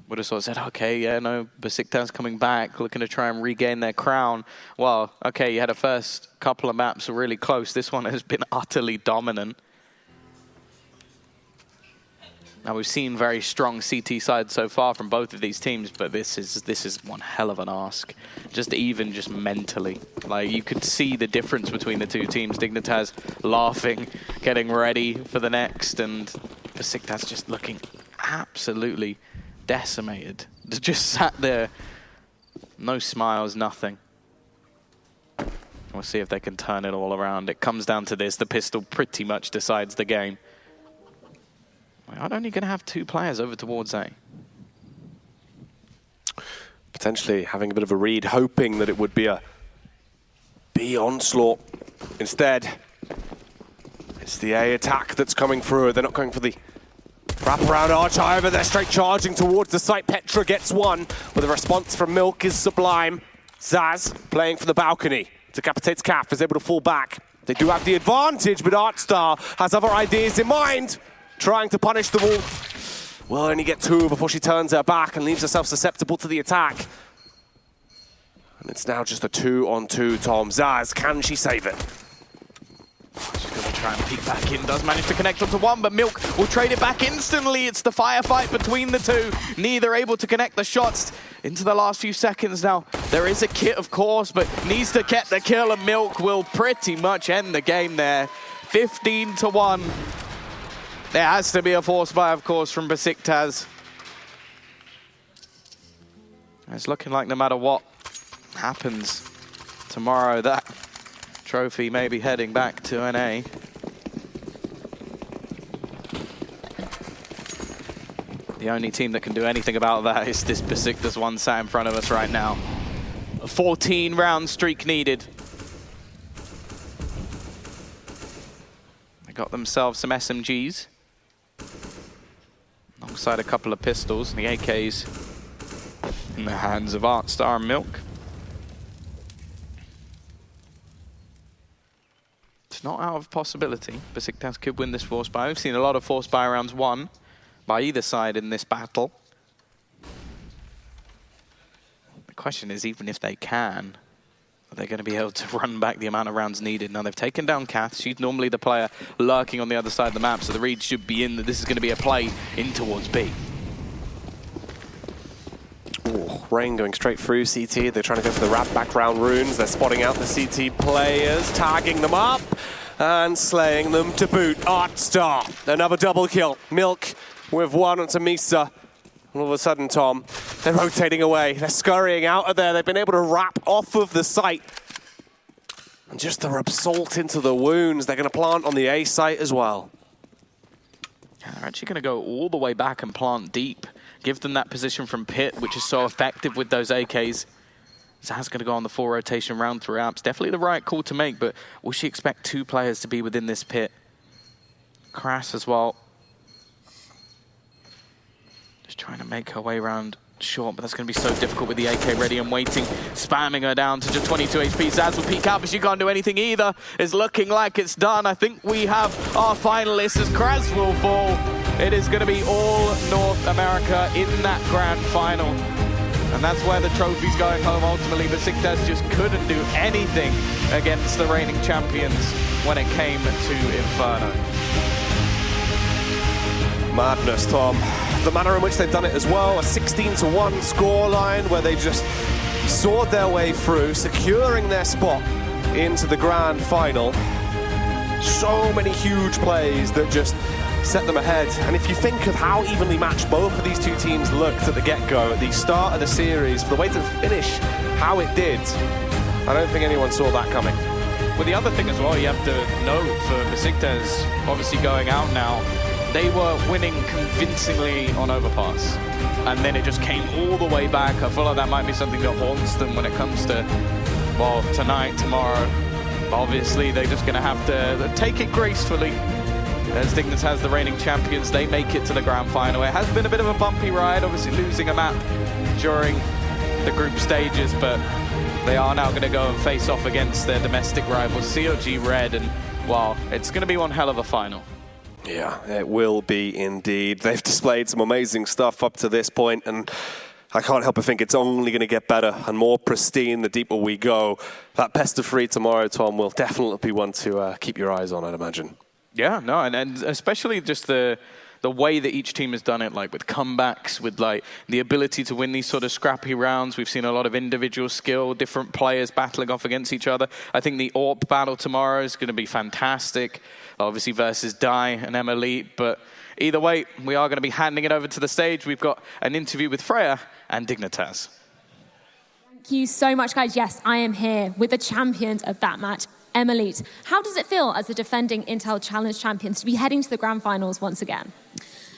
would have sort of said, okay, yeah, no, Besiktas coming back, looking to try and regain their crown. Well, okay, you had a first couple of maps really close. This one has been utterly dominant. Now, we've seen very strong CT sides so far from both of these teams, but this is one hell of an ask. Just mentally. Like, you could see the difference between the two teams. Dignitas laughing, getting ready for the next, and Besiktas just looking absolutely decimated. Just sat there, no smiles, nothing. We'll see if they can turn it all around. It comes down to this. The pistol pretty much decides the game. I'm only going to have 2 players over towards A. Potentially having a bit of a read, hoping that it would be a B onslaught. Instead, it's the A attack that's coming through. They're not going for the wraparound arch, however, they're straight charging towards the site. Petra gets one, but the response from Milk is sublime. Zaz playing for the balcony. Decapitates Calf, is able to fall back. They do have the advantage, but Artstar has other ideas in mind. Trying to punish the wall. Will only get 2 before she turns her back and leaves herself susceptible to the attack. And it's now just a 2-on-2, Tom. Zaz, can she save it? She's going to try and peek back in. Does manage to connect onto one, but Milk will trade it back instantly. It's the firefight between the two. Neither able to connect the shots into the last few seconds now. There is a kit, of course, but needs to get the kill, and Milk will pretty much end the game there. 15-1. There has to be a force buy, of course, from Besiktas. It's looking like no matter what happens tomorrow, that trophy may be heading back to NA. The only team that can do anything about that is this Besiktas one sat in front of us right now. A 14-round streak needed. They got themselves some SMGs. Alongside a couple of pistols, and the AKs in the hands of Artstar and Milk. It's not out of possibility. Besiktas could win this force buy. We've seen a lot of force buy rounds won by either side in this battle. The question is, even if they can, are they going to be able to run back the amount of rounds needed? Now, they've taken down Kath. She's normally the player lurking on the other side of the map, so the read should be in that this is going to be a play in towards B. Ooh, Rain going straight through CT. They're trying to go for the wrap background runes. They're spotting out the CT players, tagging them up, and slaying them to boot. Artstar, another double kill. Milk with one onto Misa. All of a sudden, Tom, they're rotating away. They're scurrying out of there. They've been able to wrap off of the site. And just to rub salt into the wounds, they're going to plant on the A site as well. They're actually going to go all the way back and plant deep. Give them that position from pit, which is so effective with those AKs. Zaz going to go on the 4 rotation round through apps. Definitely the right call to make, but will she expect 2 players to be within this pit? Crass as well. Just trying to make her way around short, but that's going to be so difficult with the AK ready and waiting. Spamming her down to just 22 HP. Zaz will peek out, but she can't do anything either. It's looking like it's done. I think we have our finalists as Kraz will fall. It is going to be all North America in that grand final. And that's where the trophy's going home ultimately. Besiktas just couldn't do anything against the reigning champions when it came to Inferno. Madness, Tom. The manner in which they've done it as well, a 16-1 scoreline where they just sawed their way through, securing their spot into the grand final. So many huge plays that just set them ahead. And if you think of how evenly matched both of these two teams looked at the get-go, at the start of the series, for the way to finish how it did, I don't think anyone saw that coming. Well, the other thing as well, you have to note for Besiktas, obviously going out now, they were winning convincingly on overpass. And then it just came all the way back. I feel like that might be something that haunts them when it comes to, well, tonight, tomorrow. Obviously, they're just going to have to take it gracefully. As Dignitas, the reigning champions, they make it to the grand final. It has been a bit of a bumpy ride, obviously losing a map during the group stages, but they are now going to go and face off against their domestic rivals, COG Red, and, well, it's going to be one hell of a final. Yeah, it will be indeed. They've displayed some amazing stuff up to this point, and I can't help but think it's only going to get better and more pristine the deeper we go. That best of 3 tomorrow, Tom, will definitely be one to keep your eyes on, I'd imagine. Yeah, no, and especially just the way that each team has done it, like with comebacks, with like the ability to win these sort of scrappy rounds. We've seen a lot of individual skill, different players battling off against each other. I think the AWP battle tomorrow is going to be fantastic, obviously versus Dai and Elite. But either way, we are going to be handing it over to the stage. We've got an interview with Freya and Dignitas. Thank you so much, guys. Yes, I am here with the champions of that match, Elite. How does it feel as the defending Intel Challenge champions to be heading to the grand finals once again?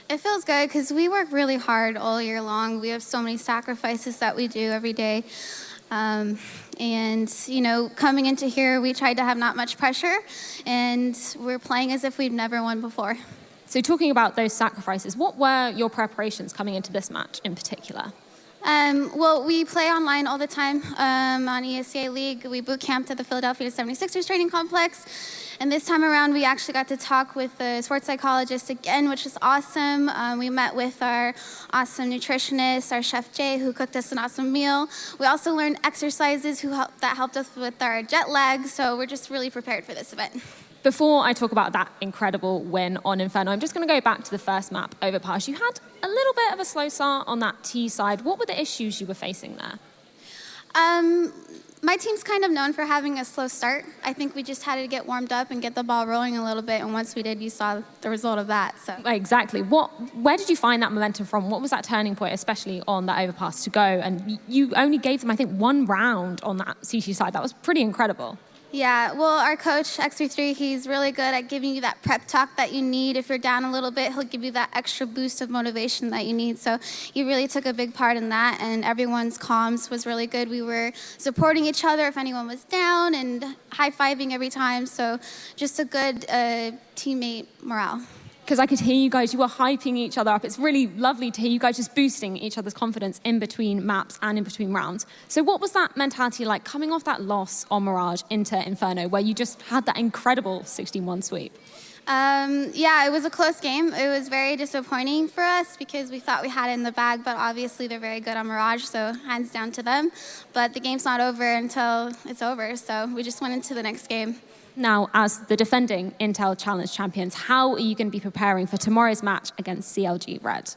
It feels good because we work really hard all year long. We have so many sacrifices that we do every day. And, you know, coming into here, we tried to have not much pressure, and we're playing as if we've never won before. So talking about those sacrifices, what were your preparations coming into this match in particular? Well, we play online all the time on ESCA League. We boot camped at the Philadelphia 76ers training complex. And this time around, we actually got to talk with the sports psychologist again, which is awesome. We met with our awesome nutritionist, our chef Jay, who cooked us an awesome meal. We also learned exercises that helped us with our jet lag. So we're just really prepared for this event. Before I talk about that incredible win on Inferno, I'm just going to go back to the first map, Overpass. You had a little bit of a slow start on that T side. What were the issues you were facing there? My team's kind of known for having a slow start. I think we just had to get warmed up and get the ball rolling a little bit, and once we did, you saw the result of that. So exactly. Where did you find that momentum from? What was that turning point, especially on that Overpass to go? And you only gave them, I think, 1 round on that CT side. That was pretty incredible. Yeah, well, our coach, X33, he's really good at giving you that prep talk that you need. If you're down a little bit, he'll give you that extra boost of motivation that you need. So he really took a big part in that, and everyone's comms was really good. We were supporting each other if anyone was down and high-fiving every time. So just a good teammate morale. Because I could hear you guys, you were hyping each other up. It's really lovely to hear you guys just boosting each other's confidence in between maps and in between rounds. So what was that mentality like coming off that loss on Mirage into Inferno, where you just had that incredible 16-1 sweep? Yeah, it was a close game. It was very disappointing for us because we thought we had it in the bag, but obviously they're very good on Mirage, so hands down to them. But the game's not over until it's over, so we just went into the next game. Now, as the defending Intel Challenge champions, how are you going to be preparing for tomorrow's match against CLG Red?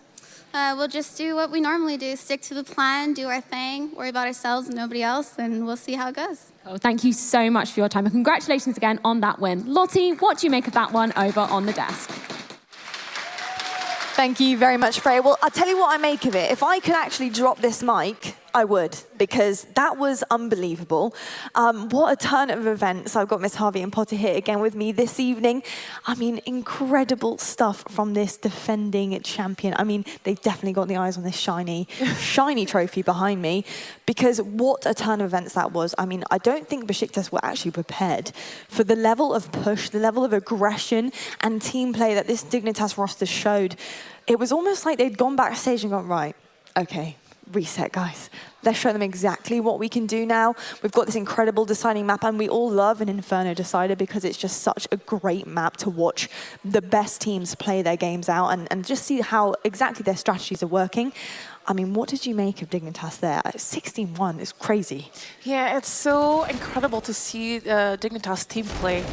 We'll just do what we normally do, stick to the plan, do our thing, worry about ourselves and nobody else, and we'll see how it goes. Oh, thank you so much for your time, and congratulations again on that win. Lottie, what do you make of that one over on the desk? Thank you very much, Freya. Well, I'll tell you what I make of it. If I could actually drop this mic, I would, because that was unbelievable. What a turn of events. I've got Miss Harvey and Potter here again with me this evening. I mean, incredible stuff from this defending champion. I mean, they've definitely got the eyes on this shiny trophy behind me, because what a turn of events that was. I mean, I don't think Besiktas were actually prepared for the level of push, the level of aggression and team play that this Dignitas roster showed. It was almost like they'd gone backstage and gone, right, okay, reset, guys. Let's show them exactly what we can do now. We've got this incredible deciding map, and we all love an Inferno Decider because it's just such a great map to watch the best teams play their games out and just see how exactly their strategies are working. I mean, what did you make of Dignitas there? 16-1 is crazy. Yeah, it's so incredible to see Dignitas team play.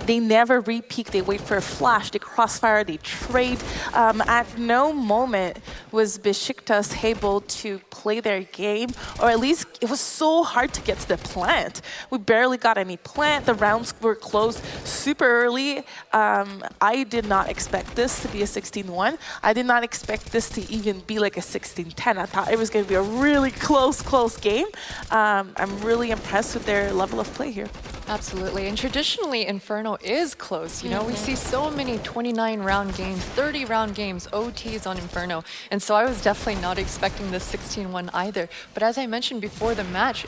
They never re-peek, they wait for a flash, they crossfire, they trade. At no moment was Besiktas able to play their game or at least it was so hard to get to the plant. We barely got any plant. The rounds were closed super early. I did not expect this to be a 16-1. I did not expect this to even be like a 16-10. I thought it was going to be a really close game. I'm really impressed with their level of play here. Absolutely, and traditionally Inferno is close. You know, we see so many 29-round games, 30-round games, OTs on Inferno, and so I was definitely not expecting this 16-1 either. But as I mentioned before the match,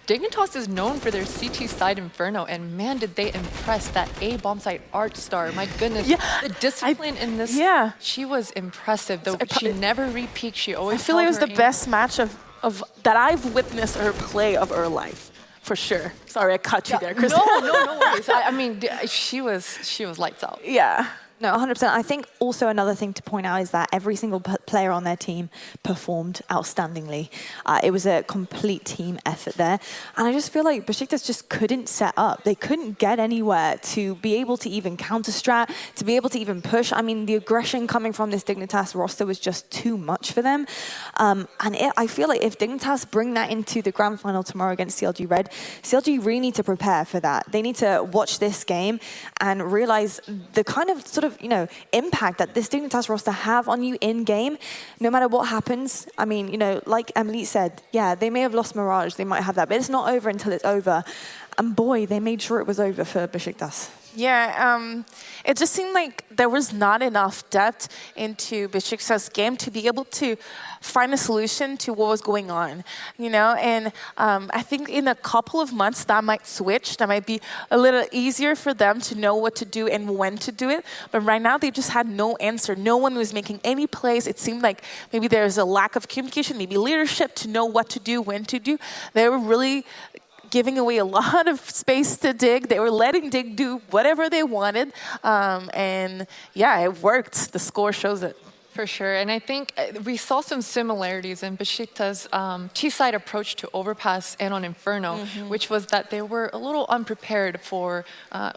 Dignitas is known for their CT side Inferno, and man, did they impress that A bomb site Art Star. My goodness, the discipline in this, she was impressive. Though she never re-peaked, she always I feel like it was the aim. best match of that I've witnessed her play of her life. For sure. Sorry, I cut you there, Chris. No worries. I mean, she was lights out. Yeah. No, 100%. I think also another thing to point out is that every single player on their team performed outstandingly. It was a complete team effort there. And I just feel like Besiktas just couldn't set up. They couldn't get anywhere to be able to even counter-strat, to be able to even push. I mean, the aggression coming from this Dignitas roster was just too much for them. I feel like if Dignitas bring that into the grand final tomorrow against CLG Red, CLG really need to prepare for that. They need to watch this game and realize the kind of sort of impact that this Dignitas roster have on you in game, no matter what happens. I mean, like Emily said, yeah, they may have lost Mirage, they might have that, but it's not over until it's over. And boy, they made sure it was over for Besiktas. Yeah, it just seemed like there was not enough depth into Besiktas' game to be able to find a solution to what was going on, And I think in a couple of months that might switch. That might be a little easier for them to know what to do and when to do it. But right now they just had no answer. No one was making any plays. It seemed like maybe there's a lack of communication, maybe leadership to know what to do, when to do. They were really giving away a lot of space to Dig. They were letting Dig do whatever they wanted. And yeah, it worked. The score shows it. For sure, and I think we saw some similarities in Besiktas' T-side approach to Overpass and on Inferno, which was that they were a little unprepared for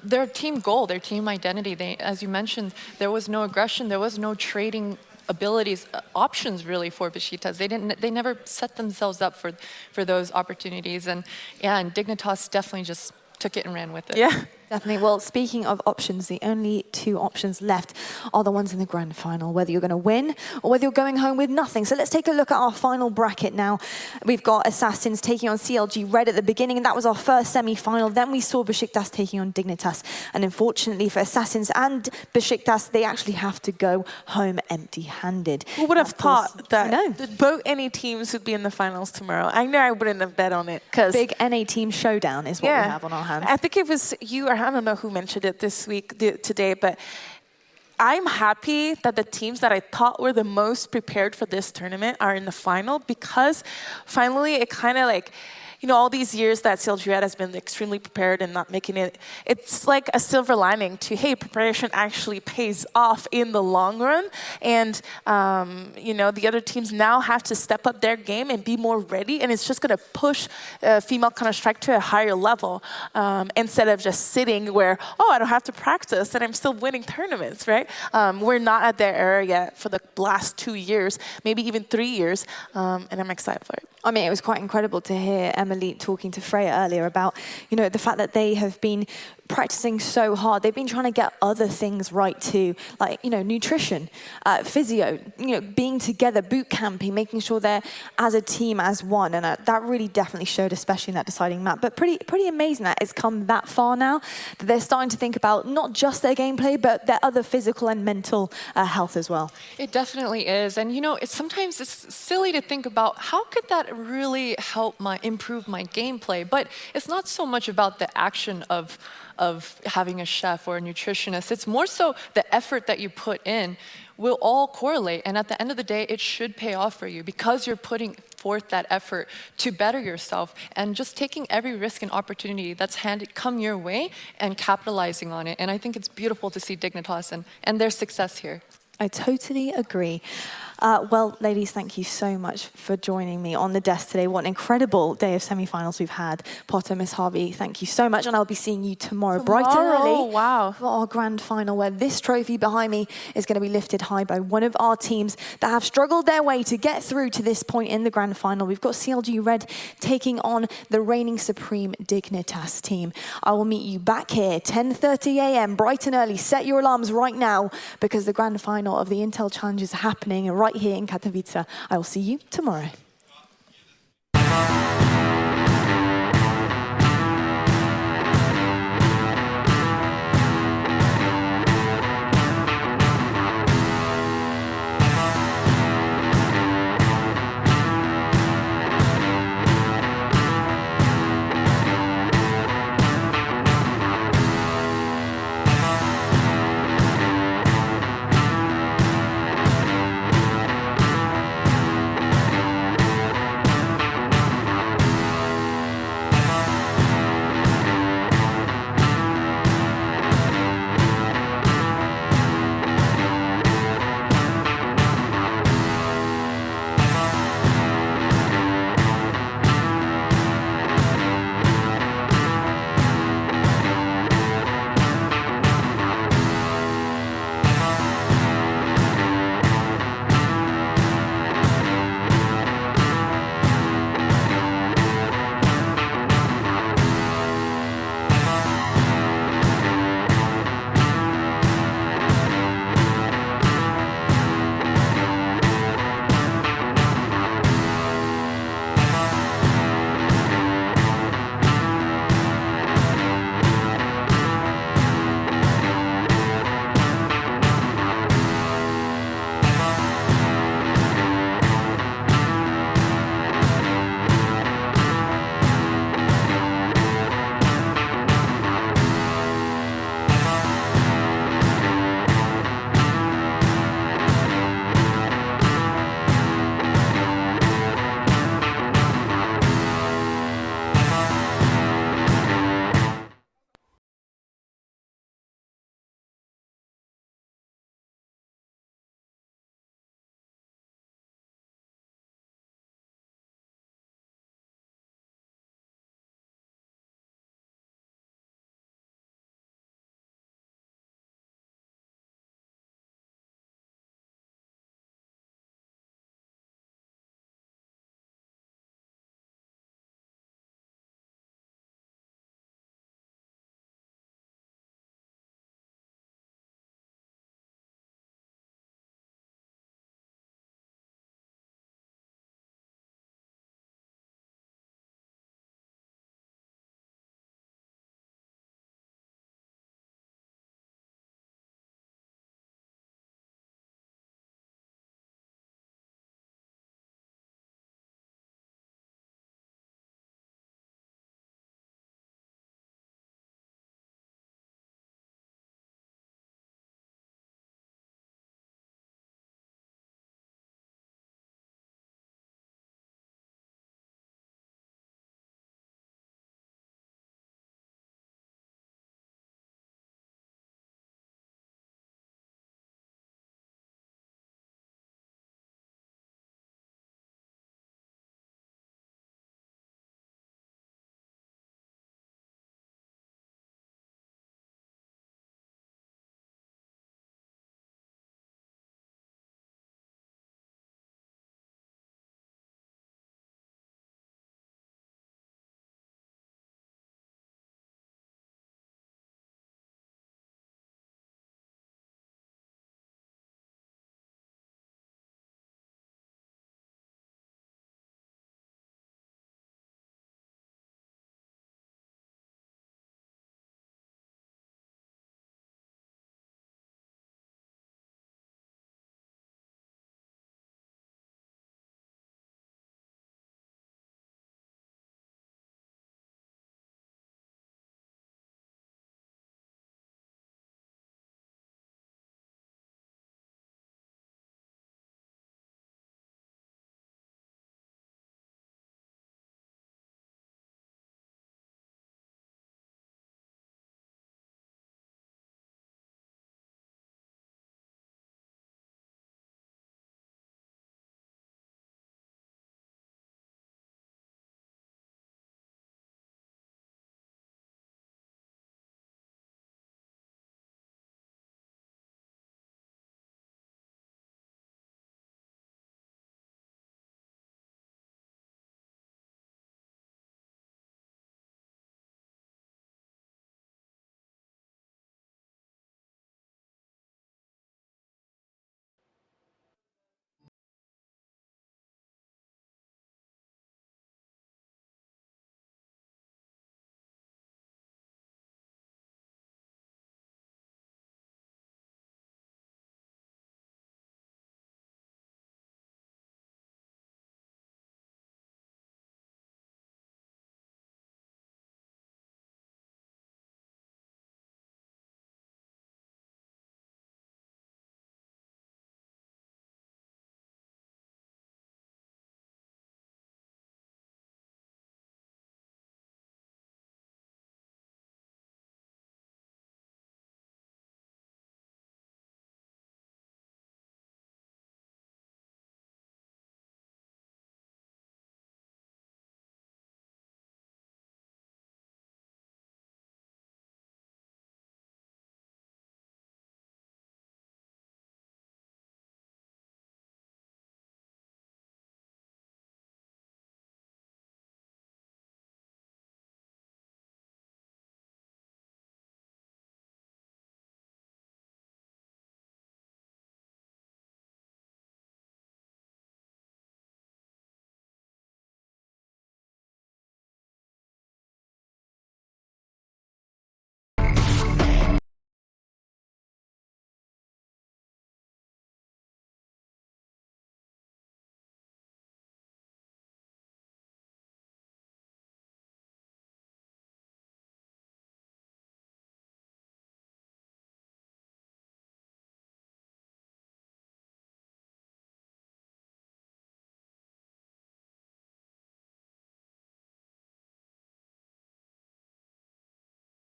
their team goal, their team identity. As you mentioned, there was no aggression, there was no trading abilities, options really for Besiktas. They never set themselves up for those opportunities, and Dignitas definitely just took it and ran with it. Yeah. Definitely. Well, speaking of options, the only two options left are the ones in the grand final, whether you're going to win or whether you're going home with nothing. So let's take a look at our final bracket now. We've got Assassins taking on CLG Red at the beginning, and that was our first semi-final. Then we saw Besiktas taking on Dignitas. And unfortunately for Assassins and Besiktas, they actually have to go home empty-handed. Who would have thought that both NA teams would be in the finals tomorrow? I know I wouldn't have bet on it. Big NA team showdown is what we have on our hands. I think it was you or I don't know who mentioned it today, but I'm happy that the teams that I thought were the most prepared for this tournament are in the final, because finally it kind of like, all these years that CLG Red has been extremely prepared and not making it, it's like a silver lining to, hey, preparation actually pays off in the long run. And, the other teams now have to step up their game and be more ready. And it's just going to push female Counter-Strike to a higher level instead of just sitting where, I don't have to practice and I'm still winning tournaments, right? We're not at their era yet for the last 2 years, maybe even 3 years. And I'm excited for it. I mean, it was quite incredible to hear Emily talking to Freya earlier about, the fact that they have been practicing so hard. They've been trying to get other things right too, like, nutrition, physio, being together, boot camping, making sure they're as a team, as one. And that really definitely showed, especially in that deciding map. But pretty amazing that it's come that far now, that they're starting to think about not just their gameplay, but their other physical and mental health as well. It definitely is. And, sometimes it's silly to think about how could that really help improve my gameplay. But it's not so much about the action of having a chef or a nutritionist. It's more so the effort that you put in will all correlate. And at the end of the day, it should pay off for you because you're putting forth that effort to better yourself and just taking every risk and opportunity that's come your way and capitalizing on it. And I think it's beautiful to see Dignitas and their success here. I totally agree. Well, ladies, thank you so much for joining me on the desk today. What an incredible day of semi-finals we've had. Potter, Miss Harvey, thank you so much. And I'll be seeing you tomorrow bright and early for our grand final, where this trophy behind me is going to be lifted high by one of our teams that have struggled their way to get through to this point in the grand final. We've got CLG Red taking on the reigning supreme Dignitas team. I will meet you back here, 10:30 a.m., bright and early. Set your alarms right now, because the grand final of the Intel Challenge is happening right here in Katowice. I will see you tomorrow.